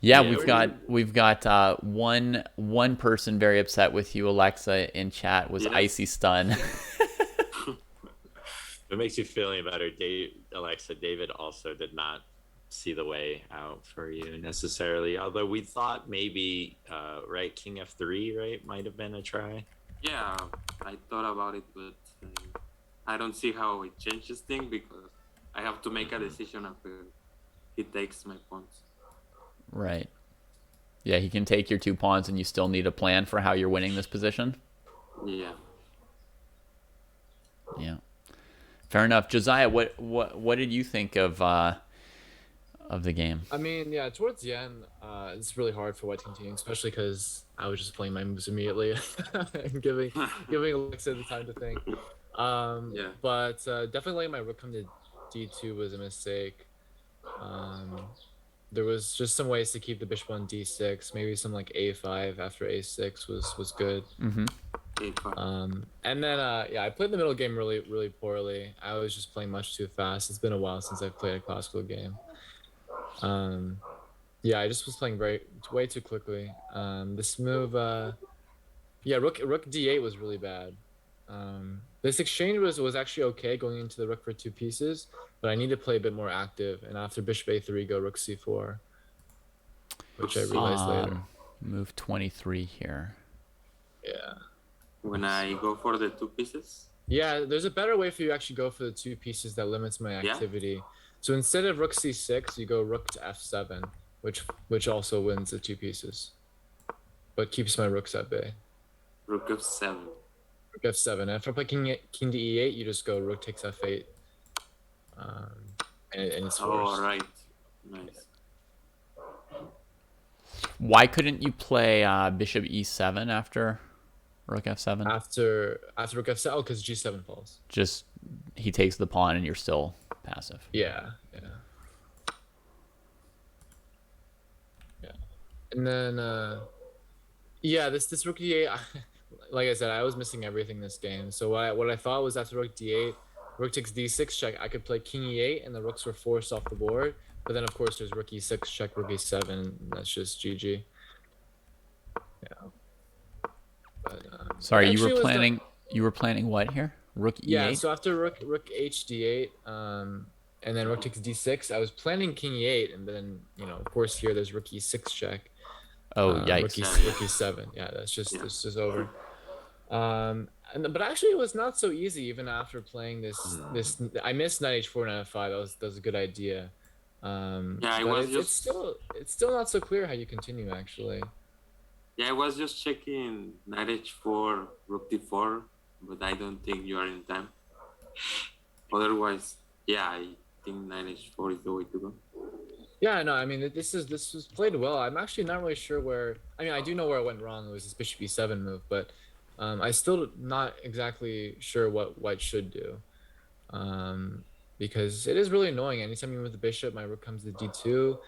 Yeah, Yeah, we've got one person very upset with you, Alexa, in chat was Yes. Icy Stun. It makes you feeling better, Alexa. David also did not see the way out for you necessarily. Although we thought maybe, right, King F3, right, might have been a try. Yeah, I thought about it, but I don't see how it changes things because I have to make a decision after he takes my pawns. Right. Yeah, he can take your 2 pawns and you still need a plan for how you're winning this position. Yeah. Yeah. Fair enough. Josiah, what did you think of the game? I mean, yeah, towards the end, it's really hard for white team, especially because I was just playing my moves immediately and giving Alexa the time to think. Yeah. But definitely letting my rook come to d2 was a mistake. There was just some ways to keep the bishop on d6. Maybe some like a5 after a6 was good. Mm-hmm. And then I played the middle game really, really poorly. I was just playing much too fast. It's been a while since I've played a classical game. I just was playing way too quickly. This move, rook d8 was really bad. This exchange was actually okay going into the rook for 2 pieces, but I need to play a bit more active. And after bishop a3, go rook c4, which I realized later. Move 23 here. Yeah. When I go for the 2 pieces? Yeah, there's a better way for you to actually go for the 2 pieces that limits my activity. So instead of rook c6, you go rook to f7, which also wins the 2 pieces, but keeps my rooks at bay. Rook f7. Rook f7. And if I play king to e8, you just go rook takes f8, and it's forced. Oh, right. Nice. Why couldn't you play bishop e7 after rook f7? After rook f7, because g7 falls. Just he takes the pawn and you're still passive. Yeah. And then this rook d8, like I said, I was missing everything this game. So what I thought was after rook d8, rook takes d6 check, I could play king e8 and the rooks were forced off the board. But then of course there's rook e6 check, rook e7, and that's just GG. Yeah. But, Sorry, you were planning what here? Rook e8? Yeah, so after rook h d8, and then rook takes d6, I was planning king e8, and then of course here there's rook e6 check. Oh, yikes. Rook e7. Yeah, that's just over. But actually it was not so easy even after playing this. I missed knight h4 and f5. That was a good idea. It's still not so clear how you continue actually. Yeah, I was just checking knight h4, rook d4, but I don't think you are in time. Otherwise, I think knight h4 is the way to go. Yeah, no, I mean this was played well. I'm actually not really sure where. I mean, I do know where it went wrong. It was this bishop e7 move, but I still not exactly sure what white should do, because it is really annoying. Anytime you move the bishop, my rook comes to d2.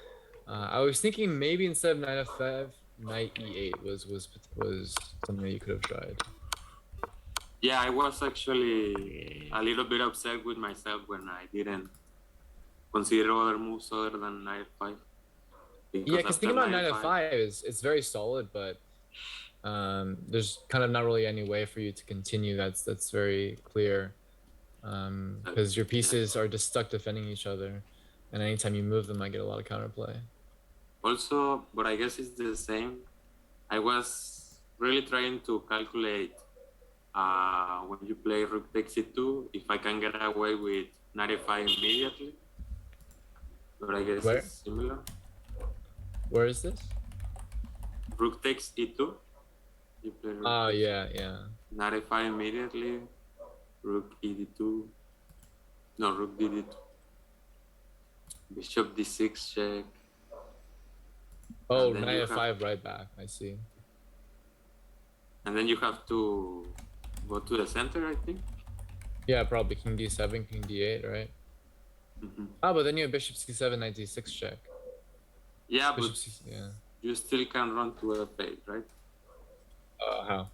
I was thinking maybe instead of knight f5, knight e8 was something that you could have tried. Yeah, I was actually a little bit upset with myself when I didn't consider other moves other than knight f5. Yeah, because after thinking about knight knight f5 is it's very solid, but there's kind of not really any way for you to continue. That's very clear. Because your pieces are just stuck defending each other, and anytime you move them, I get a lot of counterplay. Also, but I guess it's the same. I was really trying to calculate when you play rook takes e2 if I can get away with knight e5 immediately. But I guess Where? it's similar. Where is this? Rook takes e2. You play rook Oh takes yeah. knight e5 immediately. Rook ed2. No, rook dd2. Bishop d6 check. Oh, And then knight you f5 right back. I see. And then you have to go to the center, I think. Yeah, probably king d7, king d8, right? Mm-hmm. Oh, but then you have bishop c7, knight d6 check. Yeah, Bishop but yeah. you still can run to f8, right? How?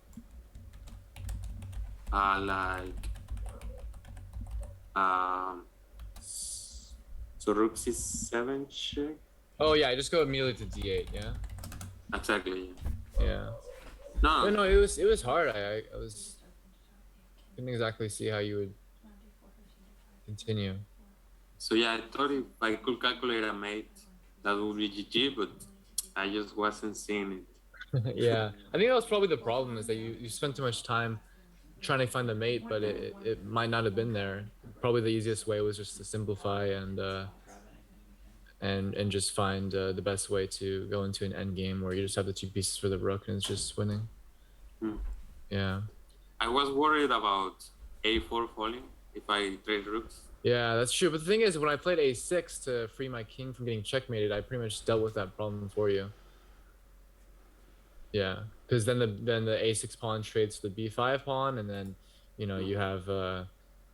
So rook c7 check. Oh yeah, I just go immediately to d8. Yeah. Exactly. Yeah. No, No, it was hard. I was didn't exactly see how you would continue. So yeah, I thought if I could calculate a mate, that would be GG, but I just wasn't seeing it. Yeah, I think that was probably the problem is that you spent too much time trying to find a mate, but it might not have been there. Probably the easiest way was just to simplify and just find the best way to go into an end game where you just have the two pieces for the rook and it's just winning. Hmm. Yeah. I was worried about a4 falling if I trade rooks. Yeah, that's true. But the thing is, when I played a6 to free my king from getting checkmated, I pretty much dealt with that problem for you. Yeah, because then the a6 pawn trades to the b5 pawn, and then you have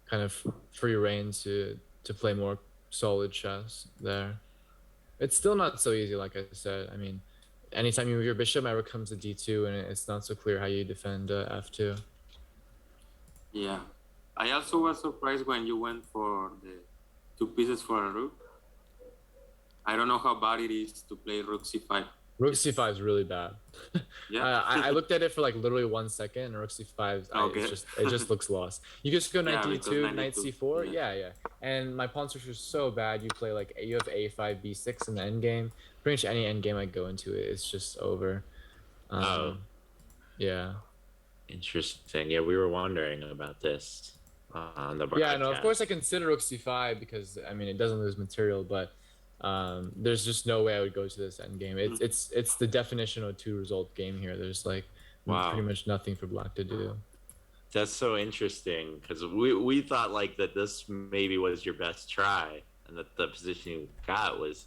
kind of free reign to play more solid chess there. It's still not so easy, like I said. I mean, anytime you move your bishop, my rook comes to d2, and it's not so clear how you defend f2. Yeah. I also was surprised when you went for the two pieces for a rook. I don't know how bad it is to play rook c5. Rook c5 is really bad. Yeah. I looked at it for like literally 1 second, and rook c5, Okay. it just looks lost. You just go knight Yeah, because d2, knight knight d2, c4, yeah. yeah. And my pawn structure is so bad. You play like you have a5, b6 in the end game. Pretty much any end game I go into, it's just over. Yeah. Interesting. Yeah, we were wondering about this on the broadcast. Yeah, no, of course I consider rook c5 because I mean it doesn't lose material, but there's just no way I would go to this end game. It's the definition of a 2-result game here. There's like pretty much nothing for black to do. That's so interesting because we thought like that this maybe was your best try and that the position you got was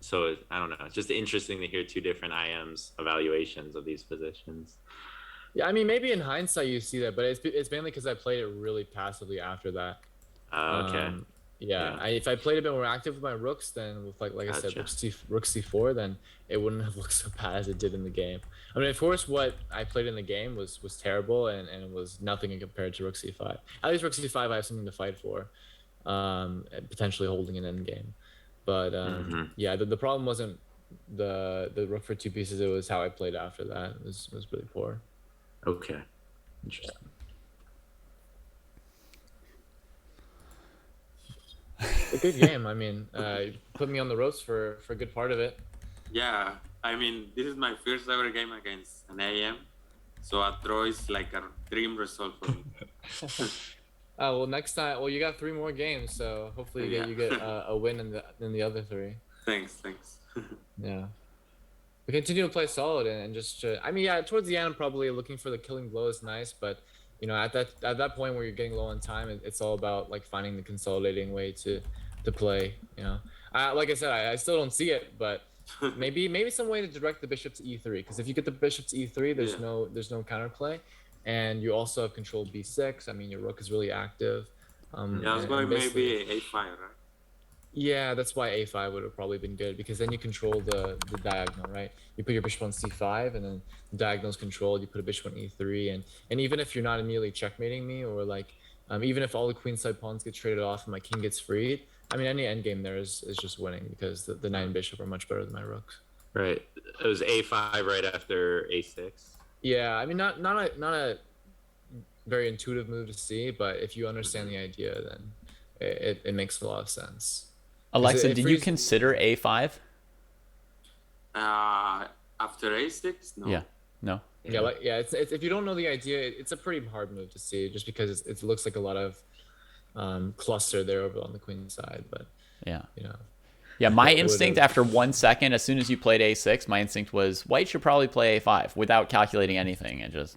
so I don't know. It's just interesting to hear two different IM's evaluations of these positions. Yeah, I mean maybe in hindsight you see that, but it's mainly because I played it really passively after that. Okay. Yeah. If I played a bit more active with my rooks, then with like I said, rook c4, then it wouldn't have looked so bad as it did in the game. I mean, of course, what I played in the game was terrible and it was nothing compared to rook c5. At least rook c5, I have something to fight for, potentially holding an end game. But yeah, the problem wasn't the rook for 2 pieces. It was how I played after that. It was really poor. Okay, interesting. A good game. I mean, put me on the ropes for a good part of it. Yeah, I mean, this is my first ever game against an AM, so a draw is like a dream result for me. Oh well, next time. Well, you got 3 more games, so hopefully you get a win in the other 3. Thanks. Yeah, we continue to play solid and just. I mean, yeah, towards the end, I'm probably looking for the killing blow is nice, but at that point where you're getting low on time, it's all about like finding the consolidating way to play. Like I said, I still don't see it, but maybe some way to direct the bishop to e3, because if you get the bishop to e3, there's no counterplay, and you also have control b6. I mean, your rook is really active. That's why maybe a5, right? Yeah, that's why a5 would have probably been good, because then you control the diagonal, right? You put your bishop on c5, and then the diagonal is controlled. You put a bishop on e3, and even if you're not immediately checkmating me, or like even if all the queenside pawns get traded off and my king gets freed, I mean any endgame there is just winning, because the knight and bishop are much better than my rooks. Right. It was A5 right after A6. Yeah, I mean, not a very intuitive move to see, but if you understand the idea, then it makes a lot of sense. 'Cause Alexa, it did you frees. consider A5? After A6, no. Yeah. No. Yeah, like it's if you don't know the idea, it's a pretty hard move to see, just because it looks like a lot of cluster there over on the queen side, but Yeah. you know. Yeah, my It instinct would've- after 1 second, as soon as you played A6, my instinct was white should probably play A5 without calculating anything. It just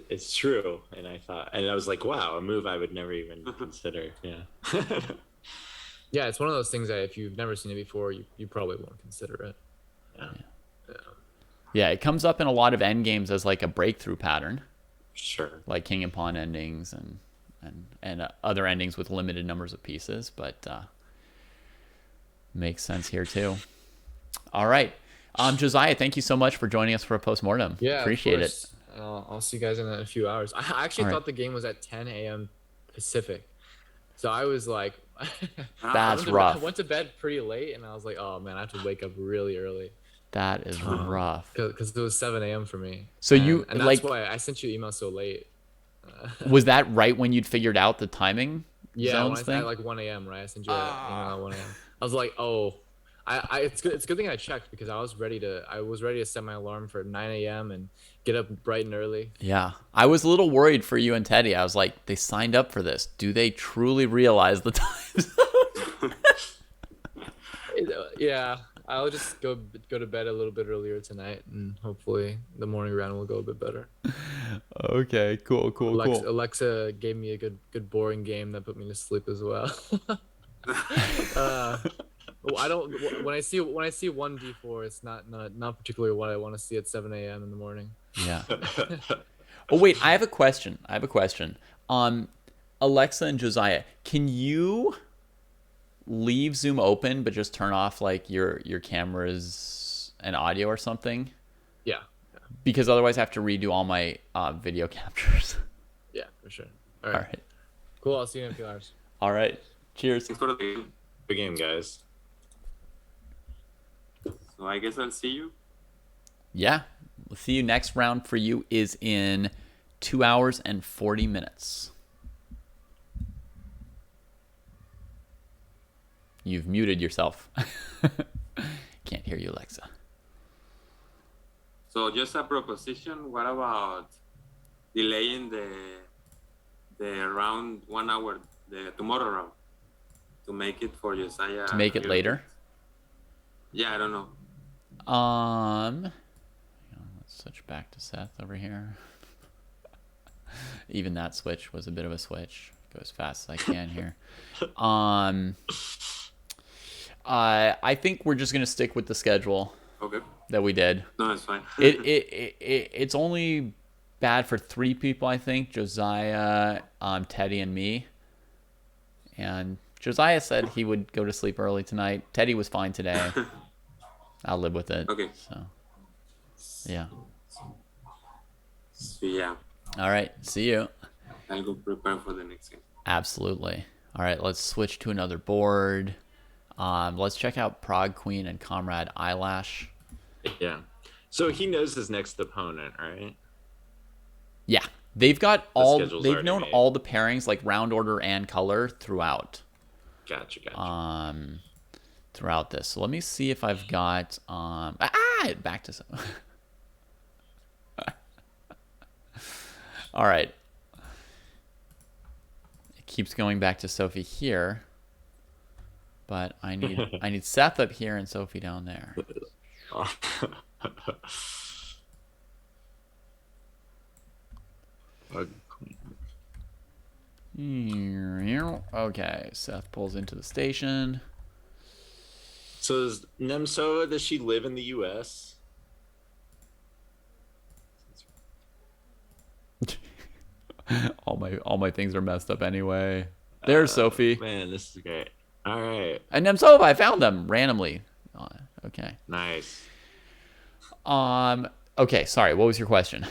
It's true, and I was like, wow, a move I would never even consider. Yeah. Yeah, it's one of those things that if you've never seen it before, you probably won't consider it. yeah, it comes up in a lot of end games as like a breakthrough pattern, Sure. like king and pawn endings and other endings with limited numbers of pieces, but makes sense here too. All right. Josiah, thank you so much for joining us for a postmortem. Yeah, of Appreciate it. course. I'll see you guys in a few hours. I actually All right. thought the game was at 10 a.m. Pacific, so I was like, That's I rough. went to bed pretty late, and I was like, oh man, I have to wake up really early That is rough. because it was 7 a.m. for me. So and, you, and that's like- why I sent you email so late. Was that right when you'd figured out the timing Yeah, zones when thing? at like 1 a.m. right? I sent you an email at 1 a.m. I was like, oh, it's good. It's a good thing I checked because I was ready to set my alarm for 9 a.m. and get up bright and early. Yeah. I was a little worried for you and Teddy. I was like, they signed up for this. Do they truly realize the times? Yeah, I'll just go to bed a little bit earlier tonight, and hopefully the morning round will go a bit better. Okay, cool. Alexa gave me a good boring game that put me to sleep as well. I don't. When I see 1d4, it's not particularly what I want to see at 7 a.m. in the morning. Yeah. Oh, wait, I have a question. Alexa and Josiah, can you leave Zoom open but just turn off like your cameras and audio or something? Yeah. Because otherwise I have to redo all my video captures. Yeah, for sure. All right. Cool. I'll see you in a few hours. All right. Cheers. Thanks for the game. Good game, guys. So I guess I'll see you. Yeah. We'll see you. Next round for you is in 2 hours and 40 minutes. You've muted yourself. Can't hear you, Alexa. So just a proposition. What about delaying the round 1 hour, the tomorrow round, to make it for Josiah? To make it later? Yeah, I don't know. Let's switch back to Seth over here. Even that switch was a bit of a switch. Go as fast as I can here. I think we're just gonna stick with the schedule Okay. that we did. No, it's fine. It's only bad for 3 people, I think. Josiah, Teddy, and me. And Josiah said he would go to sleep early tonight. Teddy was fine today. I'll live with it. Okay. So, yeah. So yeah, All right. See you. I'll go prepare for the next game. Absolutely. All right. Let's switch to another board. Let's check out Prague Queen and Comrade Eyelash. Yeah. So he knows his next opponent, right? Yeah. They've got schedule's they've already known made. all the pairings, like round order and color throughout. Gotcha. Throughout this. So let me see if I've got back to some. All right. It keeps going back to Sophie here. But I need Seth up here and Sophie down there. Okay, Seth pulls into the station. So is Nemsova, does she live in the U.S.? All my things are messed up anyway. There's Sophie. Man, this is great. All right. And Nemtsova, I found them randomly. Okay. Nice. Okay, sorry. What was your question?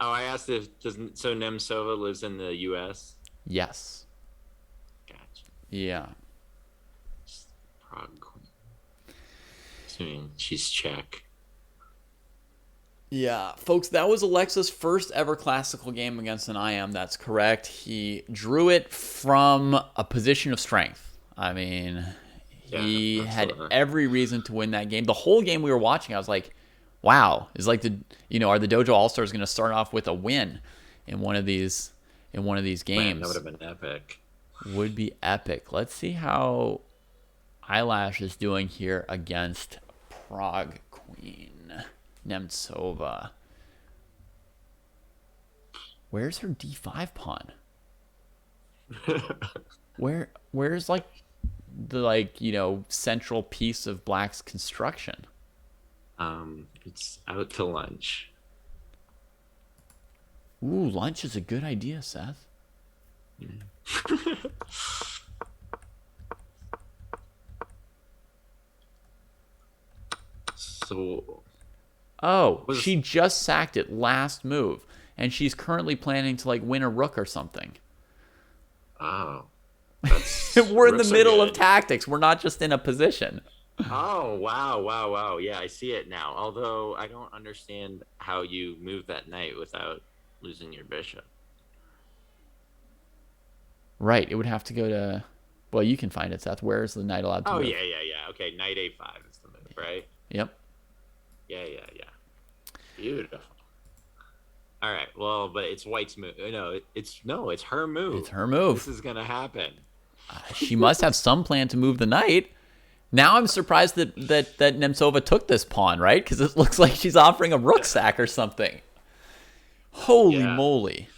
Oh, I asked so Nemsova lives in the U.S.? Yes. Gotcha. Yeah. Prague Queen. Assuming she's check. Yeah, folks, that was Alexa's first ever classical game against an IM. That's correct. He drew it from a position of strength. I mean, he had every reason to win that game. The whole game we were watching, I was like, wow, is like are the Dojo All-Stars going to start off with a win in one of these games? Man, that would have been epic. Would be epic. Let's see how Eyelash is doing here against Prague Queen Nemtsova. Where's her d5 pawn? Where's like the central piece of Black's construction? It's out to lunch. Ooh, lunch is a good idea, Seth. So, she just sacked it last move, and she's currently planning to win a rook or something. Oh, that's we're in the middle of tactics. We're not just in a position. Oh, wow. Yeah, I see it now. Although I don't understand how you move that knight without losing your bishop. Right, it would have to go to... Well, you can find it, Seth. Where is the knight allowed to move? Oh, yeah. Okay, knight a5 is the move, right? Yep. Yeah. Beautiful. All right, well, but it's White's move. It's her move. It's her move. This is going to happen. She must have some plan to move the knight. Now I'm surprised that Nemtsova took this pawn, right? Because it looks like she's offering a rook sack or something. Holy moly.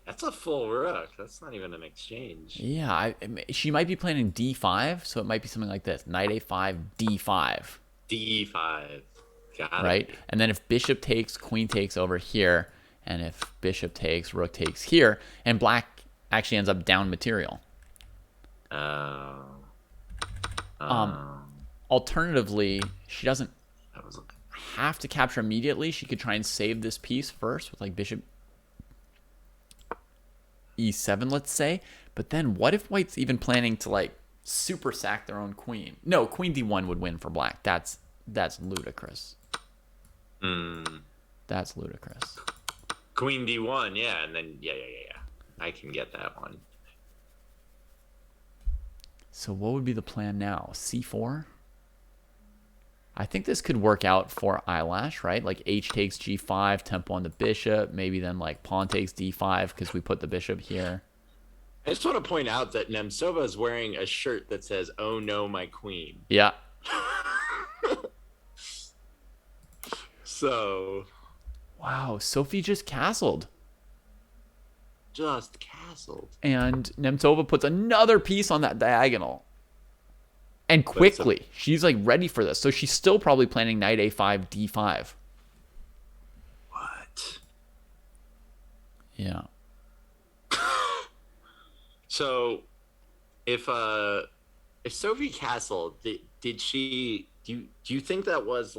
That's a full rook. That's not even an exchange. Yeah, she might be planning d5, so it might be something like this. Knight a5, d5. d5. Got right? it. And then if bishop takes, queen takes over here. And if bishop takes, rook takes here. And black actually ends up down material. Alternatively, she doesn't have to capture immediately. She could try and save this piece first with bishop e7, let's say. But then what if white's even planning to super sack their own queen? No, queen d1 would win for black. That's ludicrous. That's ludicrous. Queen d1, yeah, and then yeah. I can get that one. So what would be the plan now? c4? I think this could work out for Eyelash, right? H takes g5, tempo on the bishop. Maybe then pawn takes d5 because we put the bishop here. I just want to point out that Nemtsova is wearing a shirt that says, "Oh no, my queen." Yeah. So. Wow, Sophie just castled. And Nemtsova puts another piece on that diagonal. And quickly. She's ready for this. So she's still probably planning knight a5, d5. What? Yeah. So if Sophie castled, did she do you think that was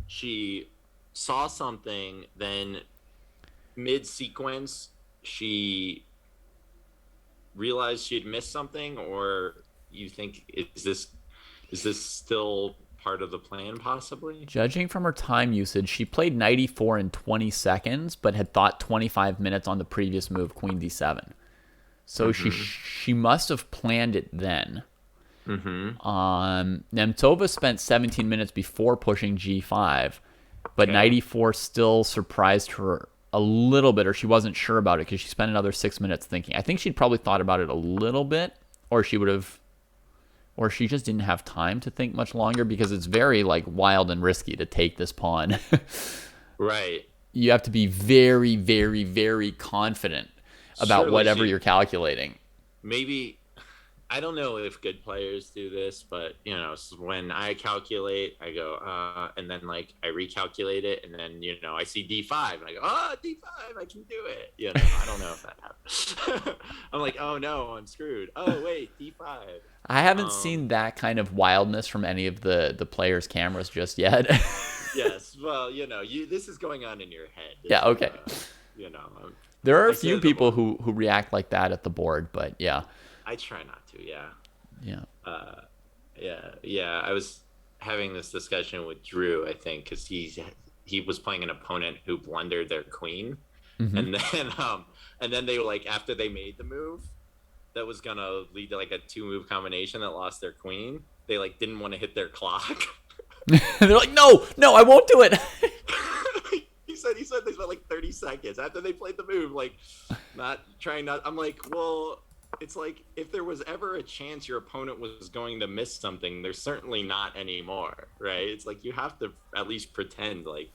she saw something, then mid sequence she realized she'd missed something, or you think is this still part of the plan possibly? Judging from her time usage, she played knight e4 in 20 seconds, but had thought 25 minutes on the previous move, queen d7. So she must have planned it then. Nemtsova spent 17 minutes before pushing g5, but knight e4 still surprised her a little bit, or she wasn't sure about it because she spent another 6 minutes thinking. I think she'd probably thought about it a little bit, or she just didn't have time to think much longer because it's very wild and risky to take this pawn. Right. You have to be very, very, very confident about whatever you're calculating. Maybe, I don't know if good players do this, but when I calculate, I go, and then I recalculate it, and then I see d5, and I go, d5, I can do it. I don't know if that happens. I'm like, oh no, I'm screwed. Oh wait, d5. I haven't seen that kind of wildness from any of the players' cameras just yet. Yes, well, this is going on in your head. Yeah, okay. There are a few people who react like that at the board, but yeah. I try not to, yeah. Yeah. Yeah. I was having this discussion with Drew, I think, because he was playing an opponent who blundered their queen, Mm-hmm. and then they like after they made the move that was gonna lead to like a 2-move combination that lost their queen, they like didn't want to hit their clock. They're like, no, no, I won't do it. He said they spent like 30 seconds after they played the move, like not. I'm like, well, it's like if there was ever a chance your opponent was going to miss something, there's certainly not anymore, right? It's like you have to at least pretend like,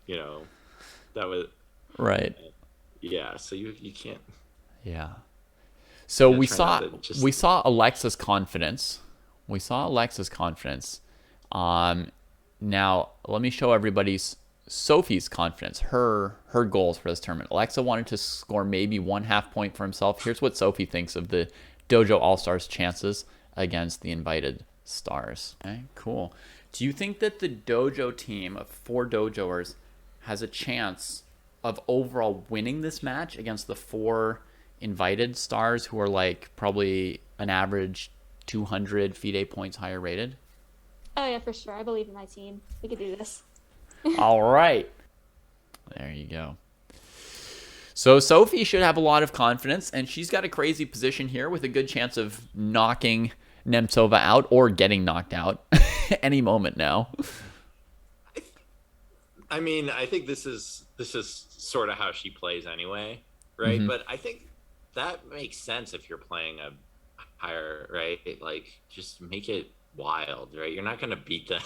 you know, that was Right. yeah. So you can't. Yeah. So Yeah, we try saw not to just- we saw Alexa's confidence. We saw Alexa's confidence. Now let me show everybody's Sophie's confidence. Her goals for this tournament. Alexa wanted to score maybe 1/2 point for himself. Here's what Sophie thinks of the Dojo All-Stars chances against the invited stars. Okay, cool. Do you think that the dojo team of 4 dojoers has a chance of overall winning this match against the 4 invited stars who are like probably an average 200 FIDE points higher rated? Oh yeah, for sure. I believe in my team. We could do this. All right. There you go. So Sophie should have a lot of confidence, and she's got a crazy position here with a good chance of knocking Nemtsova out or getting knocked out any moment now. I mean, I think this is sort of how she plays anyway, right? Mhm. But I think that makes sense if you're playing a higher, right? Like just make it wild, right? You're not gonna beat them.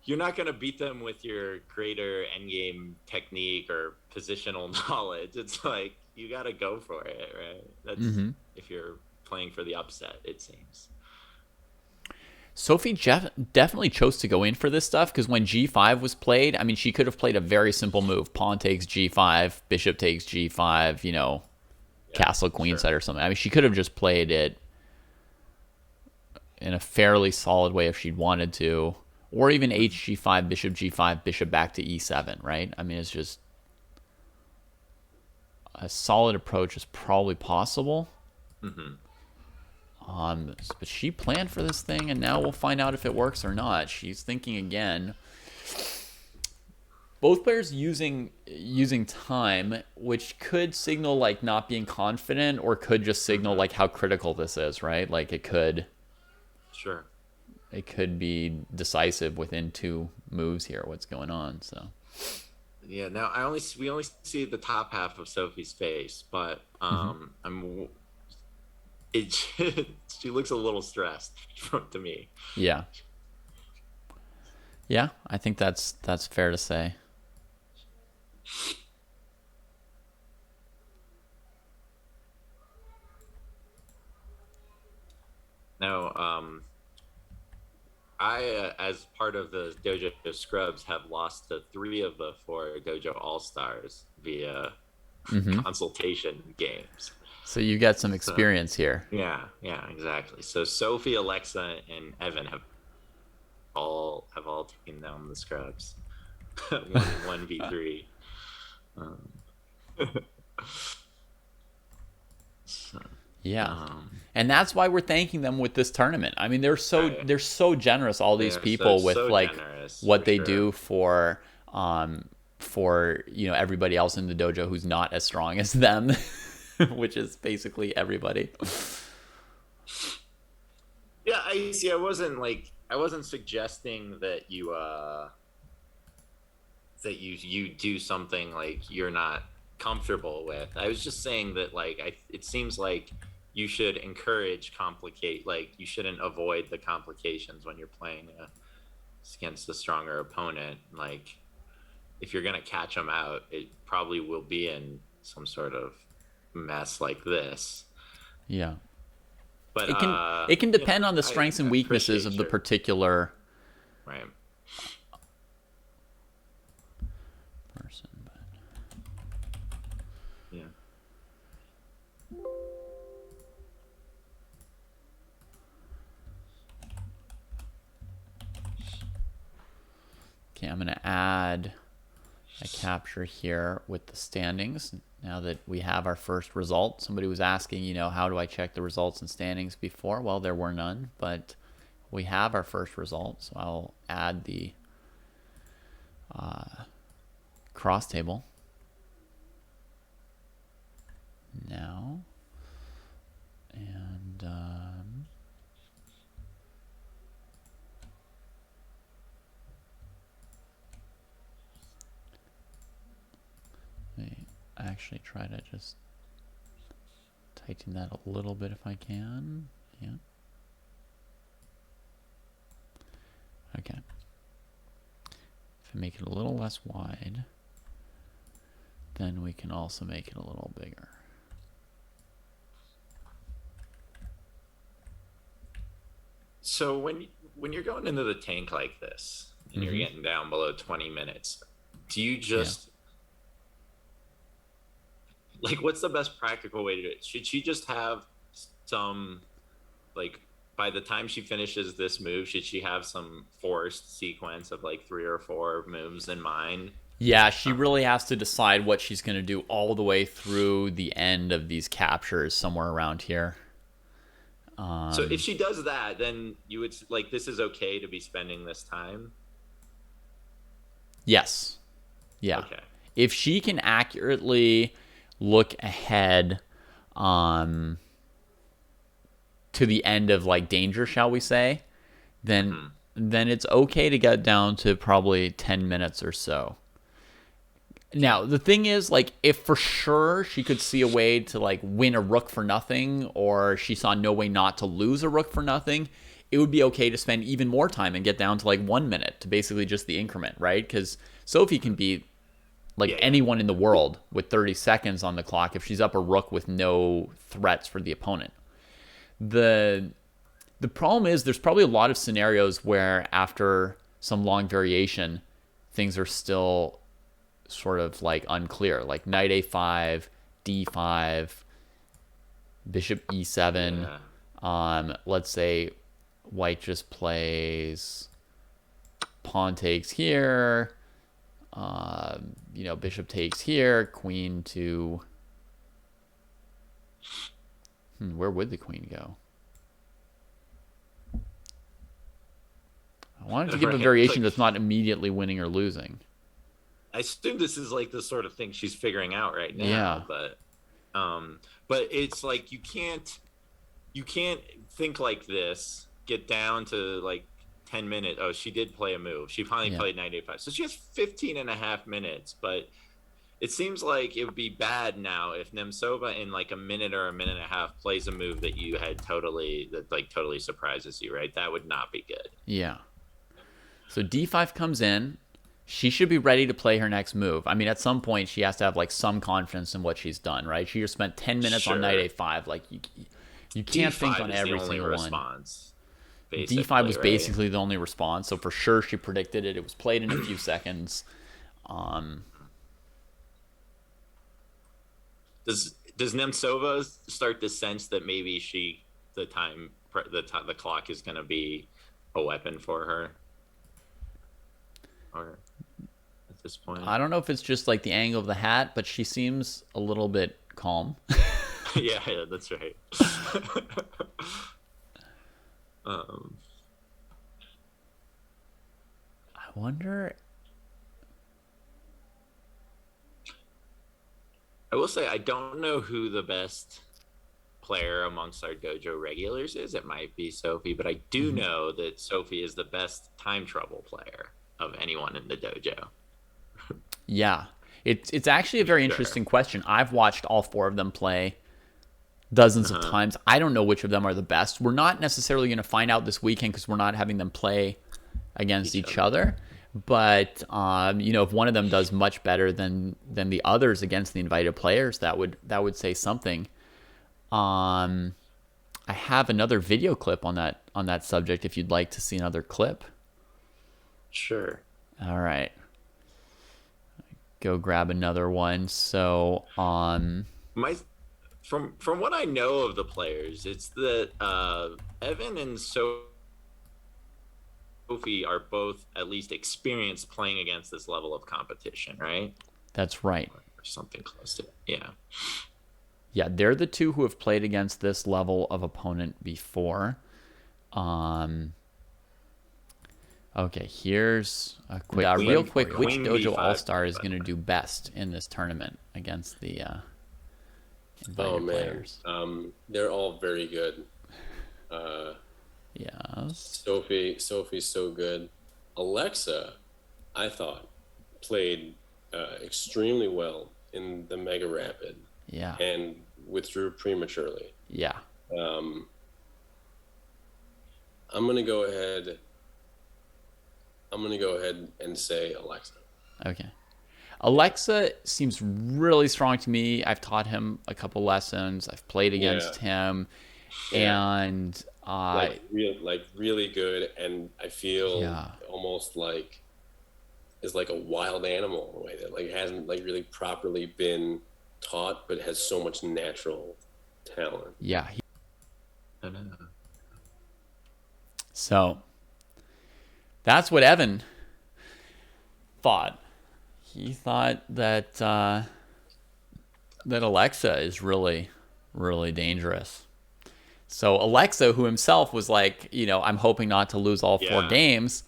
You're not gonna beat them with your greater endgame technique or positional knowledge. It's like you gotta go for it, right? That's if you're playing for the upset, it seems. Sophie definitely chose to go in for this stuff because when G5 was played, I mean, she could have played a very simple move. Pawn takes G5, bishop takes G5, you know, castle queenside or something. I mean, she could have just played it in a fairly solid way if she'd wanted to. Or even HG5, bishop G5, bishop back to E7, right? I mean, it's just a solid approach is probably possible. But she planned for this thing, and now we'll find out if it works or not. She's thinking again. Both players using time, which could signal like not being confident, or could just signal like how critical this is, right? Like it could be decisive within 2 moves here. What's going on? So Yeah. Now we only see the top half of Sophie's face, but she looks a little stressed to me. yeah, I think that's fair to say. Now, I, as part of the Dojo Scrubs, have lost to 3 of the 4 Dojo All-Stars via consultation games. So you got some experience here. Yeah, exactly. So Sophie, Alexa, and Evan have all taken down the Scrubs. 1v3. Yeah. And that's why we're thanking them with this tournament. I mean, they're so generous, all these people, with like what they do for you know, everybody else in the dojo who's not as strong as them, which is basically everybody. Yeah, I see. I wasn't suggesting that you do something like you're not comfortable with. I was just saying that it seems like you should encourage you shouldn't avoid the complications when you're playing against a stronger opponent. Like if you're gonna catch them out, it probably will be in some sort of mess like this. Yeah. But it can depend on the strengths and weaknesses of the particular person. But yeah. Okay, I'm gonna add a capture here with the standings. Now that we have our first result, somebody was asking, you know, how do I check the results and standings before? Well, there were none, but we have our first result. So I'll add the cross table now. And I actually try to just tighten that a little bit if I can. Yeah. Okay. If I make it a little less wide, then we can also make it a little bigger. So when you're going into the tank like this and you're getting down below 20 minutes, do you just like, what's the best practical way to do it? Should she just have some, like, by the time she finishes this move, should she have some forced sequence of like 3 or 4 moves in mind? Yeah, she really has to decide what she's going to do all the way through the end of these captures, somewhere around here. So if she does that, then you would, like, this is okay to be spending this time? Yes. Yeah. Okay. If she can accurately look ahead to the end of like danger, shall we say, then it's okay to get down to probably 10 minutes or so. Now, the thing is, like, if for sure she could see a way to, like, win a rook for nothing, or she saw no way not to lose a rook for nothing, it would be okay to spend even more time and get down to, like, 1 minute to basically just the increment, right? Because Sophie can beat, like, anyone in the world with 30 seconds on the clock if she's up a rook with no threats for the opponent. The problem is there's probably a lot of scenarios where after some long variation, things are still sort of like unclear, like knight a5, d5, bishop e7. Let's say white just plays pawn takes here, bishop takes here, queen to where would the queen go? I wanted to give a variation that's not immediately winning or losing. I assume this is like the sort of thing she's figuring out right now. Yeah. But it's like you can't think like this, get down to like 10 minutes. Oh, she did play a move. She finally played knight a5. So she has 15 and a half minutes, but it seems like it would be bad now if Nemtsova in like a minute or a minute and a half plays a move that you had totally surprises you, right? That would not be good. Yeah. So d5 comes in. She should be ready to play her next move. I mean, at some point, she has to have like some confidence in what she's done, right? She just spent 10 minutes on knight a5. Like you can't think on every single response, one. D5 was basically the only response, so for sure she predicted it. It was played in a few seconds. Does Nemtsova start to sense that maybe the clock is going to be a weapon for her? Or at this point, I don't know if it's just like the angle of the hat, but she seems a little bit calm. yeah, that's right. I wonder. I will say I don't know who the best player amongst our dojo regulars is. It might be Sophie, but I do know that Sophie is the best time trouble player of anyone in the dojo. Yeah, it's actually a very interesting question. I've watched all 4 of them play dozens of times. I don't know which of them are the best. We're not necessarily going to find out this weekend because we're not having them play against each other. But if one of them does much better than the others against the invited players, that would say something. I have another video clip on that subject if you'd like to see another clip. Sure. All right. Go grab another one. So from what I know of the players, it's that Evan and Sophie are both at least experienced playing against this level of competition, right? That's right. Or something close to it. Yeah. Yeah, they're the 2 who have played against this level of opponent before. Okay, here's a quick, Queen- real quick. Which Queen Dojo B5. All-Star is going to do best in this tournament against the Oh invited man, players? they're all very good. Yes. Sophie's so good. Alexa, I thought, played extremely well in the Mega Rapid Yeah. and withdrew prematurely. Yeah. I'm gonna go ahead and say Alexa. Okay. Alexa seems really strong to me. I've taught him a couple lessons. I've played against him, and really good, and I feel Yeah. almost like is like a wild animal in a way that like hasn't like really properly been taught, but has so much natural talent. yeah. So that's what Evan thought. He thought that that Alexa is really, really dangerous. So Alexa, who himself was like, I'm hoping not to lose all 4 Yeah. games.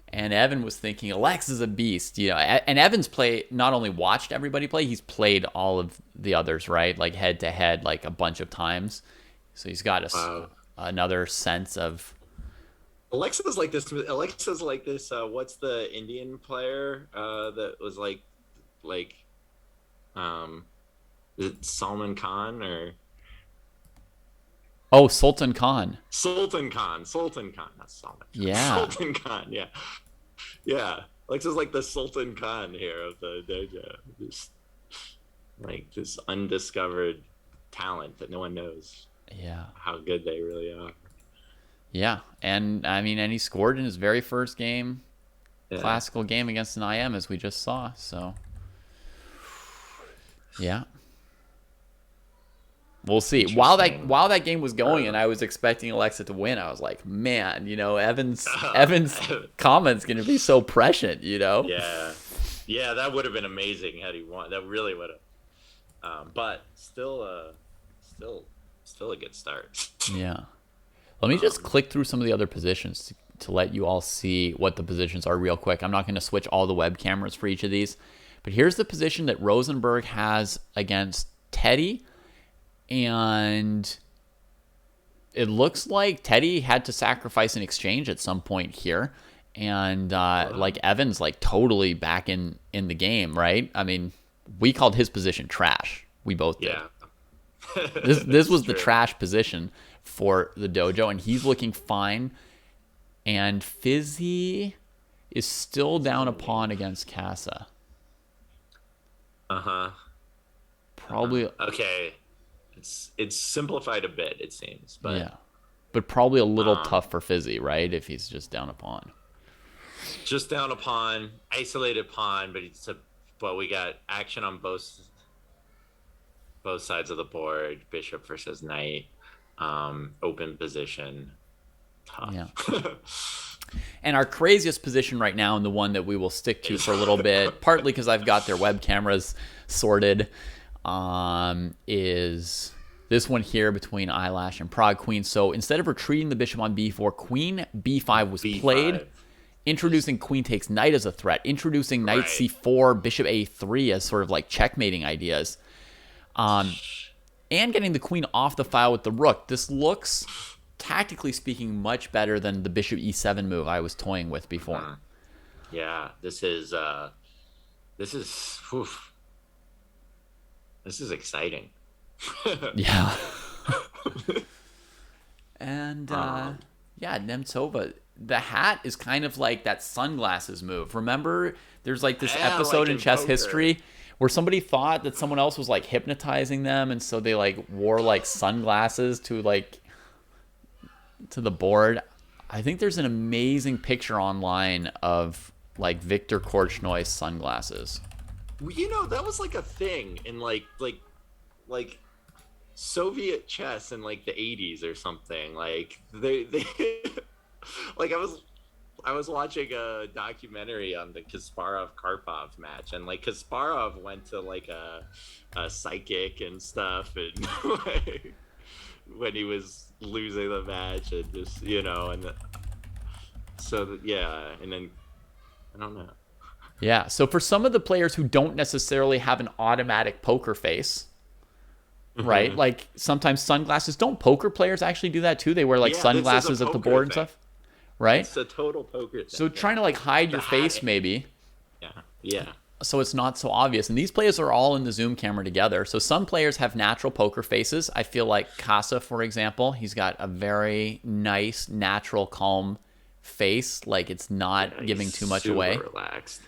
And Evan was thinking, Alexa's a beast, And Evan's not only watched everybody play, he's played all of the others, right? Like head to head, like a bunch of times. So he's got another sense of. Alexa's like this. What's the Indian player that was is it Salman Khan or Oh, Sultan Khan. Sultan Khan, not Salman Khan. Yeah. Sultan Khan, yeah. Alexa's like the Sultan Khan here of the dojo, just like this undiscovered talent that no one knows Yeah. how good they really are. Yeah. And he scored in his very first game, Yeah. classical game against an IM, as we just saw. So, yeah. We'll see. While that game was going and I was expecting Alexa to win, I was like, man, Evan's comment's gonna be so prescient, Yeah, that would have been amazing had he won. That really would have. But still a good start. Yeah. Let me just click through some of the other positions to let you all see what the positions are real quick. I'm not going to switch all the web cameras for each of these, but here's the position that Rosenberg has against Teddy. And it looks like Teddy had to sacrifice an exchange at some point here. And like Evan's like totally back in the game, right? We called his position trash. We both did. Yeah. This was the trash position for the dojo, and he's looking fine. And Fizzy is still down a pawn against Casa. Probably. Okay. It's simplified a bit, it seems, but yeah, but probably a little tough for Fizzy, right? If he's just down a pawn. Just down a pawn, isolated pawn, but we got action on both sides of the board. Bishop versus knight, open position. Tough. Yeah. And our craziest position right now, and the one that we will stick to for a little bit, partly because I've got their web cameras sorted, is this one here between Eyelash and Prague Queen. So instead of retreating the bishop on b4, Queen b5 was played, introducing Queen takes knight as a threat, introducing knight c4, bishop a3 as sort of like checkmating ideas, and getting the queen off the file with the rook. This looks, tactically speaking, much better than the bishop e7 move I was toying with before. Yeah, this is exciting. Yeah. And Nemtsova, the hat is kind of like that sunglasses move. Remember, there's like this episode like in chess poker. history where somebody thought that someone else was like hypnotizing them, and so they like wore like sunglasses to the board. I think there's an amazing picture online of like Viktor Korchnoy's sunglasses. That was like a thing in like Soviet chess in like the 80s or something. Like they like I was watching a documentary on the Kasparov-Karpov match, and like Kasparov went to like a psychic and stuff, and like, when he was losing the match, and just and So yeah, and then I don't know. Yeah. So for some of the players who don't necessarily have an automatic poker face, right? Like sometimes sunglasses. Don't poker players actually do that too? They wear like Yeah, this is a sunglasses at the poker board and thing. stuff, right? It's a total poker thing. So trying to like hide your The face hat- maybe, Yeah. so it's not so obvious. And these players are all in the Zoom camera together. So some players have natural poker faces. I feel like Casa, for example, he's got a very nice, natural, calm face. Like it's not giving He's too much super away. Relaxed.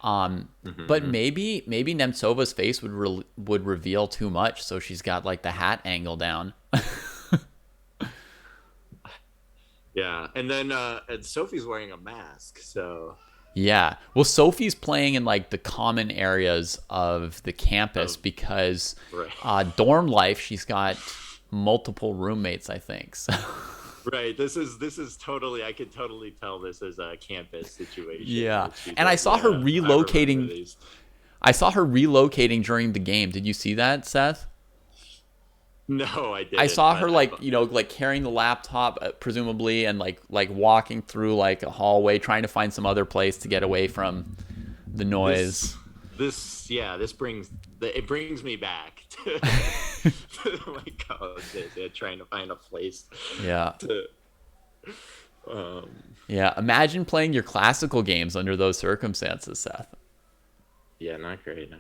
But maybe Nemtsova's face would reveal too much. So she's got like the hat angle down. Yeah, and then and Sophie's wearing a mask, so Yeah. Well, Sophie's playing in like the common areas of the campus because right. dorm life, she's got multiple roommates, I think. So. Right. This is totally. I could totally tell this is a campus situation. Yeah. She's And I like, saw her yeah, I remember relocating. these. I saw her relocating during the game. Did you see that, Seth? No, I didn't. I saw but her like, you know, like carrying the laptop presumably and like walking through like a hallway trying to find some other place to get away from the noise. This brings me back to, to my college days. Yeah, trying to find a place. Yeah. To, Yeah, imagine playing your classical games under those circumstances, Seth. yeah, not great.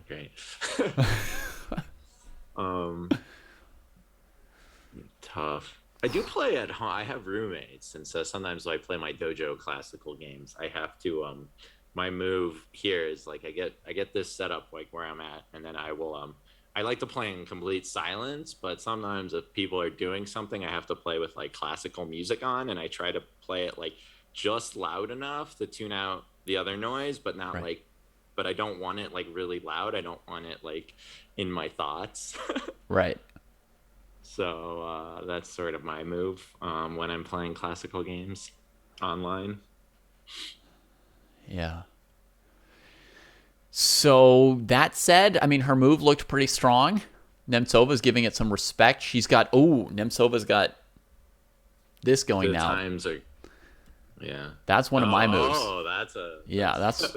Tough. I do play at home. I have roommates, and so sometimes when I play my dojo classical games, I have to my move here is like I get this set up like where I'm at, and then I will I like to play in complete silence, but sometimes if people are doing something, I have to play with like classical music on, and I try to play it like just loud enough to tune out the other noise, but not Right. like but I don't want it like really loud. I don't want it like in my thoughts. Right. So that's sort of my move when I'm playing classical games online. Yeah. So that said, I mean, her move looked pretty strong. Nemtsova's giving it some respect. Nemtsova's got this going The now. times are, yeah. That's one of my moves. Oh, That's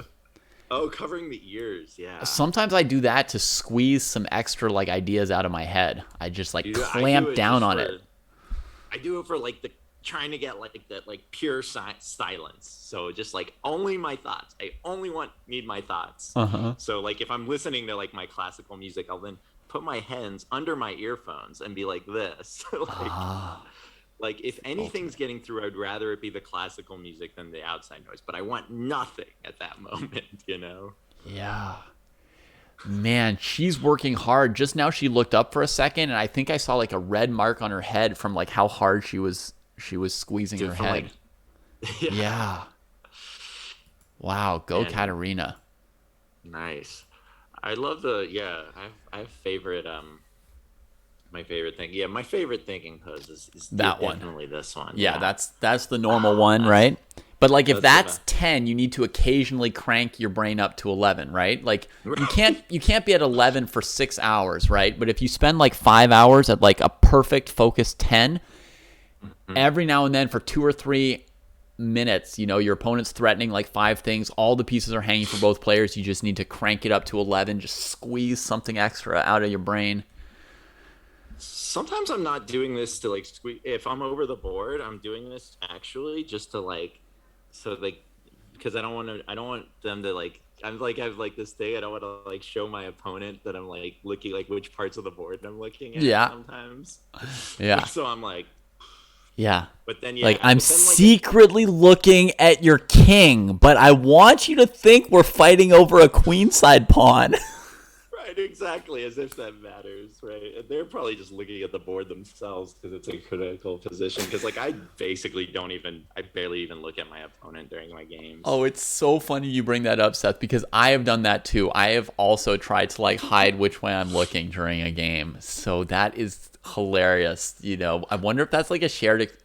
Oh, covering the ears, yeah. sometimes I do that to squeeze some extra like ideas out of my head. I just like I do clamp down just on for- it. I do it for like the trying to get like that like pure silence. So just like only my thoughts. I only need my thoughts. Uh-huh. So like if I'm listening to like my classical music, I'll then put my hands under my earphones and be like this. Like if anything's getting through, I'd rather it be the classical music than the outside noise. But I want nothing at that moment, you know? Yeah. Man, she's working hard. Just now she looked up for a second and I think I saw like a red mark on her head from like how hard she was squeezing her From, head. Yeah. Wow, go And- Katarina. Nice. I love I have favorite my favorite thing. Yeah, my favorite thinking pose is That one. definitely this one. Yeah, that's the normal one, right? But like if that's that's 10, you need to occasionally crank your brain up to 11, right? Like you can't be at 11 for 6 hours, right? But if you spend like 5 hours at like a perfect focus 10, every now and then for 2 or 3 minutes, you know, your opponent's threatening like 5 things, all the pieces are hanging for both players, you just need to crank it up to 11, just squeeze something extra out of your brain. Sometimes I'm not doing this to like squeeze. If I'm over the board, I'm doing this actually just to like, so like, because I don't want them to like. I have like this thing. I don't want to like show my opponent that I'm like looking like which parts of the board I'm looking at. Yeah. Sometimes. Yeah. So I'm like, Yeah. but then yeah, Like, I'm but then, like, secretly looking at your king, but I want you to think we're fighting over a queenside pawn. Right, exactly, as if that matters, right? And they're probably just looking at the board themselves because it's a critical position. Because like I barely even look at my opponent during my games. Oh, it's so funny you bring that up, Seth, because I have done that too. I have also tried to like hide which way I'm looking during a game. So that is hilarious. You know, I wonder if that's like a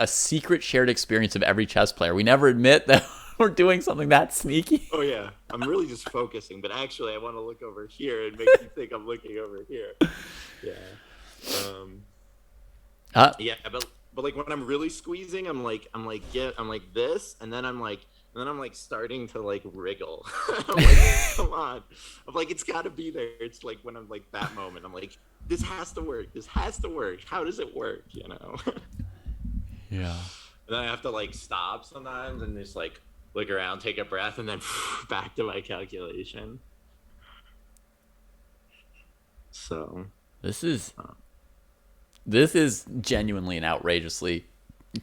secret shared experience of every chess player. We never admit that we're doing something that sneaky. Oh yeah, I'm really just focusing, but actually I want to look over here and make you think I'm looking over here. Yeah. Yeah, but like when I'm really squeezing, I'm like this, and then I'm like And then I'm like starting to like wriggle. I'm like, come on. I'm like, it's got to be there. It's like when I'm like that moment, I'm like, this has to work. This has to work. How does it work? You know? Yeah. And then I have to like stop sometimes and just like look around, take a breath, and then back to my calculation. So This is genuinely an outrageously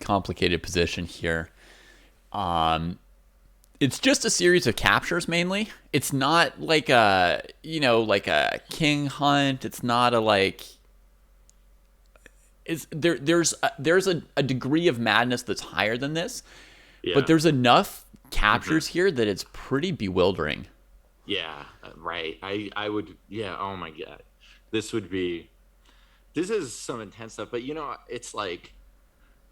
complicated position here. It's just a series of captures mainly. It's not like a, like a king hunt. It's not a like. There's a degree of madness that's higher than this, yeah. but there's enough captures here that it's pretty bewildering. Yeah, right. I would, yeah, oh my God. This is some intense stuff, but it's like,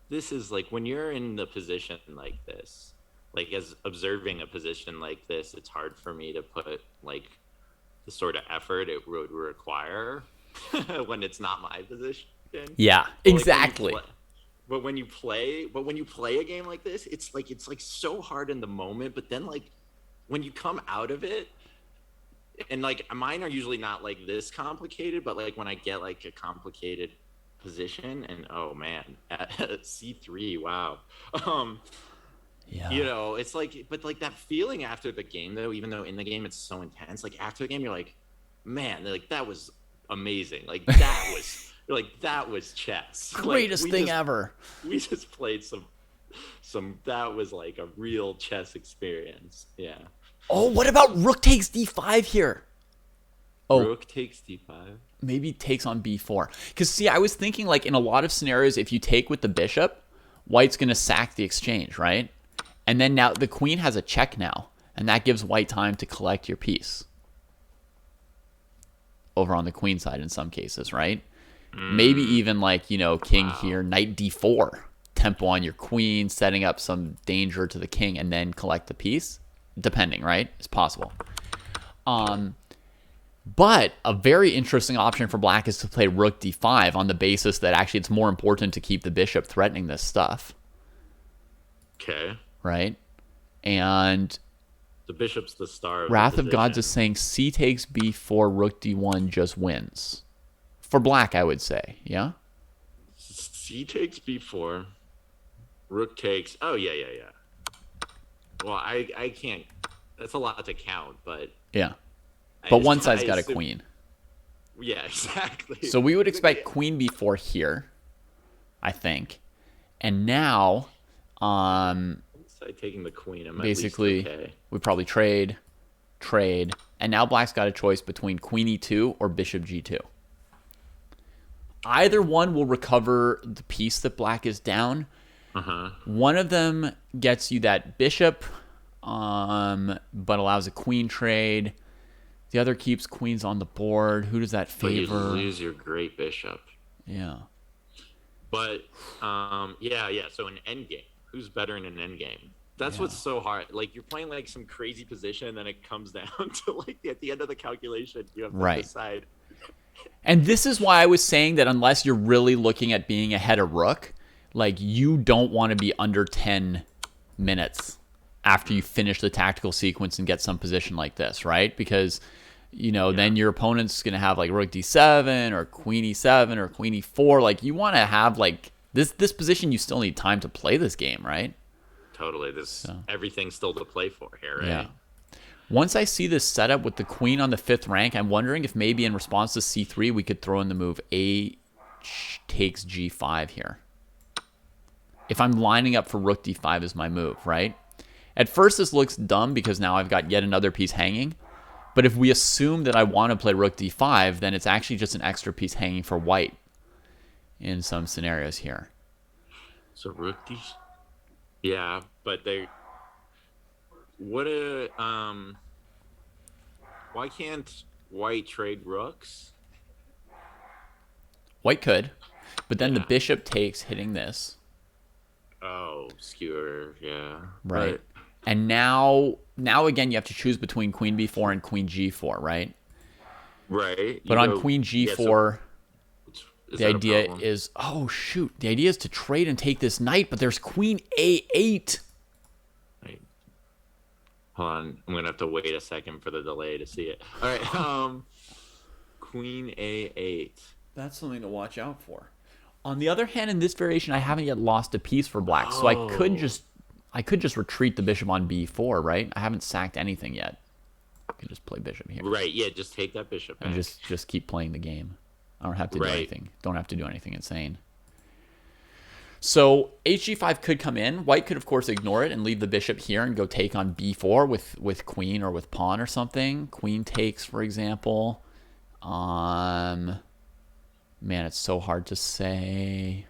this is like when you're in the position like this, like as observing a position like this, it's hard for me to put like the sort of effort it would require when it's not my position. Yeah, exactly. But when you play a game like this, it's like so hard in the moment, but then like when you come out of it, and like mine are usually not like this complicated, but like when I get like a complicated position and oh man, at C3, wow. Yeah. It's like, but like that feeling after the game though, even though in the game it's so intense, like after the game you're like, man, like that was amazing. Like that was that was chess. Greatest thing ever. We just played some that was like a real chess experience. Yeah. Oh, what about rook takes d5 here? Oh, rook takes d5. Maybe takes on b4. Because see, I was thinking like in a lot of scenarios, if you take with the bishop, white's going to sack the exchange, right? And then now the queen has a check now, and that gives white time to collect your piece. Over on the queen side in some cases, right? Maybe even like, king here, knight d4. Tempo on your queen, setting up some danger to the king, and then collect the piece. Depending, right? It's possible. But a very interesting option for black is to play rook d5 on the basis that actually it's more important to keep the bishop threatening this stuff. Okay. Right? And the bishop's the star of Wrath the of Gods is position. saying c takes b4, rook d1 just wins. For black, I would say. Yeah? C takes b4. Rook takes. Oh, yeah. Well, I can't. That's a lot to count, but. Yeah. But one side's got a queen. Yeah, exactly. So we would expect queen b4 here, I think. And now, side taking the queen, I'm basically, at least okay. we probably trade. And now black's got a choice between queen e2 or bishop g2. Either one will recover the piece that black is down. One of them gets you that bishop, but allows a queen trade. The other keeps queens on the board. Who does that favor? But you lose your great bishop. Yeah. But yeah. So an endgame, who's better in an endgame? That's what's so hard. Like you're playing like some crazy position, and then it comes down to like at the end of the calculation, you have to decide. And this is why I was saying that unless you're really looking at being ahead of rook, like you don't want to be under 10 minutes after you finish the tactical sequence and get some position like this, right? Because, then your opponent's going to have like rook d7 or queen e7 or queen e4. Like you want to have like this position, you still need time to play this game, right? Totally. Everything's still to play for here, right? Yeah. Once I see this setup with the queen on the 5th rank, I'm wondering if maybe in response to c3, we could throw in the move a takes g5 here. If I'm lining up for rook d5 as my move, right? At first, this looks dumb because now I've got yet another piece hanging. But if we assume that I want to play rook d5, then it's actually just an extra piece hanging for white in some scenarios here. So rook d... Yeah, but they... Why can't white trade rooks? White could, but then the bishop takes, hitting this. Oh, skewer, yeah. Right. And now again, you have to choose between queen b4 and queen g4, right? Right. But on queen g4, the idea is, oh shoot, the idea is to trade and take this knight, but there's queen a8. Right. Hold on, I'm gonna have to wait a second for the delay to see it. All right, Queen A8. That's something to watch out for. On the other hand, in this variation, I haven't yet lost a piece for black, so I could just retreat the bishop on b4, right? I haven't sacked anything yet. I could just play bishop here. Right, yeah, just take that bishop back. And just keep playing the game. I don't have to do Right. anything. Don't have to do anything insane. So hg5 could come in. White could, of course, ignore it and leave the bishop here and go take on b4 with queen or with pawn or something. Queen takes, for example. Man, it's so hard to say.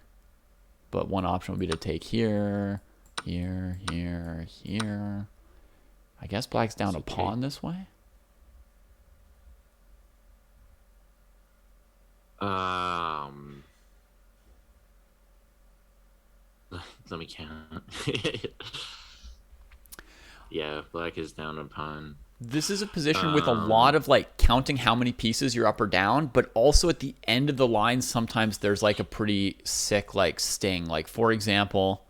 But one option would be to take here, here, here, here. I guess black's down a pawn this way. Let me count. Yeah, black is down a pawn. This is a position with a lot of like counting how many pieces you're up or down, but also at the end of the line, sometimes there's like a pretty sick like sting. Like for example,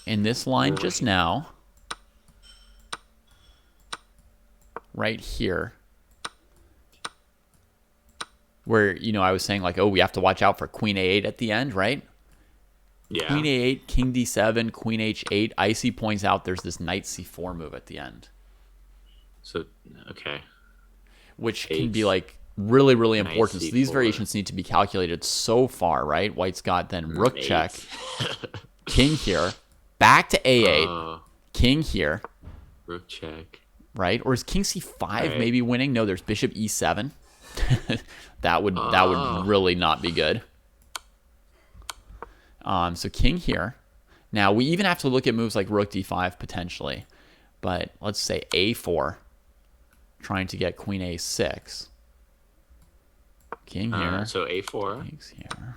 in this line just now, right here, where, you know, I was saying like, oh, we have to watch out for queen a8 at the end, right? Yeah. Queen a8, king d7, queen h8. Icy points out there's this knight c4 move at the end. So, okay. Which can be like really, really important. So these C4. variations need to be calculated so far, right? White's got then rook check, king here, back to a8, king here, Rook check. right? Or is king c5 Right. maybe winning? No, there's bishop e7. that would really not be good. So king here. Now we even have to look at moves like rook d5 potentially, but let's say a4, trying to get queen a6. King here. So a4, King's here.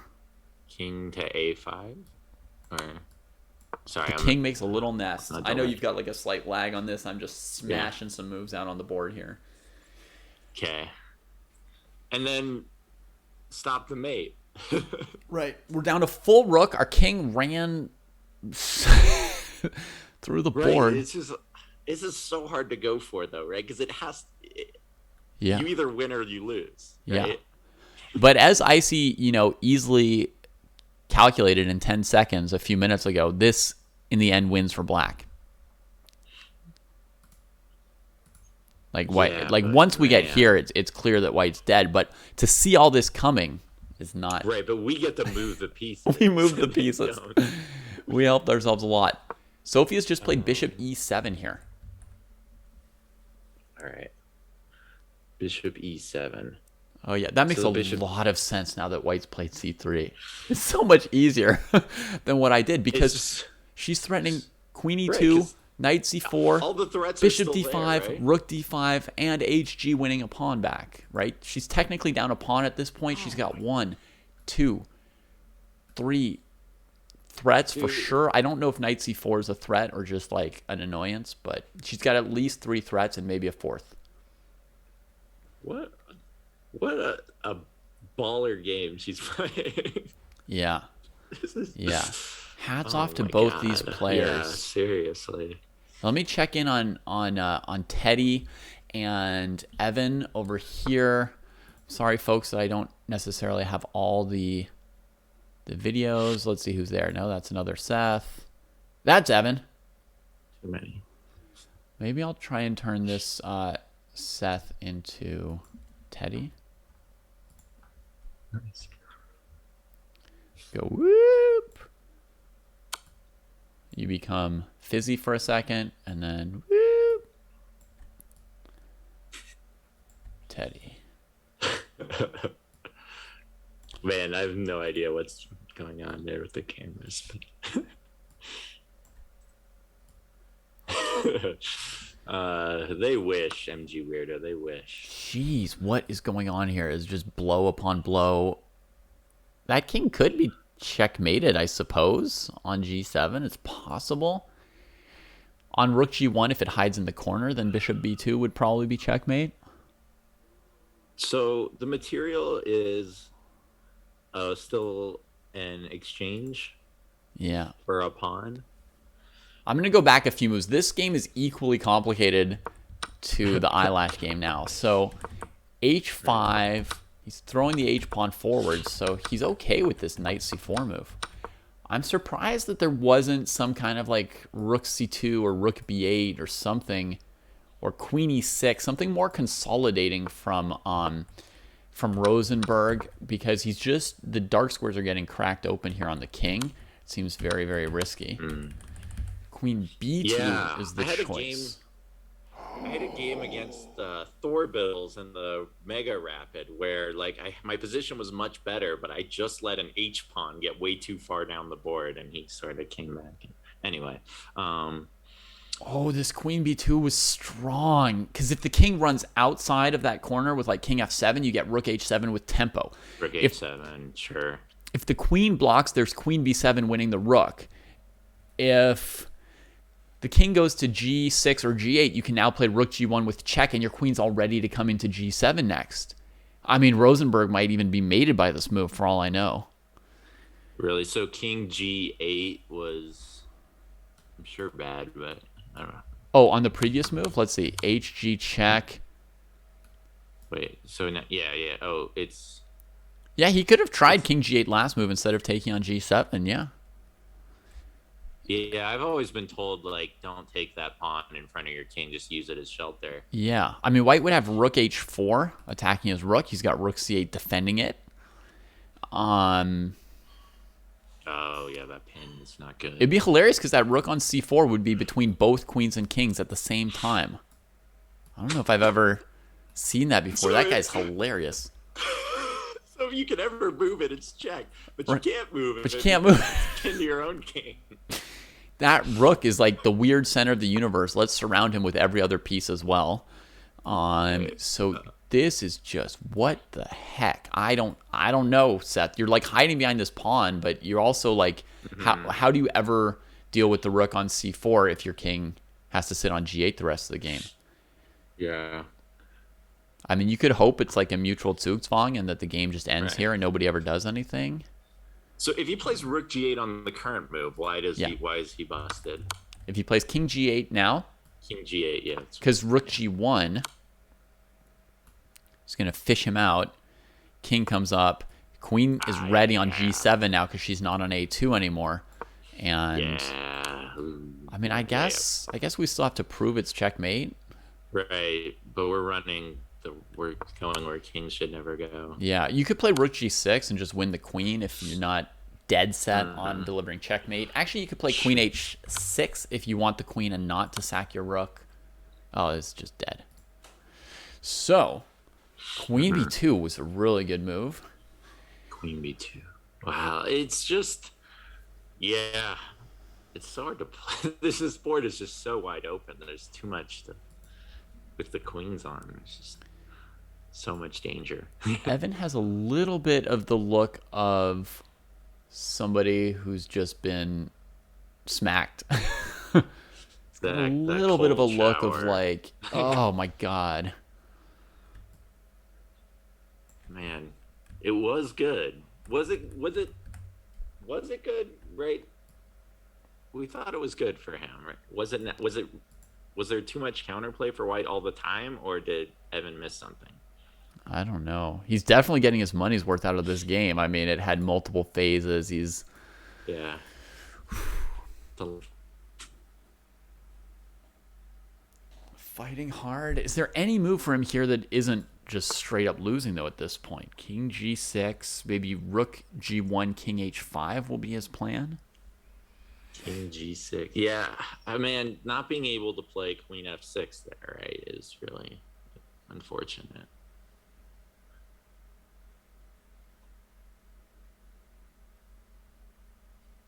king to a5. Or, sorry, The king makes a little nest. not I know done. you've got like a slight lag on this. I'm just smashing some moves out on the board here. Okay. And then stop the mate. Right. We're down to full rook. Our king ran through the board. It's just so hard to go for though, right? Because Yeah. you either win or you lose. Yeah. Right? But as Icy, you know, easily calculated in 10 seconds a few minutes ago, this in the end wins for black. Like white, Yeah, like but, once we get man. here, it's clear that white's dead. But to see all this coming is not. Right, but we get to move the pieces. We moved the They pieces. don't. We helped ourselves a lot. Sophia's just played bishop e7 here. All right. Bishop e7. Oh yeah, that makes So a the bishop- lot of sense now that white's played c3. It's so much easier than what I did because just- she's threatening queen e2, Right, 'cause knight c4, all the threats bishop are still d5, there, right? rook d5, and hg winning a pawn back, right? She's technically down a pawn at this point. She's got 1, 2, 3 threats for sure. I don't know if knight c4 is a threat or just like an annoyance, but she's got at least 3 threats and maybe a 4th. What a baller game she's playing. Yeah. This is- Yeah. Hats Oh off to my both God. these Yeah, players. seriously. Let me check in on Teddy and Evan over here. Sorry, folks, that I don't necessarily have all the videos. Let's see who's there. No, that's another Seth. That's Evan. Too many. Maybe I'll try and turn this Seth into Teddy. Nice. Go whoop. You become fizzy for a second, and then whoop. Teddy. Man, I have no idea what's going on there with the cameras. They wish, MG Weirdo, they wish. Jeez, what is going on here? Is just blow upon blow. That king could be checkmated, I suppose, on g7. It's possible. On rook g1, if it hides in the corner, then bishop b2 would probably be checkmate. So the material is still an exchange Yeah. for a pawn. I'm going to go back a few moves. This game is equally complicated to the eyelash game now. So h5, he's throwing the h pawn forward, so he's okay with this knight c4 move. I'm surprised that there wasn't some kind of like rook c2 or rook b8 or something, or queen e6, something more consolidating from Rosenberg, because he's just, the dark squares are getting cracked open here on the king. It seems very, very risky. Queen b2 is the choice. I had a game against Thorbills in the Mega Rapid where like my position was much better, but I just let an H pawn get way too far down the board, and he sort of came back. Anyway, oh, this queen b2 was strong, because if the king runs outside of that corner with like king f7, you get rook h7 with tempo. Rook h7, sure. If the queen blocks, there's queen b7 winning the rook. If the king goes to g6 or g8, you can now play rook g1 with check, and your queen's all ready to come into g7 next. I mean, Rosenberg might even be mated by this move for all I know. Really? So king g8 was, I'm sure, bad, but I don't know. Oh, on the previous move? Let's see. hg check. Wait, so now, yeah. Oh, it's... Yeah, he could have tried king g8 last move instead of taking on g7, yeah. Yeah, I've always been told, like, don't take that pawn in front of your king. Just use it as shelter. Yeah. I mean, white would have rook h4 attacking his rook. He's got rook c8 defending it. Oh, yeah, that pin is not good. It'd be hilarious because that rook on c4 would be between both queens and kings at the same time. I don't know if I've ever seen that before. That guy's hilarious. So if you can ever move it, it's check. But you can't move it. But you can't move it into your own king. That rook is like the weird center of the universe. Let's surround him with every other piece as well. So this is just, what the heck? I don't know, Seth. You're like hiding behind this pawn, but you're also like, how do you ever deal with the rook on c4 if your king has to sit on g8 the rest of the game? Yeah. I mean, you could hope it's like a mutual Zugzwang and that the game just ends here and nobody ever does anything. So if he plays rook g8 on the current move, why is he busted? If he plays king g8 now, king g8, yeah, because rook g1 is going to fish him out. King comes up. Queen is ready on g7 now because she's not on a2 anymore. And I mean, I guess we still have to prove it's checkmate. Right, but we're going where kings should never go. Yeah, you could play rook g6 and just win the queen if you're not dead set on delivering checkmate. Actually, you could play queen h6 if you want the queen and not to sack your rook. Oh, it's just dead. So, queen b2 was a really good move. Queen b2. Wow, it's just, yeah, it's so hard to play. This board is just so wide open. There's too much to, with the queens on. There's just so much danger. Evan has a little bit of the look of somebody who's just been smacked. A little bit of a look of like, oh my god. Man, it was good. Was it good? Right? We thought it was good for him, right? Was there too much counterplay for white all the time, or did Evan miss something? I don't know. He's definitely getting his money's worth out of this game. I mean, it had multiple phases. Yeah. Fighting hard. Is there any move for him here that isn't just straight up losing, though, at this point? King g6, maybe rook g1, king h5 will be his plan? King g6. Yeah. I mean, not being able to play queen f6 there, right, is really unfortunate.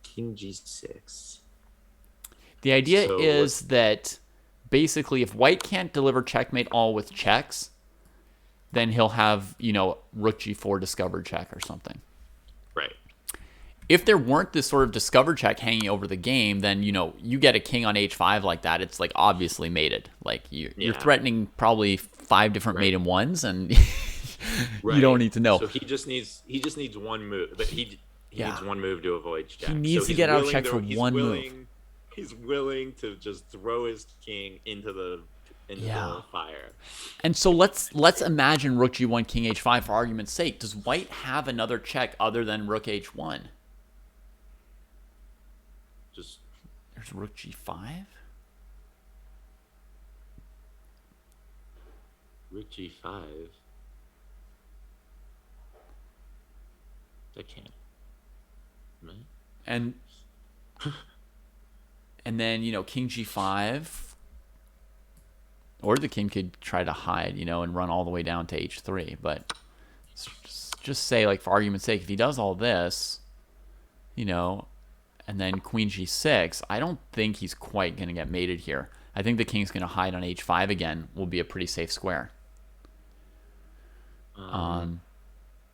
King g6. The idea is that basically if white can't deliver checkmate all with checks, then he'll have, rook g4 discovered check or something. Right. If there weren't this sort of discovered check hanging over the game, then, you get a king on h5 like that, it's like obviously mated. Like you're threatening probably 5 different mate in ones, and you don't need to know. So he just needs one move. But he needs one move to avoid check. He needs to get out of check for one move. He's willing to just throw his king into the into Yeah. the fire. And so let's imagine rook g1, king h5 for argument's sake. Does white have another check other than rook h1? Just There's rook g5. rook g5. That can't. Right? And then, king g5. Or the king could try to hide, and run all the way down to h3. But just say, like, for argument's sake, if he does all this, and then queen g6, I don't think he's quite going to get mated here. I think the king's going to hide on h5 again. Will be a pretty safe square.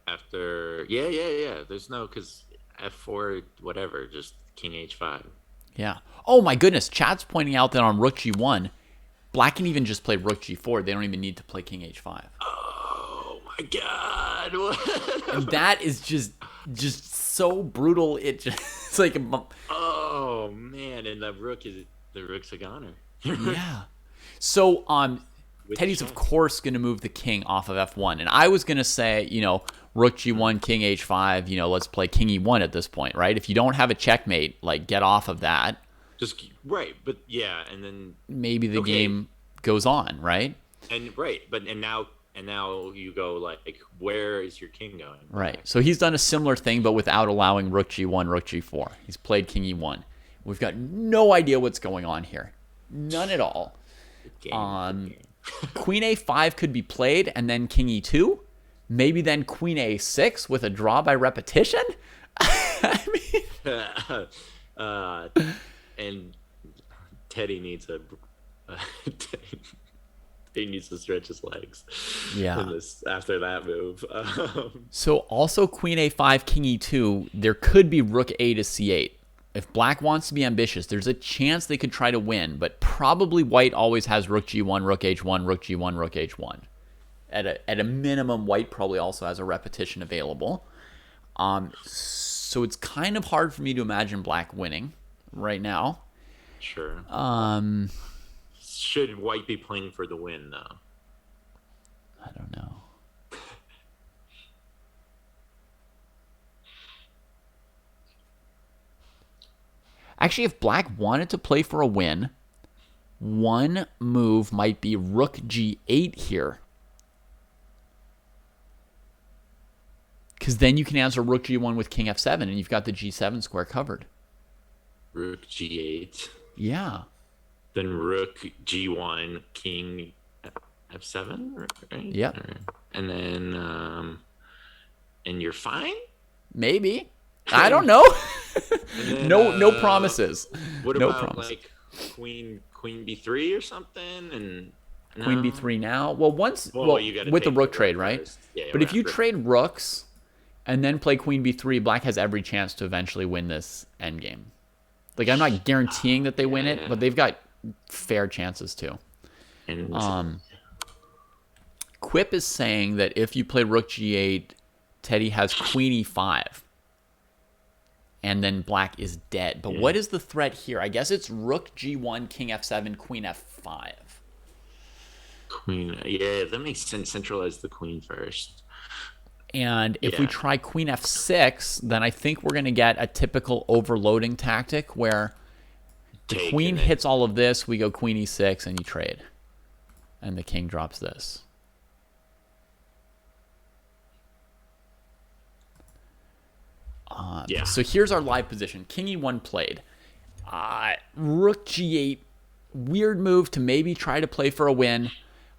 After yeah. There's no, because f4 whatever, just king h5. Yeah. Oh my goodness. Chat's pointing out that on rook g1, black can even just play rook g4. They don't even need to play king h5. Oh my god! What? And that is just so brutal. It's like Oh man! And the rook's a goner. yeah. So With Teddy's check. of course going to move the king off of f1, and I was going to say, rook g1, king h5. Let's play king e1 at this point, right? If you don't have a checkmate, like, get off of that. Just right, but yeah, and then Maybe the Okay. game goes on, right? and now you go like, where is your king going? Right. So he's done a similar thing, but without allowing rook g1, rook g4. He's played king e1. We've got no idea what's going on here. None at all. Game. Queen a5 could be played, and then king e2. Maybe then queen a6 with a draw by repetition. I mean, And Teddy needs he needs to stretch his legs. Yeah. After that move. so also queen a5, king e2. There could be rook a to c8. If black wants to be ambitious, there's a chance they could try to win, but probably white always has rook g1, rook h1, rook g1, rook h1. At a minimum, white probably also has a repetition available. So it's kind of hard for me to imagine black winning right now. Sure. Should white be playing for the win though? I don't know. Actually, if black wanted to play for a win, one move might be rook g8 here. Because then you can answer rook g1 with king f7, and you've got the g7 square covered. Rook g8. Yeah. Then rook g1, king f7, right? Yep. And then and you're fine? Maybe. I don't know. And then, no promises. What No about promise. like queen b3 or something? And Queen no? b3 now. Well, you gotta with the take rook the trade, rook right? first. Yeah, But if you rook. trade rooks and then play queen b3, black has every chance to eventually win this endgame. Like, I'm not guaranteeing that they win it, but they've got fair chances to. And Quip is saying that if you play rook g8, Teddy has queen e5. And then black is dead. But what is the threat here? I guess it's rook g1, king f7, queen f5. queen, yeah, that makes sense. Centralize the queen first. And if we Yeah. try queen f6, then I think we're going to get a typical overloading tactic where the Take queen and then- hits all of this, we go queen e6, and you trade. And the king drops this. Yeah. So here's our live position. King e1 played. Rook g8, weird move to maybe try to play for a win.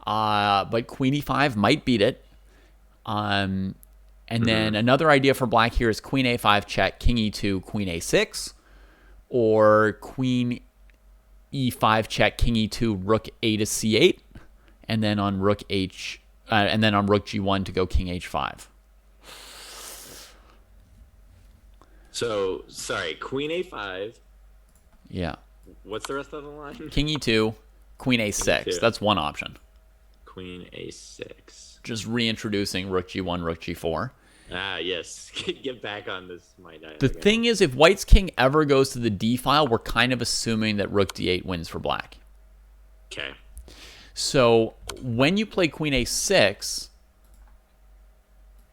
But queen e5 might beat it. And then another idea for black here is queen a5 check, king e2, queen a6. Or queen e5 check, king e2, rook a to c8. And then on rook g1 to go king h5. So, sorry, queen a5. Yeah. What's the rest of the line? King e2, queen a6. e2. That's one option. Queen a6. Just reintroducing rook g1, rook g4. Ah, yes. Get back on this, my diagram. The thing is, if white's king ever goes to the d file, we're kind of assuming that rook d8 wins for black. Okay. So when you play queen a6,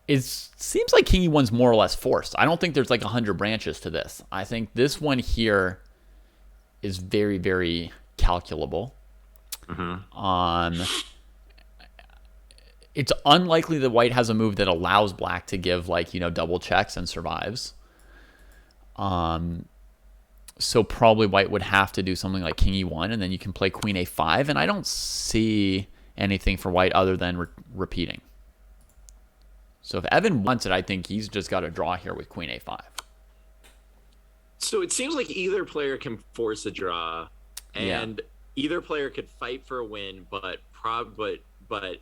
it seems like king e1's more or less forced. I don't think there's like 100 branches to this. I think this one here is very, very calculable. It's unlikely that white has a move that allows black to give like, double checks and survives. So probably white would have to do something like king e1, and then you can play queen a5, and I don't see anything for white other than repeating. So if Evan wants it, I think he's just got to draw here with queen a5. So it seems like either player can force a draw, and either player could fight for a win, but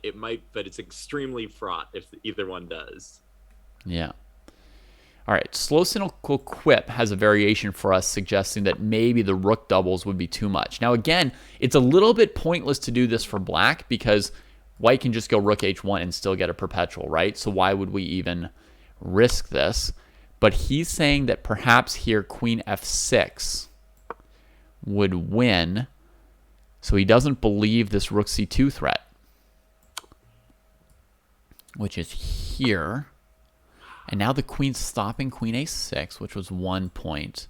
it's extremely fraught if either one does. Yeah. All right, slow cynical quip has a variation for us suggesting that maybe the rook doubles would be too much. Now again, it's a little bit pointless to do this for black because white can just go rook h1 and still get a perpetual, right? So why would we even risk this? But he's saying that perhaps here queen f6 would win, so he doesn't believe this rook c2 threat, which is here. And now the queen's stopping queen a6, which was 1 point.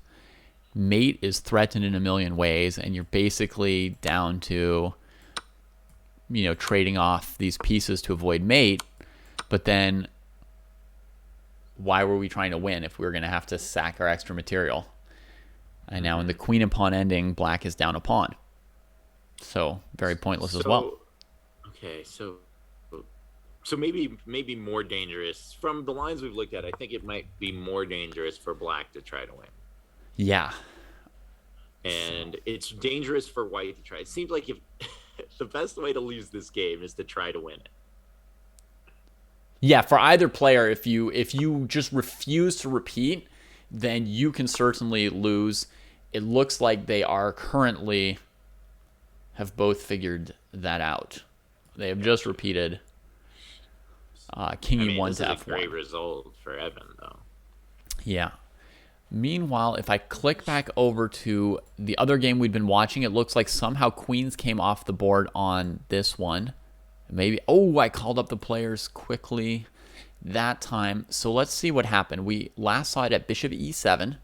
Mate is threatened in a million ways, and you're basically down to, trading off these pieces to avoid mate. But then why were we trying to win if we were going to have to sack our extra material? And now in the queen and pawn ending, black is down a pawn. So very pointless as well. Okay, so maybe more dangerous. From the lines we've looked at, I think it might be more dangerous for black to try to win. Yeah. And it's dangerous for white to try. It seems like if the best way to lose this game is to try to win it. Yeah, for either player, if you just refuse to repeat, then you can certainly lose. It looks like they are currently have both figured that out. They have just repeated king e1 to f1. This is a great result for Evan, though. Yeah. Meanwhile, if I click back over to the other game we'd been watching, it looks like somehow queens came off the board on this one. Maybe, I called up the players quickly that time. So let's see what happened. We last saw it at bishop e7,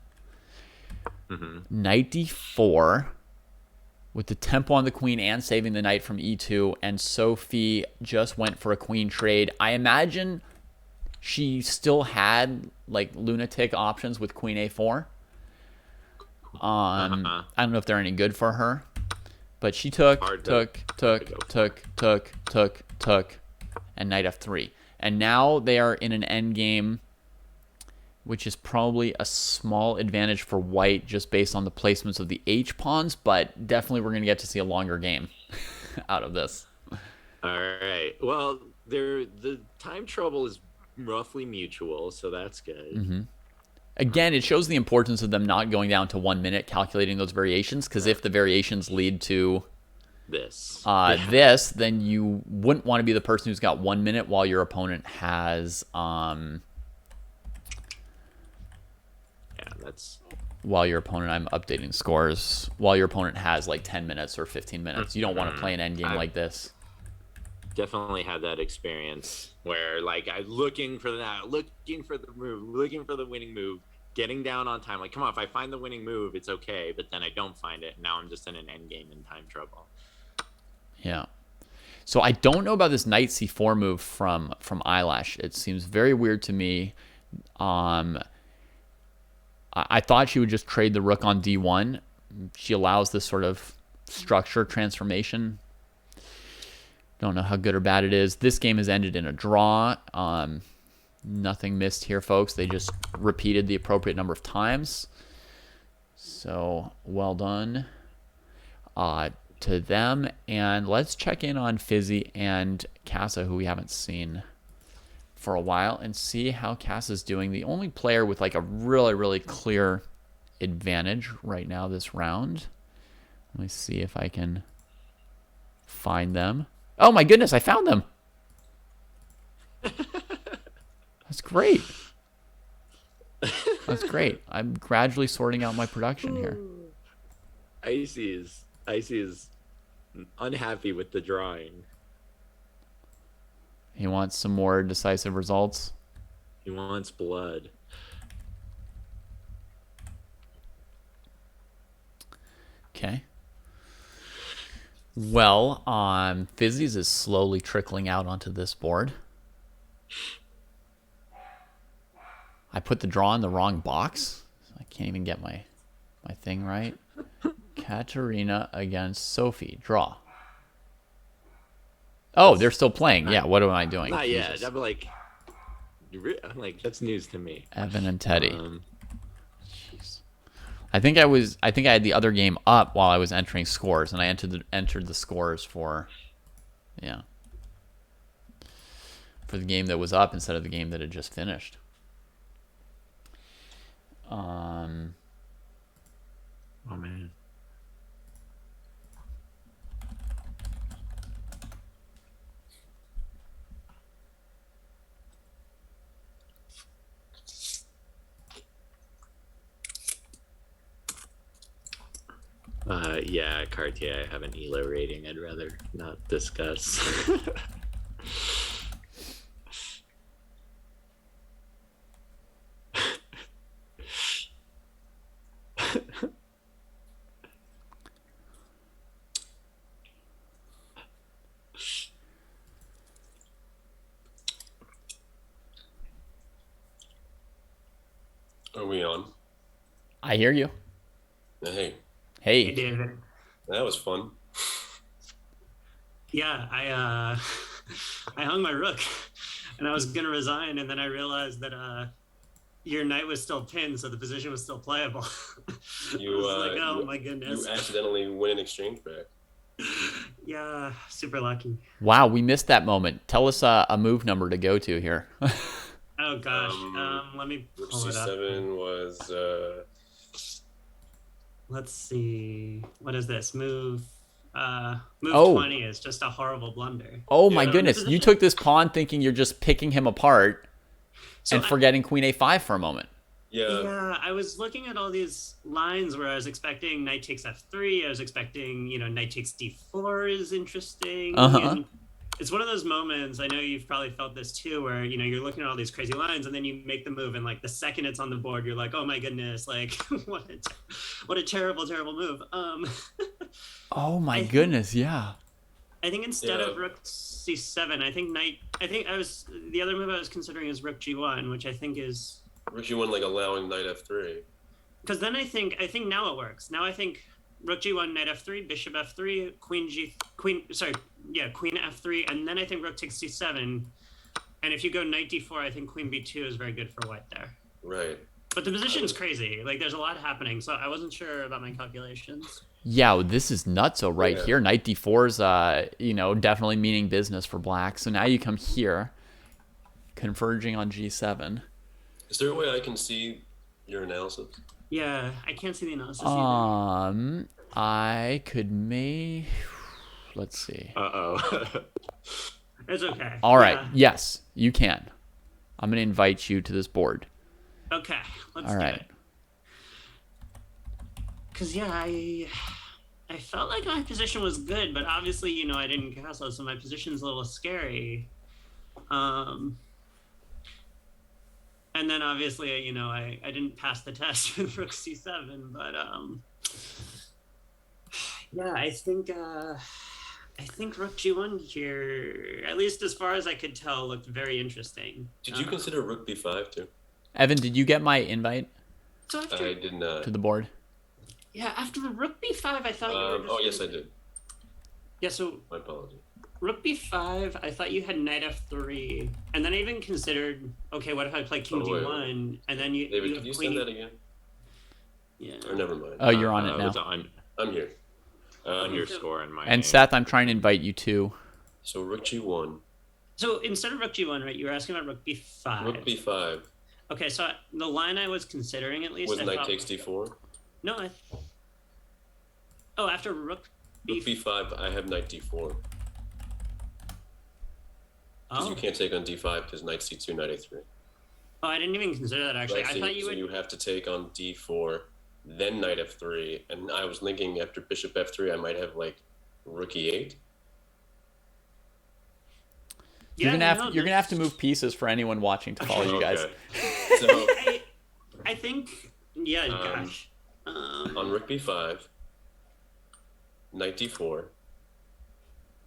knight d4, with the tempo on the queen and saving the knight from e2, and Sophie just went for a queen trade. I imagine she still had like lunatic options with queen a4. I don't know if they're any good for her, but she took, and knight f3. And now they are in an endgame, which is probably a small advantage for white just based on the placements of the h-pawns, but definitely we're going to get to see a longer game out of this. All right. Well, the time trouble is roughly mutual, so that's good. Again, it shows the importance of them not going down to 1 minute calculating those variations, because if the variations lead to this, then you wouldn't want to be the person who's got 1 minute while your opponent has while your opponent, I'm updating scores, while your opponent has like 10 minutes or 15 minutes. You don't want to play an endgame like this. Definitely had that experience where like I'm looking for the move, looking for the winning move, getting down on time. Like, come on, if I find the winning move, it's okay. But then I don't find it. Now I'm just in an endgame in time trouble. Yeah. So I don't know about this knight c4 move from Eyelash. It seems very weird to me. I thought she would just trade the rook on d1. She allows this sort of structure transformation. Don't know how good or bad it is. This game has ended in a draw. Nothing missed here, folks. They just repeated the appropriate number of times. So well done to them. And let's check in on Fizzy and Casa, who we haven't seen for a while, and see how Casa's doing. The only player with like a really, really clear advantage right now this round. Let me see if I can find them. Oh my goodness, I found them. That's great. That's great. I'm gradually sorting out my production here. Icy is unhappy with the drawing. He wants some more decisive results. He wants blood. Okay. Well, Fizzy's is slowly trickling out onto this board. I put the draw in the wrong box. I can't even get my thing right. Katarina against Sophie. Draw. Oh, they're still playing. Yeah, what am I doing? Not yet. Jesus. I'm like, that's news to me. Evan and Teddy. Jeez. I think I had the other game up while I was entering scores, and I entered the scores for the game that was up instead of the game that had just finished. Oh man. Yeah, Cartier, I have an ELO rating I'd rather not discuss. Are we on? I hear you. Hey, Hey, Hey. David. that was fun. Yeah, I I hung my rook, and I was gonna resign, and then I realized that your knight was still pinned, so the position was still playable. You, I was like, oh you- my goodness. You accidentally win an exchange back. Yeah, super lucky. Wow, we missed that moment. Tell us a move number to go to here. Oh gosh. Let me Rook pull it up. C7 was Let's see. What is this? Move move Oh. 20 is just a horrible blunder. Oh my Yeah. goodness. You took this pawn thinking you're just picking him apart So and forgetting Queen A5 for a moment. Yeah, I was looking at all these lines where I was expecting knight takes f3. I was expecting, knight takes d4 is interesting. Uh-huh. And it's one of those moments, I know you've probably felt this too, where, you're looking at all these crazy lines and then you make the move and like the second it's on the board, you're like, oh my goodness, like what a terrible, terrible move. Oh my I goodness, yeah. I think instead Yeah. of rook c7, the other move I was considering is rook g1, which I think is Rook G1 like allowing knight F3. because then I think now it works. Now I think rook g1, knight f3, bishop f3, queen f3, and then I think rook takes c7. And if you go knight d4, I think queen b2 is very good for white there. Right. But the position's crazy. Like there's a lot happening, so I wasn't sure about my calculations. Yeah, this is nutso right Yeah. here. Knight D4 is, definitely meaning business for black. So now you come here, converging on G7. Is there a way I can see your analysis? Yeah, I can't see the analysis either. I could let's see. Uh-oh. It's okay. All right. Yeah. Yes, you can. I'm going to invite you to this board. Okay, let's All do right. it. Because, yeah, I felt like my position was good, but obviously, I didn't castle, so my position's a little scary. And then obviously, I didn't pass the test with rook c7, but yeah, I think rook g1 here, at least as far as I could tell, looked very interesting. Did you consider Rook B5 too? Evan, did you get my invite So after, I did not. to the board? yeah, after the rook b5, I thought you were just Oh, yes, I did. Yeah, so My apology. rook b5, I thought you had knight f3, and then I even considered, okay, what if I play king Oh, wait, d1, and then you David, you can have you queen. send that again? Yeah. Or never mind. Oh, you're on it now. It's on I'm here. your score and my And name. Seth, I'm trying to invite you too. So Rook G1. So instead of rook g1, right, you were asking about rook b5. Rook B5 Okay, so the line I was considering at least. was I knight thought, takes D4. No, after rook Rook b. B5, I have knight D4. Because Oh. you can't take on D5 because knight C2, knight A3. Oh, I didn't even consider that actually. Right, I thought you so would. you have to take on D4, then knight F3. And I was thinking after bishop F3, I might have like rook e8. You're Yeah, gonna no, you're gonna have to move pieces for anyone watching to follow you guys. Okay. So I think, yeah, gosh. on rook b5, knight d4,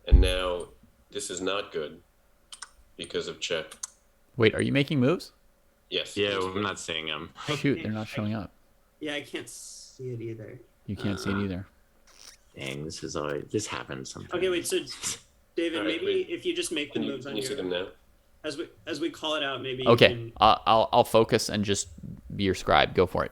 and now this is not good because of check. Wait, are you making moves? Yes. Yeah, I'm not seeing him. Shoot, they're not showing up. Yeah, I can't see it either. You can't see it either. Dang, this happens sometimes. Okay, wait. So, David, All right, maybe wait. if you just make the moves Can on you see your them now? as we call it out, maybe. You Okay, can, I'll focus and just be your scribe. Go for it.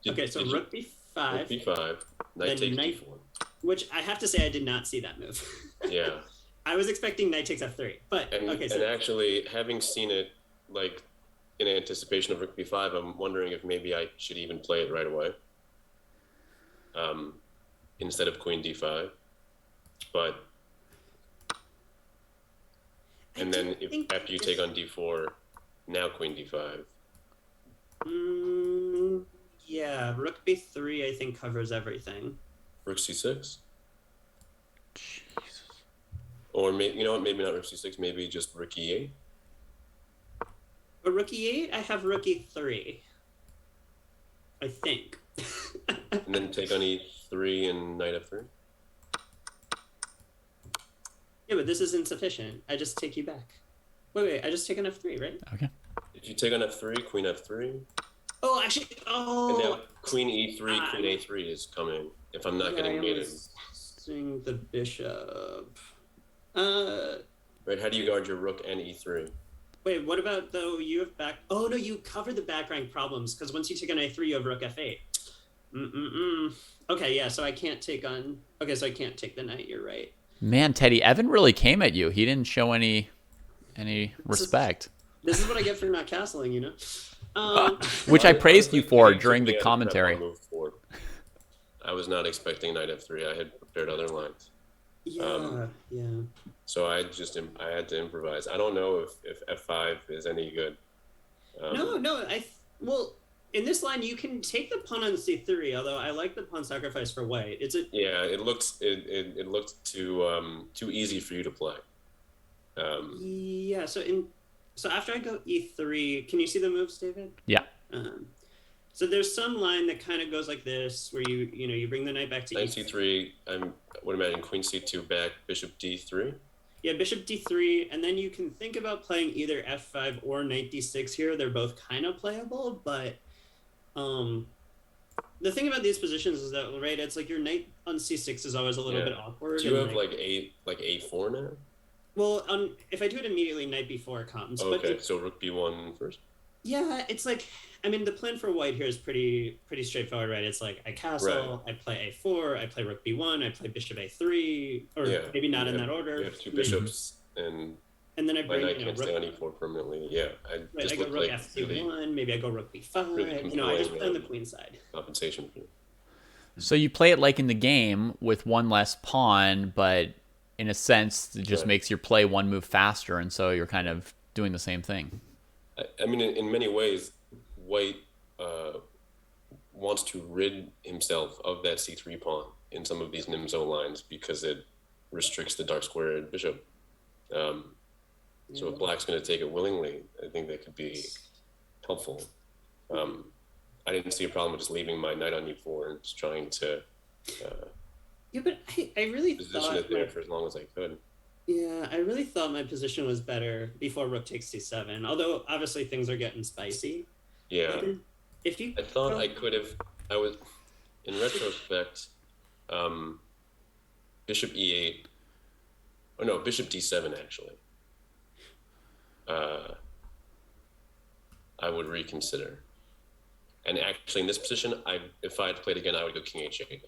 okay, so rook b5, Rook b5, knight then takes knight- d4. which I have to say I did not see that move. Yeah. I was expecting knight takes f3, but And, okay. and So actually, having seen it like in anticipation of rook b5, I'm wondering if maybe I should even play it right away, instead of queen d5. But and then after you take on d4, now queen d5. Yeah, rook b3 I think covers everything. Rook c6. Or maybe, you know what? Maybe not rook c6. Maybe just rook e8. But rook e8, I have rook e3. I think. And then take on e3 and knight f3. Yeah, but this is insufficient. I just take you back. Wait, I just take on f3, right? Okay. If you take on f3, queen f3, Oh, actually, and now oh. queen e3, queen a3 is coming. If I'm not getting mated, Swing the bishop. right? How do you guard your rook and e3? Wait, what about though you have back? Oh no, you covered the back rank problems because once you take on a3, you have rook f8. Okay, yeah, so I can't take on. Okay, so I can't take the knight. You're right. Man, Teddy, Evan really came at you. He didn't show any respect, This is what I get for not castling, you know. which I Honestly, praised you for he during took me the out of commentary. prep on move 4. I was not expecting knight f3. I had prepared other lines. Yeah, yeah. So I had to improvise. I don't know if f5 is any good. No. Well, in this line you can take the pawn on c3. Although I like the pawn sacrifice for white. Yeah, it looked too easy for you to play. Yeah. So after I go e3, can you see the moves, David? Yeah. So there's some line that kind of goes like this, where you bring the knight back to Knight c3. I would imagine queen c2 back, bishop d3. Yeah, bishop d3, and then you can think about playing either f5 or knight d6 here. They're both kind of playable, but the thing about these positions is that, right, it's like your knight on c6 is always a little bit awkward. Do you have like a4 now? Well, if I do it immediately, knight b4 comes. Okay, but so rook b1 first. Yeah, it's like, I mean, the plan for white here is pretty straightforward, right? It's like I castle, I play a4, I play rook b1, I play bishop a3, or maybe not in that order. You have two bishops, and then I my bring knight can't stay on e4 permanently. Yeah, I go rook f1, maybe I go rook b5. Really I just play on the queen side. compensation for you. So you play it like in the game with one less pawn, but in a sense, it just makes your play one move faster, and so you're kind of doing the same thing. I mean, in many ways, white wants to rid himself of that c3 pawn in some of these Nimzo lines because it restricts the dark squared bishop. So if black's going to take it willingly, I think that could be helpful. I didn't see a problem with just leaving my knight on e4 and just trying to Yeah, but I really position thought it there for as long as I could. Yeah, I really thought my position was better before rook takes c7. Although obviously things are getting spicy. Yeah. If you, I thought I could have. I was, in retrospect, bishop e8. Oh no, bishop d7 actually. I would reconsider. And actually, in this position, if I had played again, I would go king h8.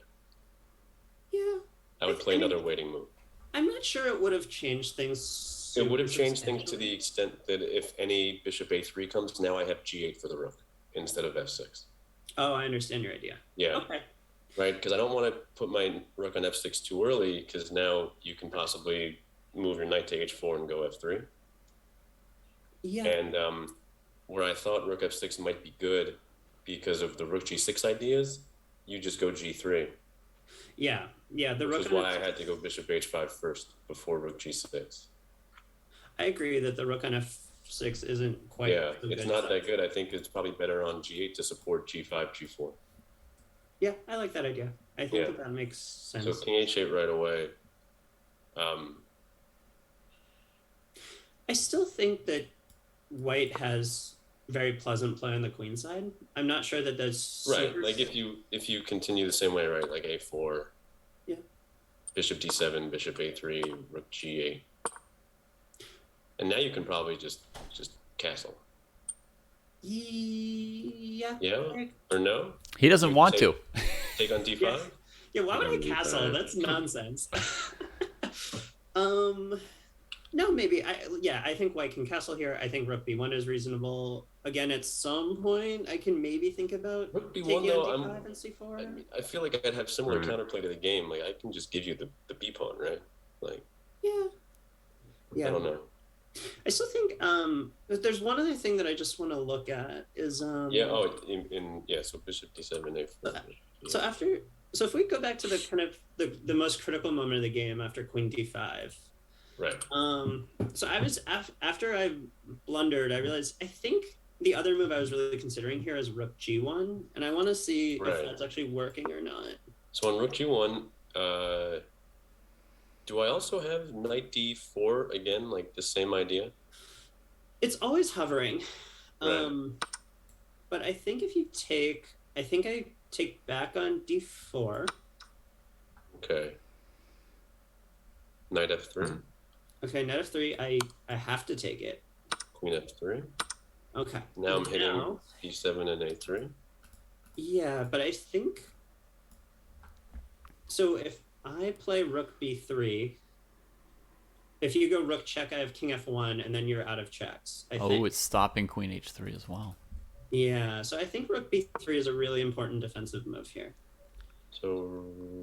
Yeah. I would play another waiting move. I'm not sure it would have changed things. It would have changed things to the extent that if any bishop a3 comes, now I have g8 for the rook instead of f6. Oh, I understand your idea. Yeah. Okay. Right, because I don't want to put my rook on f6 too early, because now you can possibly move your knight to h4 and go f3. Yeah. And where I thought rook f6 might be good because of the rook g6 ideas, you just go g3. Yeah, the Which rook. is why I had to go bishop h5 first before rook g6. I agree that the rook on f6 isn't quite. Yeah, so it's good. not that good. I think it's probably better on g8 to support g5, g4. Yeah, I like that idea. I think Yeah. that makes sense. So king h8 right away. I still think that white has very pleasant play on the queen side. I'm not sure that that's Right, super- like if you continue the same way, right, like a4, Yeah. bishop d7, bishop a3, rook g8, and now you can probably just castle. Yeah. Yeah or no? He doesn't want to. Take on d5. Yeah. Yeah, why would I Mm, castle? but- That's nonsense. No, maybe. I think white can castle here. I think rook b1 is reasonable. Again, at some point, I can maybe think about Rook b1 taking though, on d5 and c4. I feel like I'd have similar Right. counterplay to the game. Like I can just give you the b pawn, right? Like Yeah. I don't know. I still think there's one other thing that I just want to look at is Yeah. Oh, so bishop d7, a4. So if we go back to the kind of the most critical moment of the game after queen d5. Right. So I was after I blundered, I realized I think the other move I was really considering here is rook g1, and I want to see Right. if that's actually working or not. So on rook g1, do I also have knight d4 again, like the same idea? It's always hovering, Right. but I think if you take, I think I take back on d4. Okay. Knight f3, Okay, knight f3. I have to take it. queen f3. Okay. Now I'm hitting Now- b7 and a3. Yeah, but I think so. If I play rook b3, if you go rook check, I have king f1, and then you're out of checks. I Oh, think. it's stopping queen h3 as well. Yeah, so I think rook b3 is a really important defensive move here. So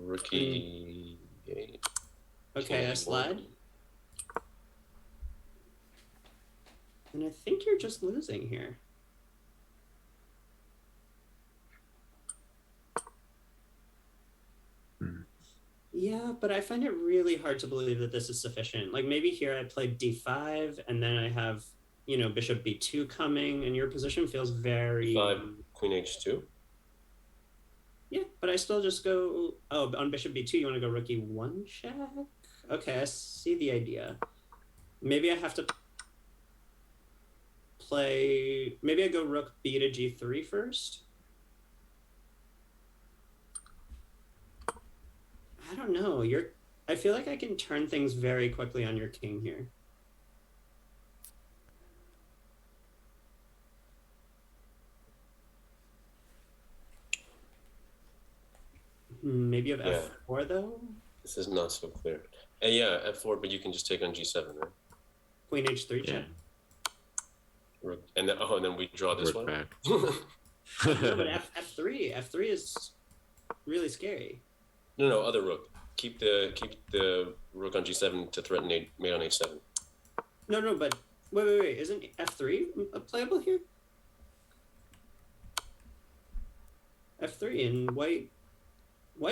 rook e8. Okay, I king slide, f1. and I think you're just losing here. Yeah, but I find it really hard to believe that this is sufficient. Like maybe here I played d5, and then I have, bishop b2 coming, and your position feels very... 5, queen h2. Yeah, but I still just go... Oh, on bishop b2, you want to go rook e1 check? Okay, I see the idea. Maybe I have to play... Maybe I go rook b to g3 first? I don't know. I feel like I can turn things very quickly on your king here. Maybe you have Yeah. f4 though? This is not so clear. And yeah, f4, but you can just take on g7, right? Queen h3 Yeah. check. And then we draw this Work one. back. No, but f3. F3 is really scary. No, other rook. Keep the rook on g7 to threaten mate on h7. No, but wait. Isn't f3 playable here? f3 and white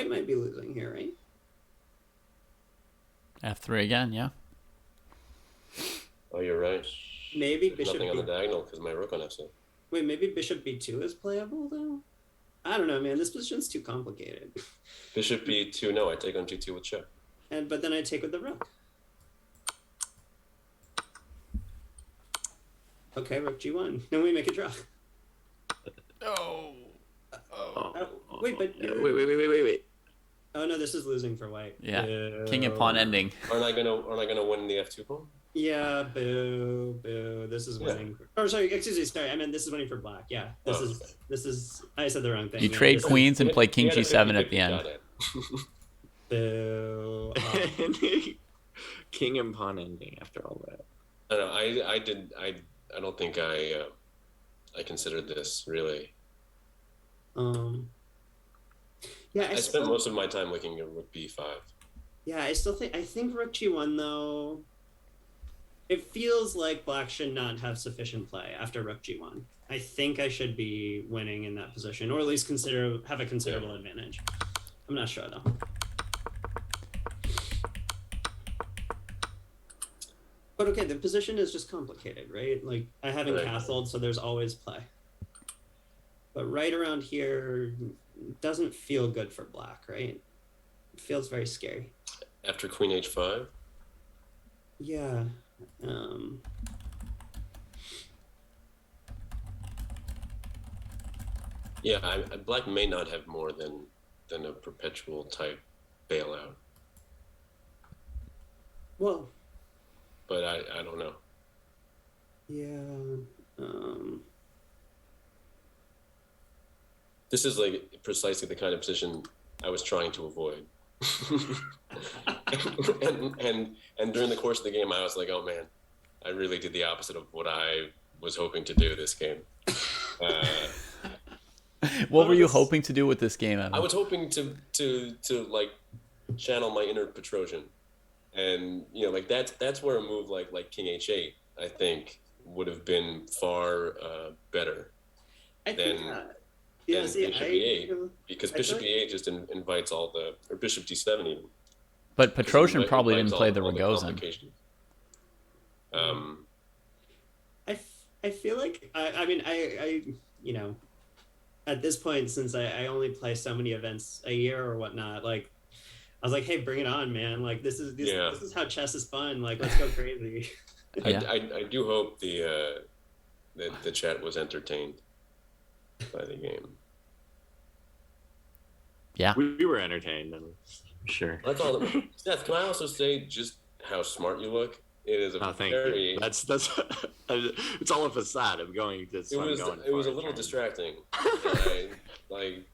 might be losing here, right? f3 again, yeah. Oh, you're right. Maybe There's bishop nothing on the b... diagonal because my rook on f7. Wait, maybe bishop b2 is playable though? I don't know, man. This position's too complicated. Bishop b2, no, I take on g2 with check. But then I take with the rook. Okay, rook g1. Then we make a draw. Oh. Wait, but Wait. oh no, this is losing for white. Yeah. Boo. King and pawn ending. Aren't I gonna win the f2 pawn? Yeah, boo. This is Yeah. winning. Oh, sorry. Excuse me. Sorry, I meant this is winning for black. Yeah, this Oh, is okay. this is. I said the wrong thing. You Yeah, trade this is- queens and play king He had a g7 at 50-50 the end. shot at it. Boo. King and pawn ending after all that. I don't know. I don't think I considered this really. Yeah, I spent most of my time looking at rook b5. Yeah, I think rook g1 though. It feels like black should not have sufficient play after rook g1. I think I should be winning in that position, or at least have a considerable advantage. I'm not sure though. But okay, the position is just complicated, right? Like I haven't Right. castled, so there's always play. But right around here doesn't feel good for black, right? It feels very scary. After Queen H5, Yeah. yeah, black may not have more than a perpetual type bailout, Well, but I don't know. yeah. This is like precisely the kind of position I was trying to avoid. and during the course of the game, I was like, oh man, I really did the opposite of what I was hoping to do this game. What were you hoping to do with this game, Evan? I was hoping to like channel my inner Petrosian, and you know, like that's where a move like King H8 I think would have been far better I think than yeah, than see, Bishop E8, because I Bishop feel E8 just invites all the, or Bishop D7 even. But Petrosian It probably invites didn't play the all Rogozin. complications. I feel like I mean I you know, at this point, since I only play so many events a year or whatnot, like I was like, hey, bring it on, man! Like this is how chess is fun. Like let's go crazy. Yeah. I do hope that the chat was entertained by the game. Yeah. We were entertained, I'm sure. That's all. Seth, can I also say just how smart you look? It is a Oh, thank very. you. That's it's all a facade. I'm going to. It was a little distracting. I was like,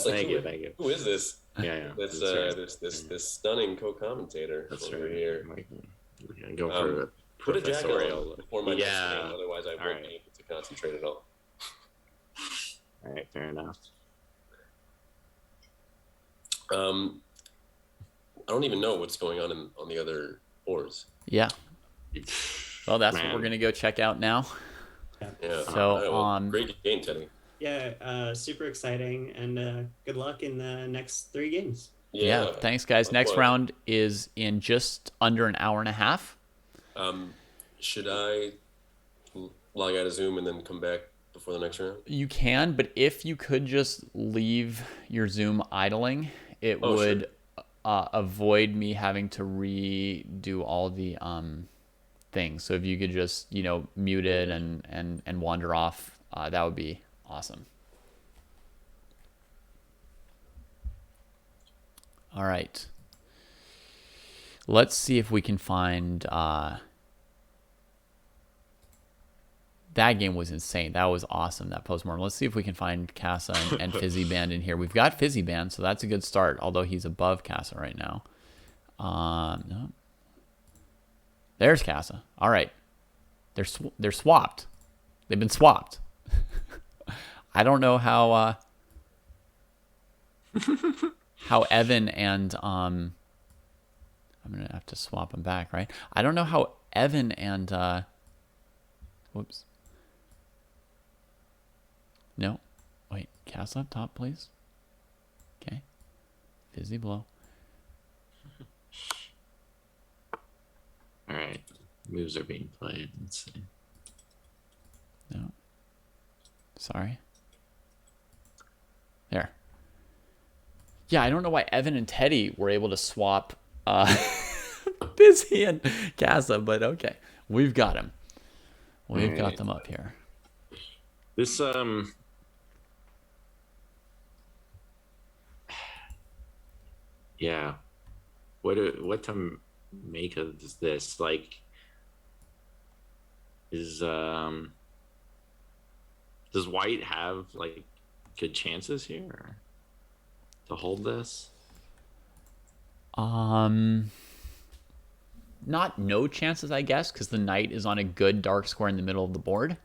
thank you. Who is this? Yeah. This right. this stunning co-commentator over here. We can go for a Put a jacket professorial. on before my next Yeah. game, otherwise I won't be able to concentrate at all. All right, fair enough. I don't even know what's going on on the other boards. Yeah. Well, that's what Man. we're going to go check out now. Yeah. So, All right, well, great game, Teddy. Yeah, super exciting, and good luck in the next 3 games. Yeah. Thanks, guys. Next Well, round is in just under an hour and a half. Should I log out of Zoom and then come back before the next round? You can, but if you could just leave your Zoom idling, it would avoid me having to redo all the things. So if you could just, mute it and wander off, that would be awesome. All right. Let's see if we can find... that game was insane. That was awesome, that postmortem. Let's see if we can find Casa and Fizzy Band in here. We've got Fizzy Band, so that's a good start, although he's above Casa right now. No. There's Casa. All right. They're swapped. They've been swapped. I don't know how Evan and I'm going to have to swap them back, right? I don't know how Evan and whoops. No. Wait. Casa up top, please. Okay. Fizzy blow. All right. Moves are being played. Let's see. No. Sorry. There. Yeah, I don't know why Evan and Teddy were able to swap Fizzy and Casa, but okay. We've got him. We've got them up here. This yeah. What to make of this? Like, does White have like good chances here to hold this? Not no chances, I guess, because the knight is on a good dark square in the middle of the board.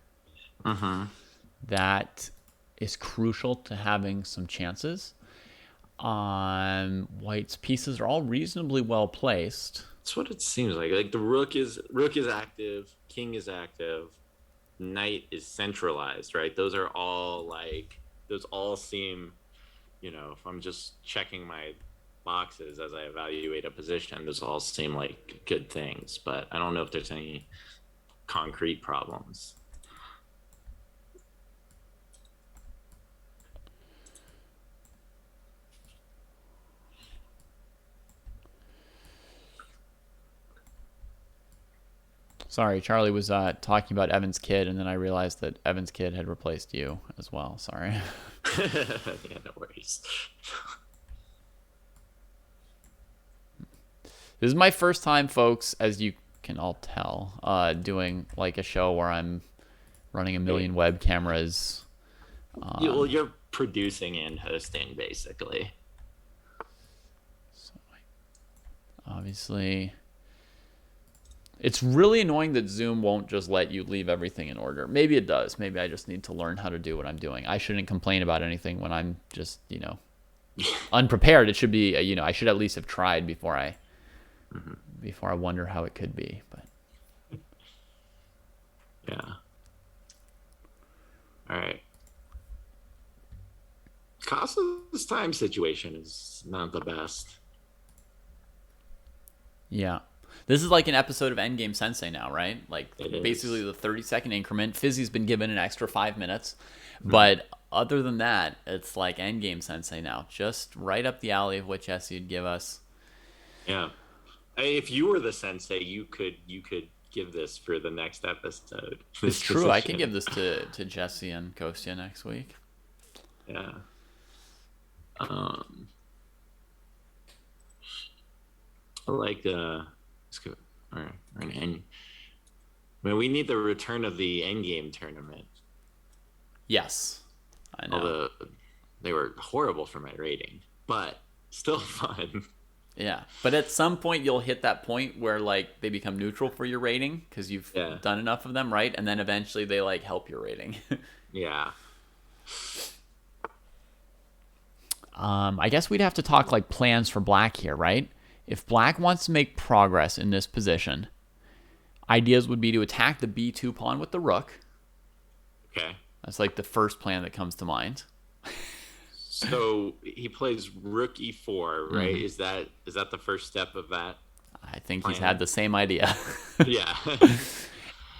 That is crucial to having some chances. White's pieces are all reasonably well placed. That's what it seems like. Like the rook is active, king is active, knight is centralized, right? Those all seem if I'm just checking my boxes as I evaluate a position, those all seem like good things, but I don't know if there's any concrete problems. Sorry, Charlie was talking about Evan's kid, and then I realized that Evan's kid had replaced you as well. Sorry. Yeah, no worries. This is my first time, folks, as you can all tell, doing like a show where I'm running a million web cameras. Well, you're producing and hosting, basically. So, obviously, it's really annoying that Zoom won't just let you leave everything in order. Maybe it does. Maybe I just need to learn how to do what I'm doing. I shouldn't complain about anything when I'm just, unprepared. It should be, I should at least have tried before I wonder how it could be. But yeah. All right. Casa's time situation is not the best. yeah. This is like an episode of Endgame Sensei now, right? Like It basically is. the 30-second increment. Fizzy's been given an extra 5 minutes. But other than that, it's like Endgame Sensei now. Just right up the alley of what Jesse would give us. Yeah. If you were the sensei, you could give this for the next episode. It's true. I can give this to Jesse and Kostya next week. Yeah. I like let's go. Or an end. I mean, we need the return of the Endgame tournament. Yes. I know. Although they were horrible for my rating, but still fun. Yeah. But at some point, you'll hit that point where, like, they become neutral for your rating because you've done enough of them, right? And then eventually they, like, help your rating. Yeah. I guess we'd have to talk, like, plans for Black here, right? If Black wants to make progress in this position, ideas would be to attack the B2 pawn with the rook. Okay. That's, like, the first plan that comes to mind. So he plays rook e4, right? Is that the first step of that? I think plan? he's had the same idea. Yeah.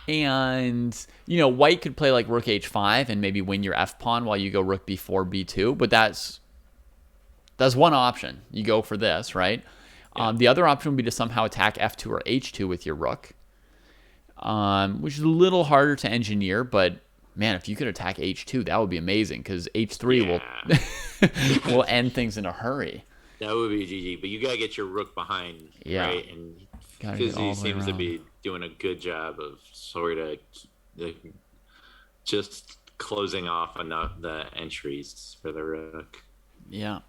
And, white could play like rook h5 and maybe win your f pawn while you go rook b4, b2. But that's one option. You go for this, right? Yeah. The other option would be to somehow attack f2 or h2 with your rook, which is a little harder to engineer. But, man, if you could attack h2, that would be amazing because h3 will end things in a hurry. That would be GG. But you got to get your rook behind, right? And Fizzy seems to be doing a good job of sort of just closing off enough the entries for the rook. Yeah.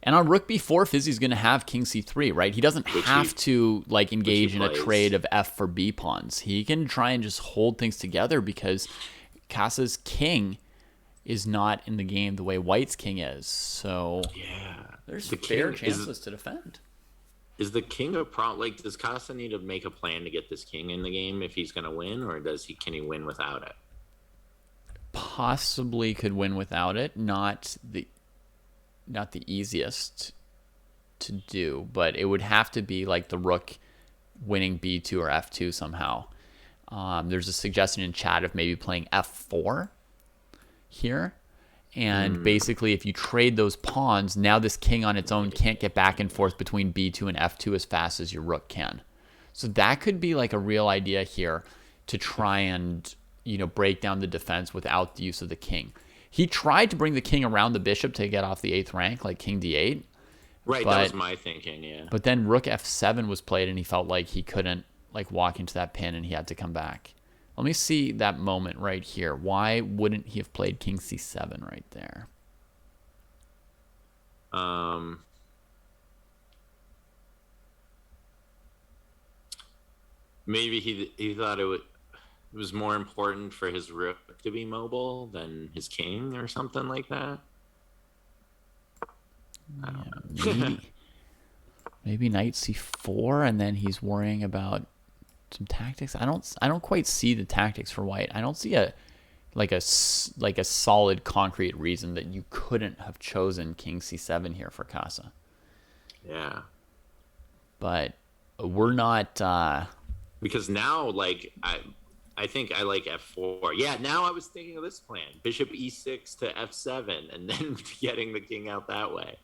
And on rook b4, Fizzy's going to have king c3, right? He doesn't have to like engage in a trade of f for b pawns. He can try and just hold things together because Casa's king is not in the game the way white's king is. So there's fair chances to defend. Is the king a problem? Like, does Casa need to make a plan to get this king in the game if he's going to win, or can he win without it? Possibly could win without it. Not the easiest to do, but it would have to be like the rook winning b2 or f2 somehow. There's a suggestion in chat of maybe playing f4 here. And basically, if you trade those pawns, now this king on its own can't get back and forth between b2 and f2 as fast as your rook can. So that could be like a real idea here to try and, break down the defense without the use of the king. He tried to bring the king around the bishop to get off the 8th rank, like king d8. Right, that was my thinking, yeah. But then rook f7 was played, and he felt like he couldn't walk into that pin, and he had to come back. Let me see that moment right here. Why wouldn't he have played king c7 right there? Maybe he thought it was more important for his rook to be mobile than his king or something like that. I don't know. Maybe knight c4, and then he's worrying about some tactics. I don't quite see the tactics for white. I don't see a like a solid concrete reason that you couldn't have chosen king c7 here for Casa. Yeah. But we're not. Because now, like, I think I like f4. Yeah, now I was thinking of this plan: bishop e6 to f7, and then getting the king out that way.